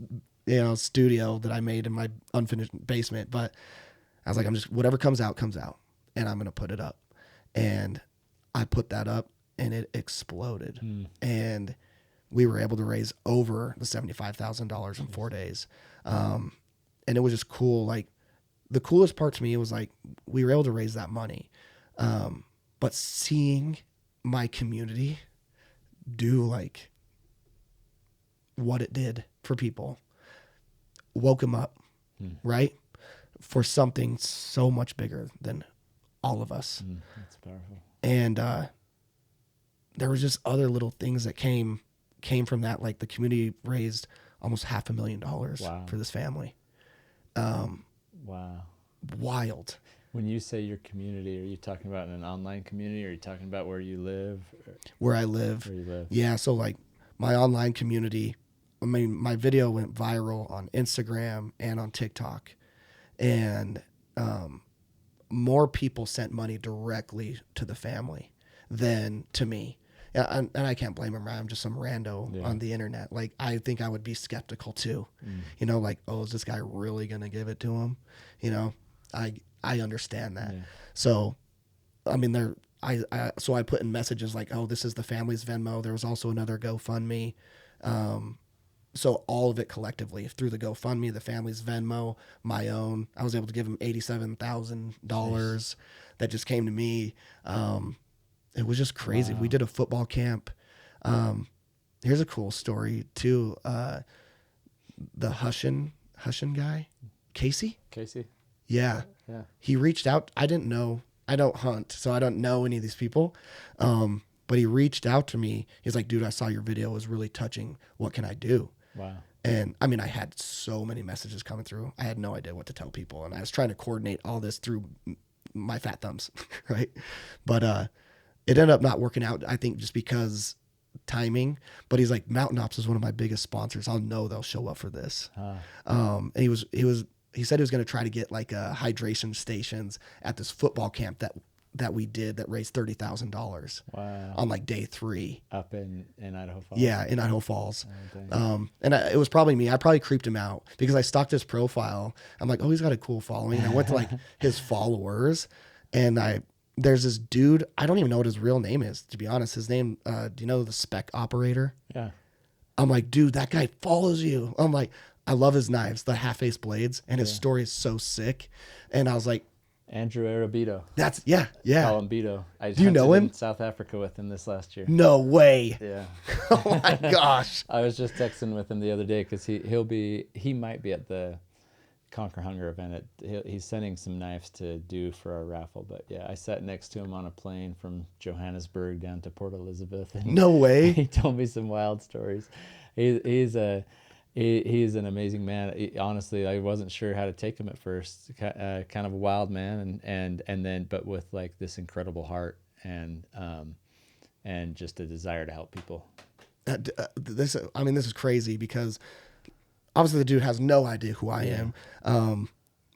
studio that I made in my unfinished basement. But I was like, whatever comes out, and I'm going to put it up. And I put that up and it exploded. And we were able to raise over the $75,000 in 4 days. And it was just cool. Like the coolest part to me was like, we were able to raise that money. But seeing my community do like what it did for people woke them up, right? For something so much bigger than all of us. That's powerful. And there was just other little things that came from that. Like the community raised almost $500,000 for this family. Wow. Wild. When you say your community, are you talking about an online community? Or are you talking about where you live? Where I live. Where you live. Yeah. So like my online community, I mean, my video went viral on Instagram and on TikTok, and more people sent money directly to the family than to me. And I can't blame them. I'm just some rando on the internet. Like, I think I would be skeptical too. Like, oh, is this guy really going to give it to him? I understand that. Yeah. So, I mean, so I put in messages like, oh, this is the family's Venmo. There was also another GoFundMe. So all of it collectively through the GoFundMe, the family's Venmo, my own, I was able to give them $87,000 that just came to me. It was just crazy. Wow. We did a football camp. Here's a cool story too. The Hushin guy, Casey. Yeah. He reached out. I didn't know. I don't hunt, so I don't know any of these people. But he reached out to me. He's like, dude, I saw your video. It was really touching. What can I do? Wow. And I mean, I had so many messages coming through. I had no idea what to tell people. And I was trying to coordinate all this through my fat thumbs. Right. But, it ended up not working out, I think, just because timing. But he's like, Mountain Ops is one of my biggest sponsors. I'll know they'll show up for this. And he said he was going to try to get like hydration stations at this football camp that we did that raised $30,000. Wow. On like day 3. Up in Idaho Falls. Yeah, in Idaho Falls. It was probably me. I probably creeped him out because I stalked his profile. I'm like, oh, he's got a cool following. And I went to like his followers, and there's this dude, I don't even know what his real name is, to be honest. His name, do you know the Spec Operator? Yeah. I'm like, dude, that guy follows you. I'm like, I love his knives, the half-face blades, and his story is so sick. And I was like, Andrew Arabito. That's yeah. Call him Beto. I Do you know him? in South Africa with him this last year. No way. Yeah. Oh my gosh. I was just texting with him the other day because he might be at the Conquer Hunger event. He's sending some knives to do for our raffle. But yeah, I sat next to him on a plane from Johannesburg down to Port Elizabeth. And No way. he told me some wild stories. He's an amazing man. Honestly, I wasn't sure how to take him at first. Kind of a wild man, and then but with like this incredible heart and just a desire to help people. This is crazy because obviously the dude has no idea who I am.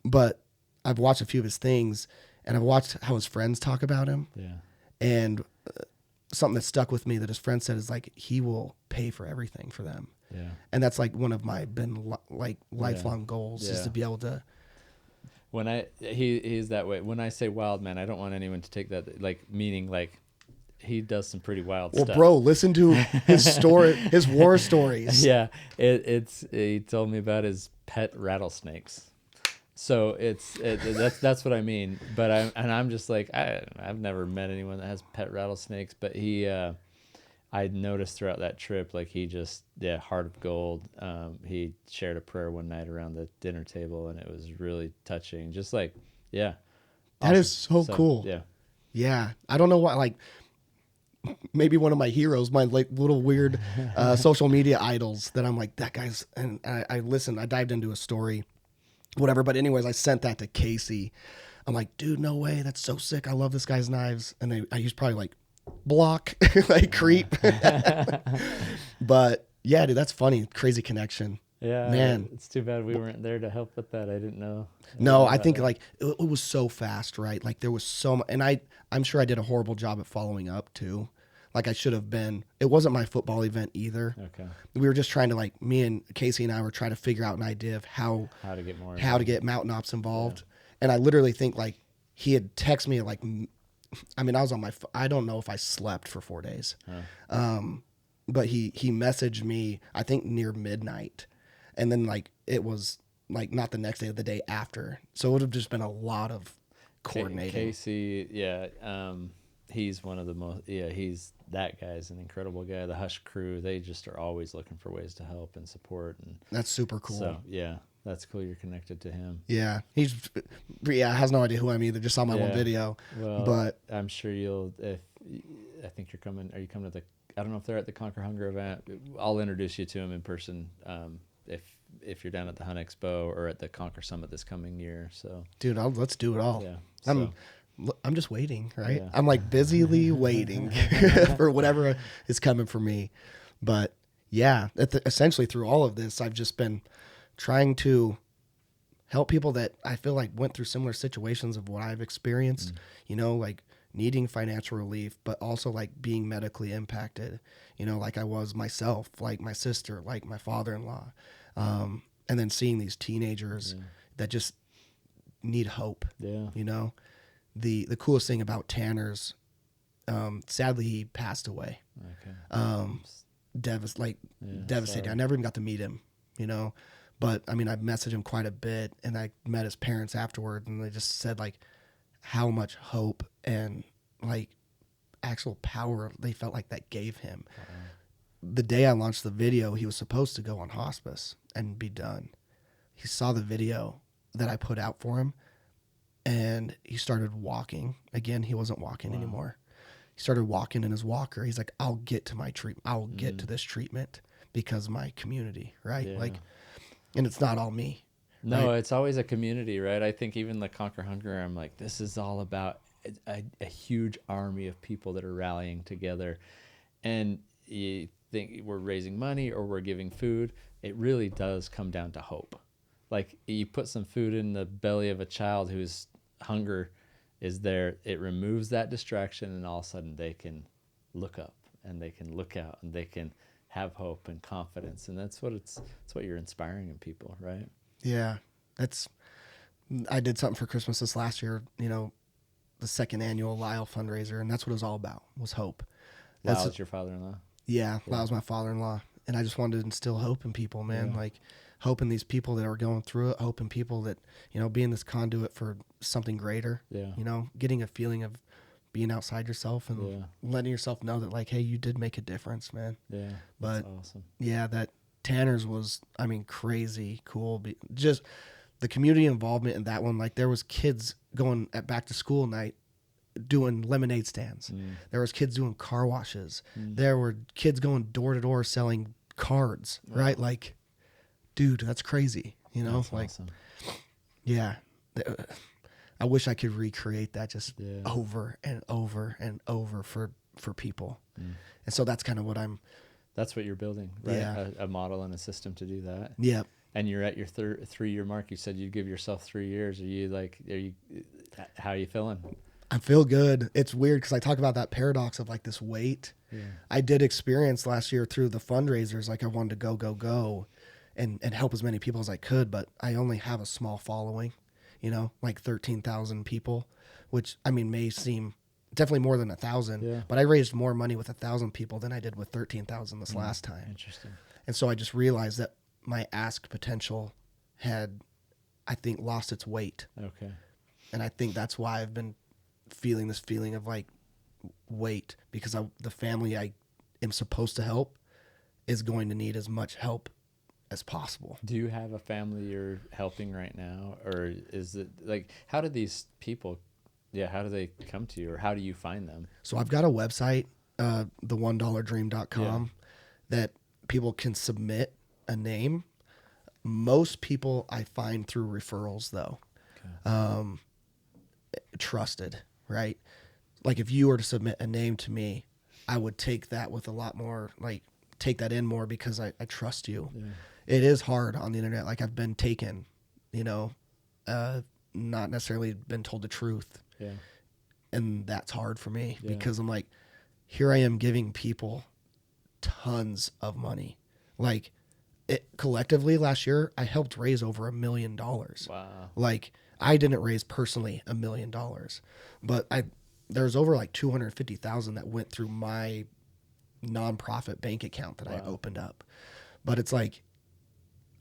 But I've watched a few of his things, and I've watched how his friends talk about him. Yeah. And something that stuck with me that his friend said is like, he will pay for everything for them. Yeah. And that's like one of my lifelong goals is to be able to. When he's that way. When I say wild man, I don't want anyone to take that like meaning like he does some pretty wild stuff. Well, bro, listen to his story, his war stories. Yeah, he told me about his pet rattlesnakes. So that's what I mean. But I'm just like I've never met anyone that has pet rattlesnakes. But I noticed throughout that trip, like he just heart of gold. He shared a prayer one night around the dinner table, and it was really touching. Just like that is so cool. Yeah. I don't know why. Like maybe one of my heroes, my like little weird social media idols that I'm like that guy's. And I listened. I dived into a story. Whatever, but anyways, I sent that to Casey. I'm like, dude, no way, that's so sick. I love this guy's knives, and I used probably like block, like creep. But yeah, dude, that's funny, crazy connection. Yeah, man, it's too bad we weren't there to help with that. I didn't know. No, I think like it was so fast, right? Like there was so much, and I'm sure I did a horrible job at following up too. Like I should have been. It wasn't my football event either. Okay. We were just trying to like me and Casey and I were trying to figure out an idea of how to get mountain ops involved. Yeah. And I literally think like he had texted me like, I mean I was on I don't know if I slept for 4 days. But he messaged me I think near midnight, and then like it was like not the next day, the day after. So it would have just been a lot of coordinating. Casey, he's one of the most, that guy's an incredible guy. The Hush crew, they just are always looking for ways to help and support. And that's super cool. So, yeah, that's cool. You're connected to him. Yeah. Has no idea who I am either. Just saw my one video. Well, but I'm sure are you coming to I don't know if they're at the Conquer Hunger event. I'll introduce you to him in person. If you're down at the Hunt Expo or at the Conquer Summit this coming year. So, dude, let's do it all. Yeah. I'm just waiting, right? Yeah. I'm like busily waiting for whatever is coming for me. But yeah, essentially through all of this, I've just been trying to help people that I feel like went through similar situations of what I've experienced, like needing financial relief, but also like being medically impacted, like I was myself, like my sister, like my father-in-law. And then seeing these teenagers that just need hope, The coolest thing about Tanner's, sadly he passed away. Okay. Devastating. I never even got to meet him, but I mean, I messaged him quite a bit, and I met his parents afterward, and they just said like how much hope and like actual power they felt like that gave him. The day I launched the video, he was supposed to go on hospice and be done. He saw the video that I put out for him, and he started walking. Again, he wasn't walking anymore. He started walking in his walker. He's like, I'll get to my treatment. I'll get to this treatment because of my community, right? Yeah. Like, and it's not all me. No, right? It's always a community, right? I think even the Conquer Hunger, I'm like, this is all about a huge army of people that are rallying together. And you think we're raising money or we're giving food. It really does come down to hope. Like you put some food in the belly of a child whose hunger is there, it removes that distraction, and all of a sudden they can look up and they can look out and they can have hope and confidence. And that's what you're inspiring in people, right? Yeah. I did something for Christmas this last year, the second annual Lyle fundraiser, and that's what it was all about, was hope. Lyle's your father-in-law? Yeah, Lyle's my father-in-law. And I just wanted to instill hope in people, man. Yeah. Like hope in these people that are going through it, hope in people that, being this conduit for something greater, Yeah. Getting a feeling of being outside yourself and letting yourself know that like, hey, you did make a difference, man. Yeah. But That's awesome. yeah, that Tanner's was, crazy cool. Just the community involvement in that one. Like there was kids going at back to school night doing lemonade stands. There was kids doing car washes. There were kids going door to door selling cards, right? Like, dude, that's crazy. That's like, awesome. Yeah. I wish I could recreate that just over and over and over for people. And so that's kind of what that's what you're building, right? Yeah. A model and a system to do that. Yeah. And you're at your 3-year mark. You said you'd give yourself 3 years. How are you feeling? I feel good. It's weird because I talk about that paradox of like this weight. Yeah. I did experience last year through the fundraisers. Like I wanted to go and help as many people as I could, but I only have a small following, like 13,000 people, which may seem definitely more than 1,000, but I raised more money with 1,000 people than I did with 13,000 this last time. Interesting. And so I just realized that my ask potential had, I think, lost its weight. Okay. And I think that's why I've been feeling this feeling of like weight, because the family I am supposed to help is going to need as much help as possible. Do you have a family you're helping right now? Or is it like, how do these people, how do they come to you, or how do you find them? So I've got a website, the1dollardream.com, that people can submit a name. Most people I find through referrals though. Okay. Trusted, right? Like if you were to submit a name to me, I would take that with a lot more, like take that in more because I trust you. Yeah. It is hard on the internet. Like I've been taken, not necessarily been told the truth. Yeah. And that's hard for me because I'm like, here I am giving people tons of money. Like collectively last year, I helped raise over $1 million. Wow. Like I didn't raise personally $1 million, but there's over like 250,000 that went through my nonprofit bank account that I opened up. But it's like,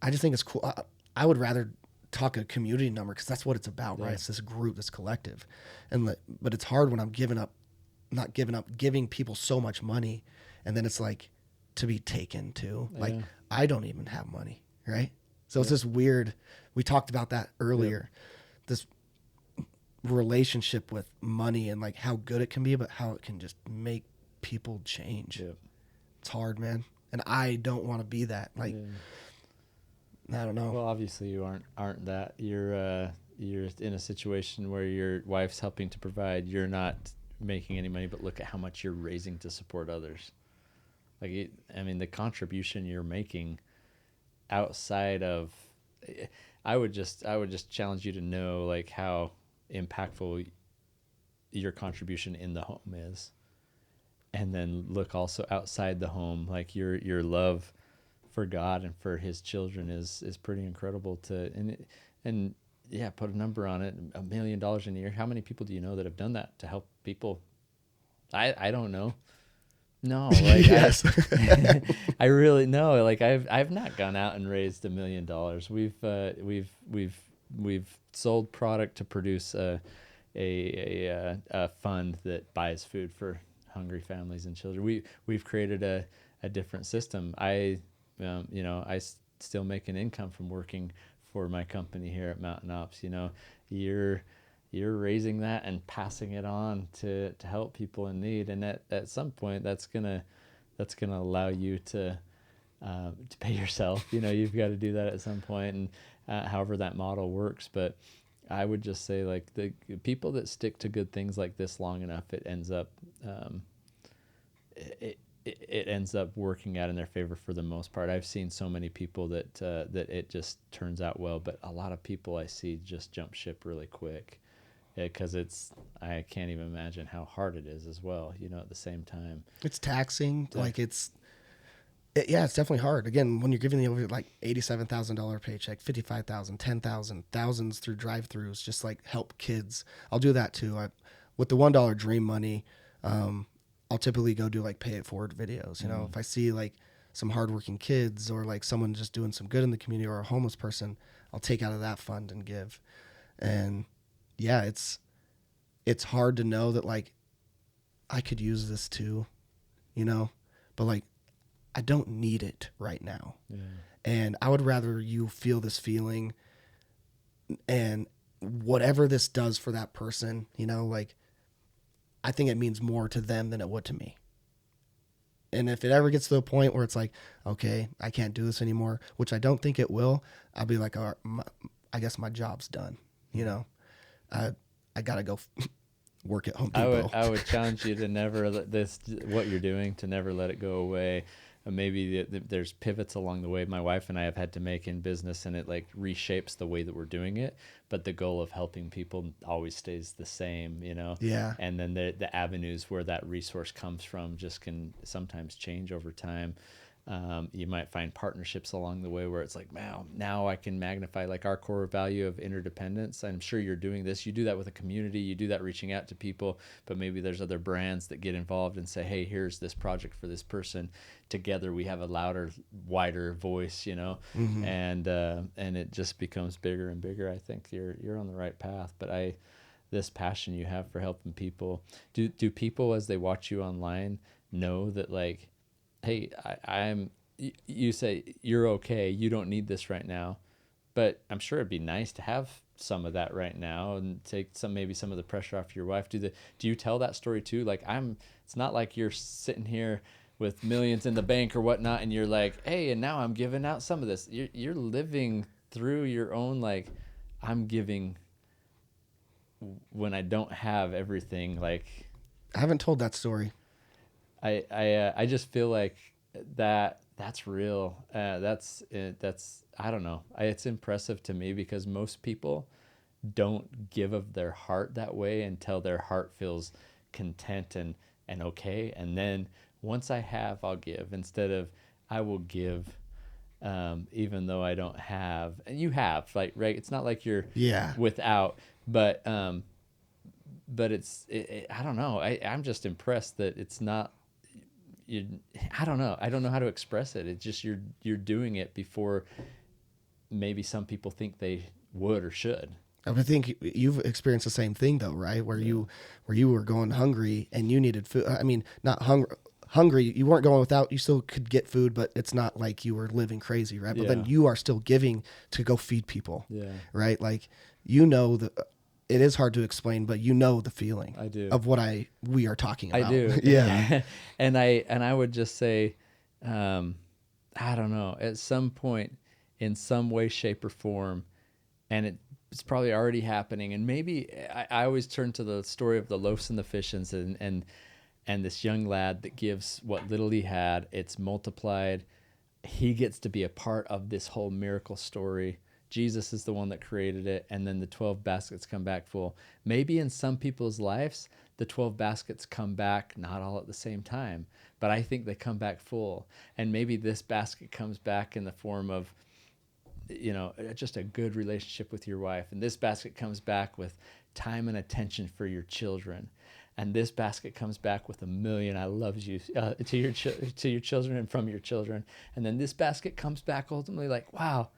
I just think it's cool. I would rather talk a community number because that's what it's about, right? It's this group, this collective. But it's hard when I'm giving people so much money, and then it's like to be taken to. Like I don't even have money, right? So it's this weird. We talked about that earlier. This relationship with money and like how good it can be, but how it can just make people change. It's hard, man, and I don't want to be that. Like I don't know. Well, obviously you aren't that. You're in a situation where your wife's helping to provide. You're not making any money, but look at how much you're raising to support others. Like the contribution you're making outside of, I would just challenge you to know like how impactful your contribution in the home is, and then look also outside the home. Like your love for God and for His children is pretty incredible and put a number on it. $1 million in a year. How many people do you know that have done that to help people? I don't know. No, like yes. I really know. Like I've not gone out and raised $1 million. We've sold product to produce a fund that buys food for hungry families and children. We've created a different system. I still make an income from working for my company here at Mountain Ops. You're raising that and passing it on to help people in need, and at some point that's gonna allow you to pay yourself. You've got to do that at some point, and however that model works. But I would just say like the people that stick to good things like this long enough, it ends up it ends up working out in their favor for the most part. I've seen so many people that it just turns out well, but a lot of people I see just jump ship really quick. Because I can't even imagine how hard it is as well, at the same time. It's taxing. Like it's definitely hard. Again, when you're giving the over like $87,000 paycheck, $55,000, $10,000, thousands through drive-throughs, just like help kids. I'll do that too. With the $1 dream money, I'll typically go do like pay it forward videos. If I see like some hardworking kids or like someone just doing some good in the community or a homeless person, I'll take out of that fund and give. And yeah, it's hard to know that like I could use this too, you know, but like I don't need it right now. Yeah. And I would rather you feel this feeling and whatever this does for that person, you know, like I think it means more to them than it would to me. And if it ever gets to a point where it's like, okay, I can't do this anymore, which I don't think it will, I'll be like, all right, I guess my job's done. You know, I gotta go work at Home Depot. I would challenge you to never let this, what you're doing, to never let it go away. Maybe there's pivots along the way my wife and I have had to make in business, and it like reshapes the way that we're doing it. But the goal of helping people always stays the same, you know? Yeah. And then the avenues where that resource comes from just can sometimes change over time. You might find partnerships along the way where it's like, wow, now I can magnify like our core value of interdependence. I'm sure you're doing this. You do that with a community. You do that reaching out to people, but maybe there's other brands that get involved and say, hey, here's this project for this person. Together we have a louder, wider voice, you know, Mm-hmm. and it just becomes bigger and bigger. I think you're on the right path, but this passion you have for helping people, do people as they watch you online know that like, hey, you say you're okay, you don't need this right now, but I'm sure it'd be nice to have some of that right now and take maybe some of the pressure off your wife. Do you tell that story too? Like it's not like you're sitting here with millions in the bank or whatnot and you're like, hey, and now I'm giving out some of this. You're living through your own, like, I'm giving when I don't have everything. Like, I haven't told that story. I just feel like that's real. That's I don't know. It's impressive to me because most people don't give of their heart that way until their heart feels content and okay. And then once I have, I'll give, instead of I will give even though I don't have. And you have, like, right? It's not like you're Yeah. without, but I don't know. I'm just impressed that it's not. I don't know. I don't know how to express it. It's just you're doing it before maybe some people think they would or should. I think you've experienced the same thing though, right? Where you were going hungry and you needed food. I mean, not hungry. You weren't going without. You still could get food, but it's not like you were living crazy, right? But then you are still giving to go feed people, right? Like it is hard to explain, but you know the feeling. I do. Of what we are talking about. I do. Yeah. and I would just say, I don't know, at some point, in some way, shape, or form, and it's probably already happening. And maybe I always turn to the story of the loaves and the fishes, and this young lad that gives what little he had. It's multiplied. He gets to be a part of this whole miracle story. Jesus is the one that created it, and then the 12 baskets come back full. Maybe in some people's lives, the 12 baskets come back not all at the same time, but I think they come back full. And maybe this basket comes back in the form of, you know, just a good relationship with your wife. And this basket comes back with time and attention for your children. And this basket comes back with 1,000,000 I love you to your children and from your children. And then this basket comes back ultimately like, wow,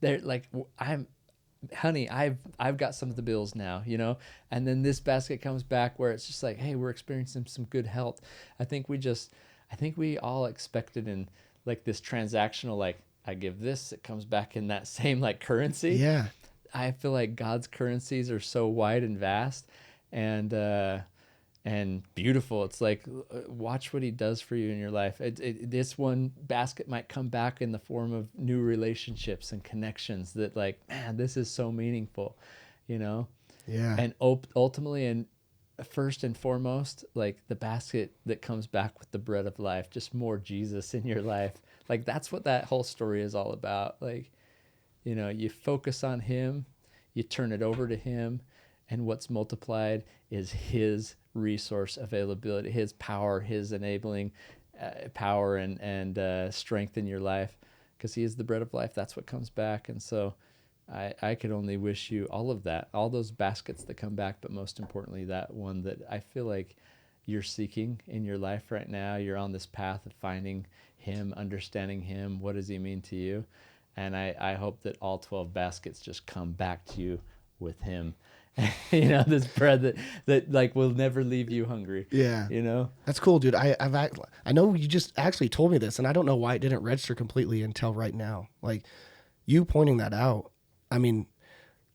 they're like, honey, I've got some of the bills now, you know. And then this basket comes back where it's just like, hey, we're experiencing some good health. I think we all expected in like this transactional, like, I give this, it comes back in that same like currency. Yeah. I feel like God's currencies are so wide and vast and beautiful. It's like, watch what he does for you in your life. This one basket might come back in the form of new relationships and connections that, like, man, this is so meaningful, you know? Yeah. And ultimately, and first and foremost, like the basket that comes back with the bread of life, just more Jesus in your life. Like, that's what that whole story is all about. Like, you know, you focus on him, you turn it over to him, and what's multiplied is his resource availability, his power, his enabling power and strength in your life, because he is the bread of life. That's what comes back. And so I could only wish you all of that, all those baskets that come back, but most importantly, that one that I feel like you're seeking in your life right now. You're on this path of finding him, understanding him. What does he mean to you? And I hope that all 12 baskets just come back to you with him. This bread that like will never leave you hungry. Yeah. That's cool, dude. I know you just actually told me this, and I don't know why it didn't register completely until right now. Like, you pointing that out, I mean,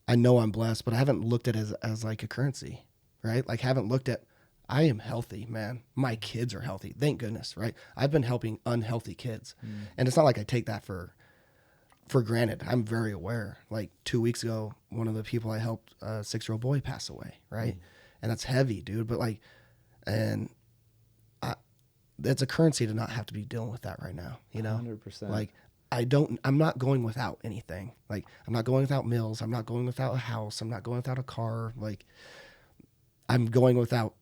I know I'm blessed, but I haven't looked at it as like a currency, right? Like, haven't looked at, I am healthy, man. My kids are healthy. Thank goodness, right? I've been helping unhealthy kids. And it's not like I take that for granted. I'm very aware. Like 2 weeks ago, one of the people I helped, a 6-year-old boy, pass away, right? And that's heavy, dude. But like, and it's a currency to not have to be dealing with that right now, 100%. Like, I'm not going without anything. Like, I'm not going without meals. I'm not going without a house. I'm not going without a car. Like, I'm going without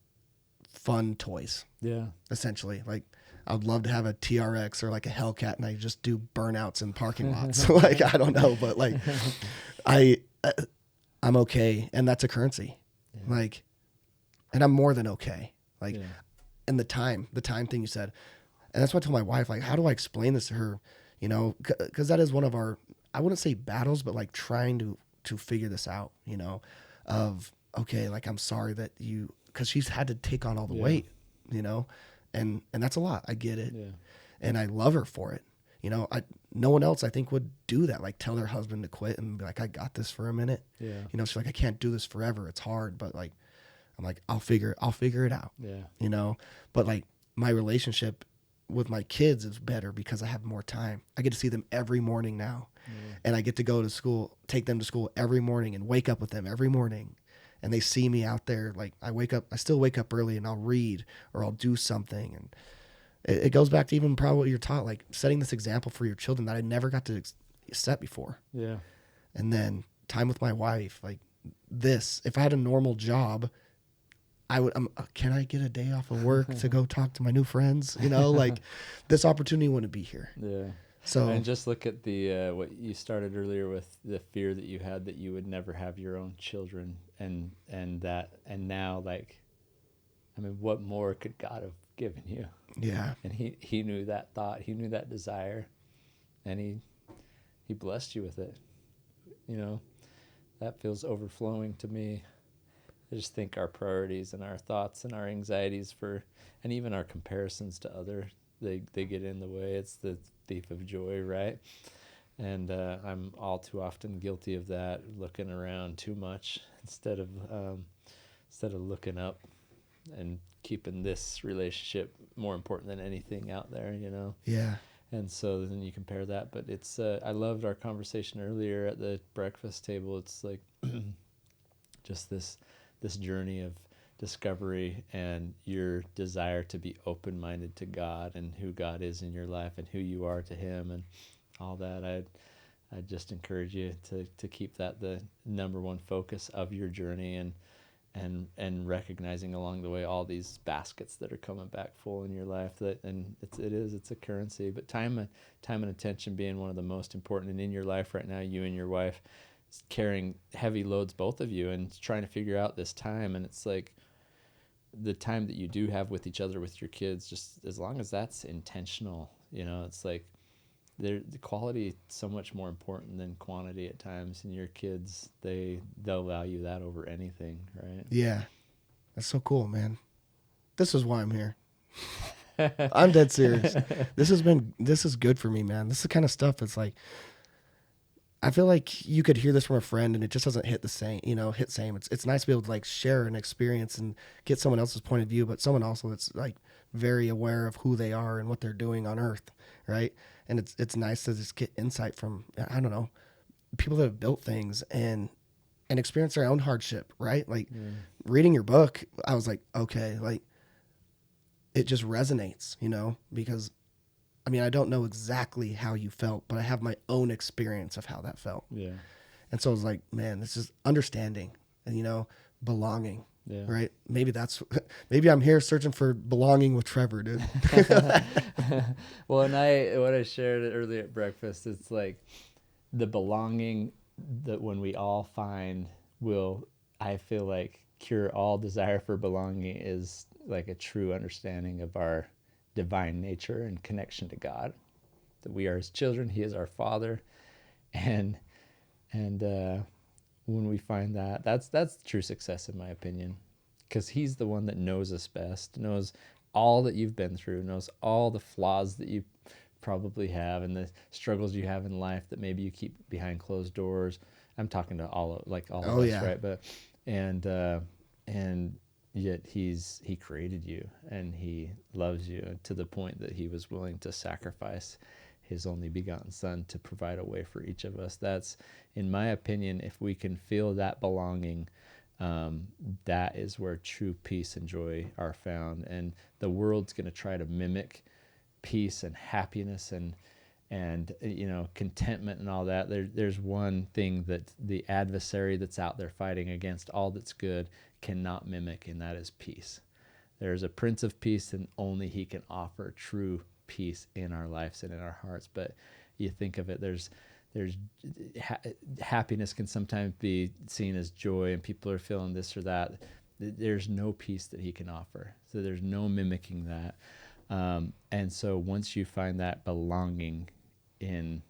fun toys. Yeah. Essentially. Like, I would love to have a TRX or like a Hellcat, and I just do burnouts in parking lots. Like, I don't know, but like, I'm okay. And that's a currency. Yeah. Like, and I'm more than okay. Like, yeah. And the time thing you said, and that's what I told my wife, like, how do I explain this to her? Cause that is one of our, I wouldn't say battles, but like trying to figure this out, of, okay, like, I'm sorry that cause she's had to take on all the weight, and that's a lot. I get it. Yeah. And I love her for it. No one else I think would do that. Like, tell their husband to quit and be like, I got this for a minute. Yeah. She's like, I can't do this forever. It's hard. But like, I'm like, I'll figure it out. Yeah. But like, my relationship with my kids is better because I have more time. I get to see them every morning now. And I get to go to school, take them to school every morning and wake up with them every morning. And they see me out there. Like, I still wake up early and I'll read or I'll do something. And it goes back to even probably what you're taught, like setting this example for your children that I never got to set before. Yeah. And then time with my wife, like this, if I had a normal job, I would, can I get a day off of work to go talk to my new friends? Like, this opportunity wouldn't be here. Yeah. So, and just look at the what you started earlier with, the fear that you had that you would never have your own children, and now, like, I mean, what more could God have given you? Yeah. And he knew that thought, he knew that desire, and he blessed you with it. That feels overflowing to me. I just think our priorities and our thoughts and our anxieties and even our comparisons to others, they get in the way. It's the thief of joy, right? And I'm all too often guilty of that, looking around too much instead of looking up and keeping this relationship more important than anything out there, Yeah. And so then you compare that, but it's I loved our conversation earlier at the breakfast table. It's like just this journey of discovery and your desire to be open-minded to God and who God is in your life and who you are to him and all that. I just encourage you to keep that the number one focus of your journey, and recognizing along the way all these baskets that are coming back full in your life, it's a currency, but time and attention being one of the most important. And in your life right now, you and your wife carrying heavy loads, both of you, and trying to figure out this time. And it's like the time that you do have with each other, with your kids, just as long as that's intentional, it's like the quality is so much more important than quantity at times. And your kids, they'll value that over anything, right? Yeah. That's so cool, man. This is why I'm here. I'm dead serious. This is good for me, man. This is the kind of stuff that's like, I feel like you could hear this from a friend and it just doesn't hit the same, same. It's nice to be able to like share an experience and get someone else's point of view, but someone also that's like very aware of who they are and what they're doing on earth. Right. And it's nice to just get insight from, I don't know, people that have built things and experience their own hardship. Right. Like reading your book, I was like, okay, like it just resonates, because I mean, I don't know exactly how you felt, but I have my own experience of how that felt. Yeah. And so I was like, man, this is understanding and, belonging. Yeah. Right. Maybe I'm here searching for belonging with Trevor, dude. Well, and what I shared earlier at breakfast, it's like the belonging that when we all find will, I feel like, cure all desire for belonging is like a true understanding of our divine nature and connection to God, that we are his children, he is our father. And when we find that, that's true success in my opinion, because he's the one that knows us best, knows all that you've been through, knows all the flaws that you probably have and the struggles you have in life that maybe you keep behind closed doors. I'm talking to all of Oh, us, yeah. right? But and yet he created you and he loves you to the point that he was willing to sacrifice his only begotten son to provide a way for each of us. That's, in my opinion, if we can feel that belonging, that is where true peace and joy are found. And the world's going to try to mimic peace and happiness and contentment and all that. There's one thing that the adversary that's out there fighting against all that's good cannot mimic, and that is peace. There's a Prince of Peace, and only he can offer true peace in our lives and in our hearts. But you think of it, happiness can sometimes be seen as joy, and people are feeling this or that. There's no peace that he can offer, so there's no mimicking that. And so once you find that belonging in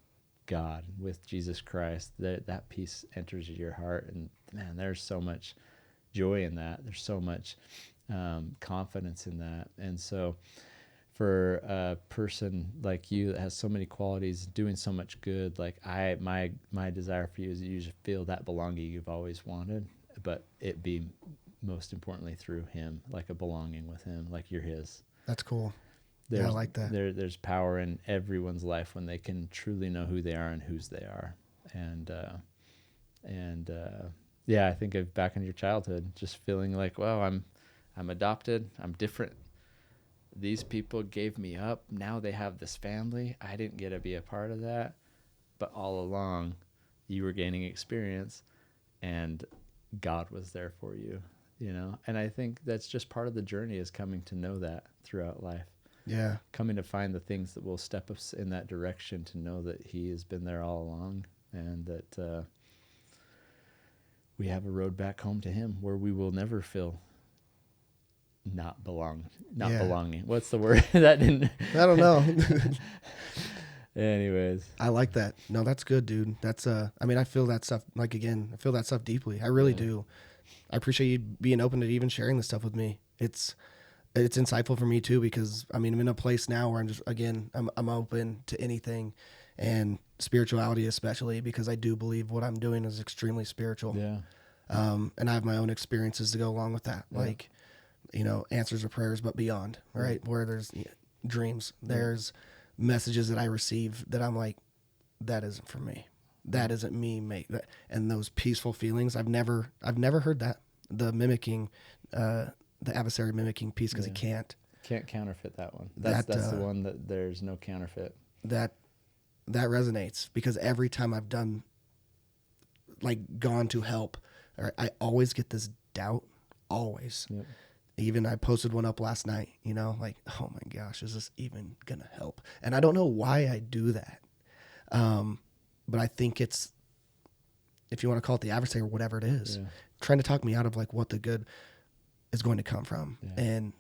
God with Jesus Christ, that peace enters your heart, and man, there's so much joy in that. There's so much confidence in that. And so for a person like you that has so many qualities, doing so much good, like my desire for you is that you should feel that belonging you've always wanted, but it be most importantly through him, like a belonging with him, like you're his. That's cool. I like that. There's power in everyone's life when they can truly know who they are and whose they are. And I think of back in your childhood, just feeling like, wow, I'm adopted, I'm different. These people gave me up. Now they have this family. I didn't get to be a part of that. But all along, you were gaining experience, and God was there for you, And I think that's just part of the journey, is coming to know that throughout life. Yeah. Coming to find the things that will step us in that direction, to know that he has been there all along, and that we have a road back home to him where we will never feel not belonging. What's the word? That didn't. I don't know. Anyways. I like that. No, that's good, dude. That's I feel that stuff, I feel that stuff deeply. I really do. I appreciate you being open to even sharing this stuff with me. It's insightful for me too, because I'm in a place now where I'm open to anything, and spirituality especially, because I do believe what I'm doing is extremely spiritual. Yeah. And I have my own experiences to go along with that. Yeah. Answers to prayers, but beyond, right? Where there's dreams, there's messages that I receive that I'm like, that isn't for me. That isn't me, mate. And those peaceful feelings, I've never heard that. The mimicking, the adversary mimicking piece, because it can't counterfeit that one. That's the one that there's no counterfeit. That resonates, because every time I've gone to help, I always get this doubt, always. Yep. Even I posted one up last night, oh my gosh, is this even going to help? And I don't know why I do that. But I think it's, if you want to call it the adversary or whatever it is, trying to talk me out of what the good is going to come from. Yeah. And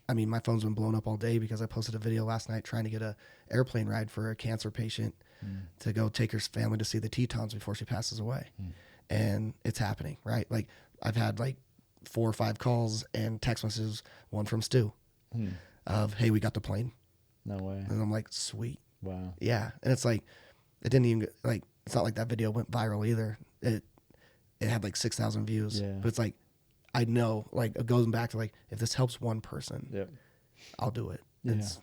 my phone's been blown up all day because I posted a video last night trying to get a airplane ride for a cancer patient to go take her family to see the Tetons before she passes away. And it's happening, right? I've had 4 or 5 calls and text messages, one from Stu of, hey, we got the plane. No way. And I'm like, sweet. Wow. Yeah. And it's it didn't even it's not like that video went viral either. It had 6,000 views, but it's I know, it goes back to if this helps one person, I'll do it. Yeah. It's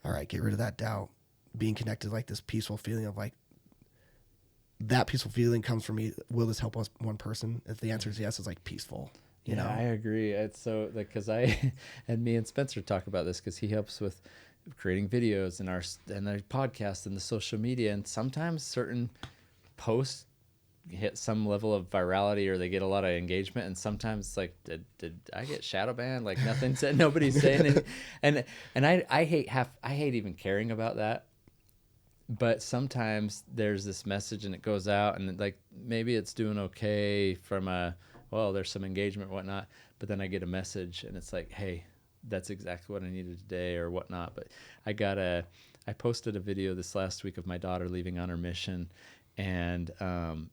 all right. Get rid of that doubt, being connected, this peaceful feeling of that peaceful feeling comes from me. Will this help us one person? If the answer is yes, it's peaceful. You know? I agree. It's so because I and me and Spencer talk about this, because he helps with creating videos and our podcast and the social media, and sometimes certain posts hit some level of virality or they get a lot of engagement, and sometimes did I get shadow banned? Nothing said, nobody's saying it. And I hate even caring about that. But sometimes there's this message and it goes out, and maybe it's doing okay from there's some engagement and whatnot, but then I get a message and it's hey, that's exactly what I needed today or whatnot. But I posted a video this last week of my daughter leaving on her mission, and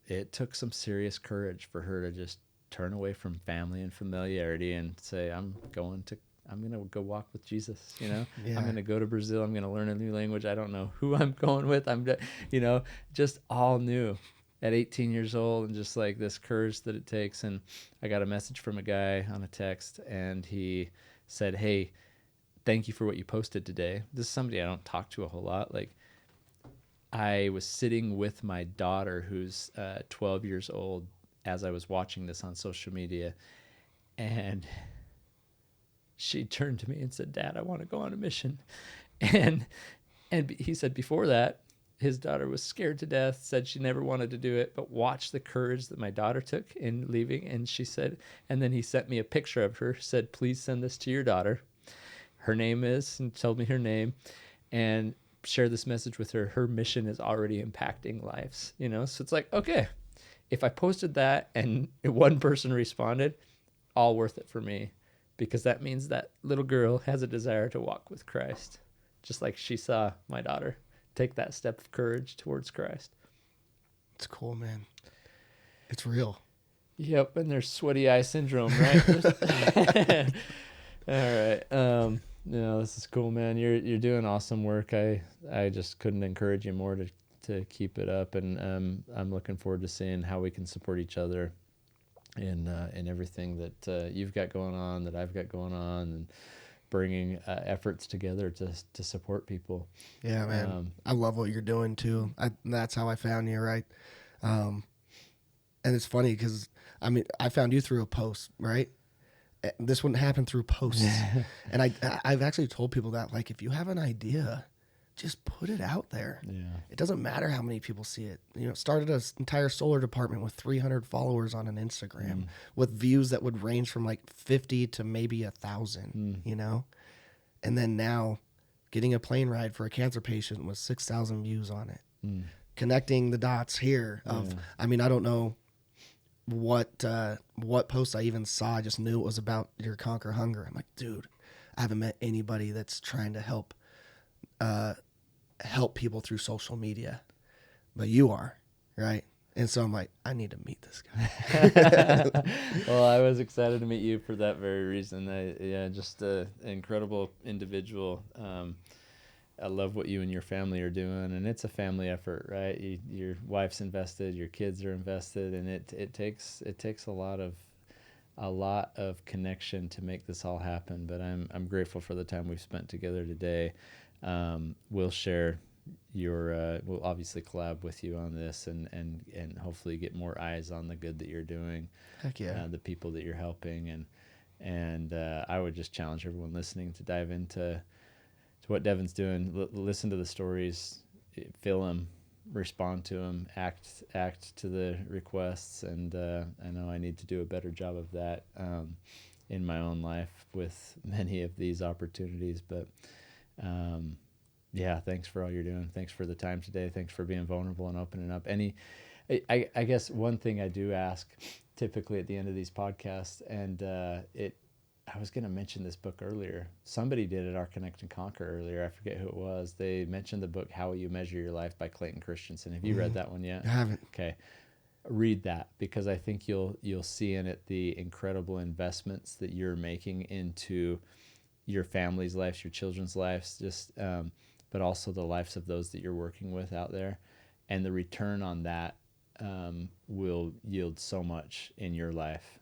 it took some serious courage for her to just turn away from family and familiarity and say, I'm going to go walk with Jesus. I'm going to go to Brazil. I'm going to learn a new language. I don't know who I'm going with. Just all new at 18 years old, and just like this courage that it takes. And I got a message from a guy on a text, and he said, hey, thank you for what you posted today. This is somebody I don't talk to a whole lot. Like, I was sitting with my daughter, who's 12 years old, as I was watching this on social media, and she turned to me and said, Dad, I want to go on a mission. And he said before that, his daughter was scared to death, said she never wanted to do it, but watch the courage that my daughter took in leaving. And she said, and then he sent me a picture of her, said, please send this to your daughter. Her name is, and told me her name, and share this message with her. Her mission is already impacting lives, So it's like, okay, if I posted that and one person responded, all worth it for me, because that means that little girl has a desire to walk with Christ, just like she saw my daughter take that step of courage towards Christ. It's cool, man. It's real. Yep, and there's sweaty eye syndrome, right? All right. This is cool, man. You're doing awesome work. I just couldn't encourage you more to keep it up, and I'm looking forward to seeing how we can support each other in everything that you've got going on, that I've got going on, and bringing efforts together to support people. Yeah, man. I love what you're doing too. That's how I found you, right? And it's funny because I found you through a post, right? This wouldn't happen through posts. And I've actually told people that, like, if you have an idea, just put it out there. Yeah. It doesn't matter how many people see it. Started an entire solar department with 300 followers on an Instagram with views that would range from like 50 to maybe 1,000, And then now getting a plane ride for a cancer patient with 6,000 views on it. Connecting the dots here of, I don't know what post I even saw. I just knew it was about your Conquer Hunger. I'm like, dude, I haven't met anybody that's trying to help people through social media, but you are, right? And so I'm like, I need to meet this guy. Well, I was excited to meet you for that very reason. Just an incredible individual. I love what you and your family are doing, and it's a family effort, right? Your wife's invested, your kids are invested, and it takes a lot of connection to make this all happen. But I'm grateful for the time we've spent together today. We'll share we'll obviously collab with you on this, and hopefully get more eyes on the good that you're doing. Heck yeah. The people that you're helping, and I would just challenge everyone listening to dive into what Devin's doing. Listen to the stories, feel them, respond to them, act to the requests, and I know I need to do a better job of that in my own life with many of these opportunities. But thanks for all you're doing. Thanks for the time today. Thanks for being vulnerable and opening up. I guess one thing I do ask typically at the end of these podcasts, and I was going to mention this book earlier. Somebody did at our Connect and Conquer earlier. I forget who it was. They mentioned the book How Will You Measure Your Life by Clayton Christensen. Have you read that one yet? I haven't. Okay. Read that, because I think you'll see in it the incredible investments that you're making into your family's lives, your children's lives, but also the lives of those that you're working with out there. And the return on that will yield so much in your life,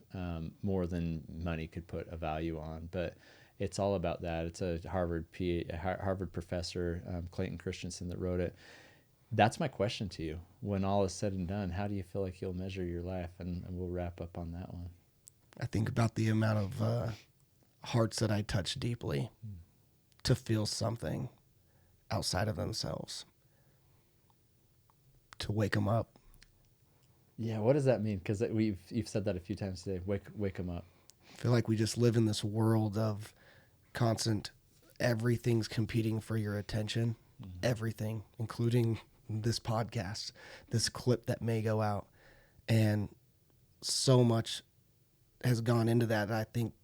more than money could put a value on. But it's all about that. It's a Harvard professor, Clayton Christensen, that wrote it. That's my question to you. When all is said and done, how do you feel like you'll measure your life? And we'll wrap up on that one. I think about the amount of hearts that I touch deeply to feel something outside of themselves, to wake them up. Yeah, what does that mean? Because you've said that a few times today. Wake them up. I feel like we just live in this world of constant, everything's competing for your attention. Everything, including this podcast, this clip that may go out. And so much has gone into that. I think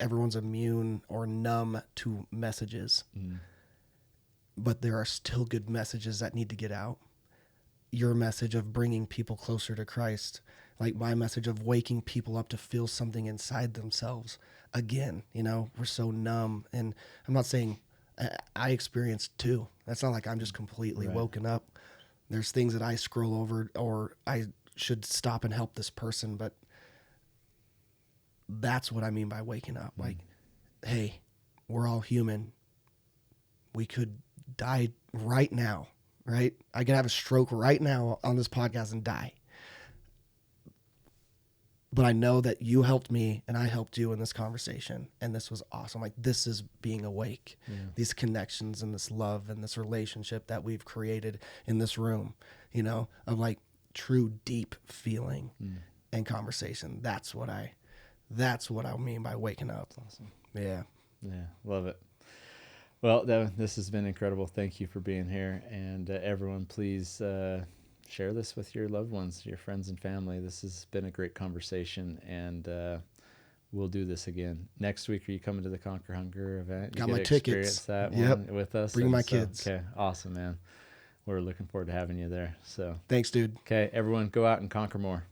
everyone's immune or numb to messages, but there are still good messages that need to get out. Your message of bringing people closer to Christ, like my message of waking people up to feel something inside themselves again. You know, we're so numb, and I'm not saying I experienced too. That's not like I'm just completely woken up. There's things that I scroll over, or I should stop and help this person, but that's what I mean by waking up. Like, hey, we're all human. We could die right now, right? I could have a stroke right now on this podcast and die. But I know that you helped me and I helped you in this conversation. And this was awesome. Like, this is being awake. Yeah. These connections and this love and this relationship that we've created in this room, you know, of like true deep feeling and conversation. That's what I mean by waking up. That's awesome. Yeah. Yeah. Love it. Well, Devin, this has been incredible. Thank you for being here. And everyone, please share this with your loved ones, your friends and family. This has been a great conversation, and we'll do this again. Next week, are you coming to the Conquer Hunger event? Got my tickets. That one with us. Bring my kids. Okay, awesome, man. We're looking forward to having you there. So thanks, dude. Okay, everyone, go out and conquer more.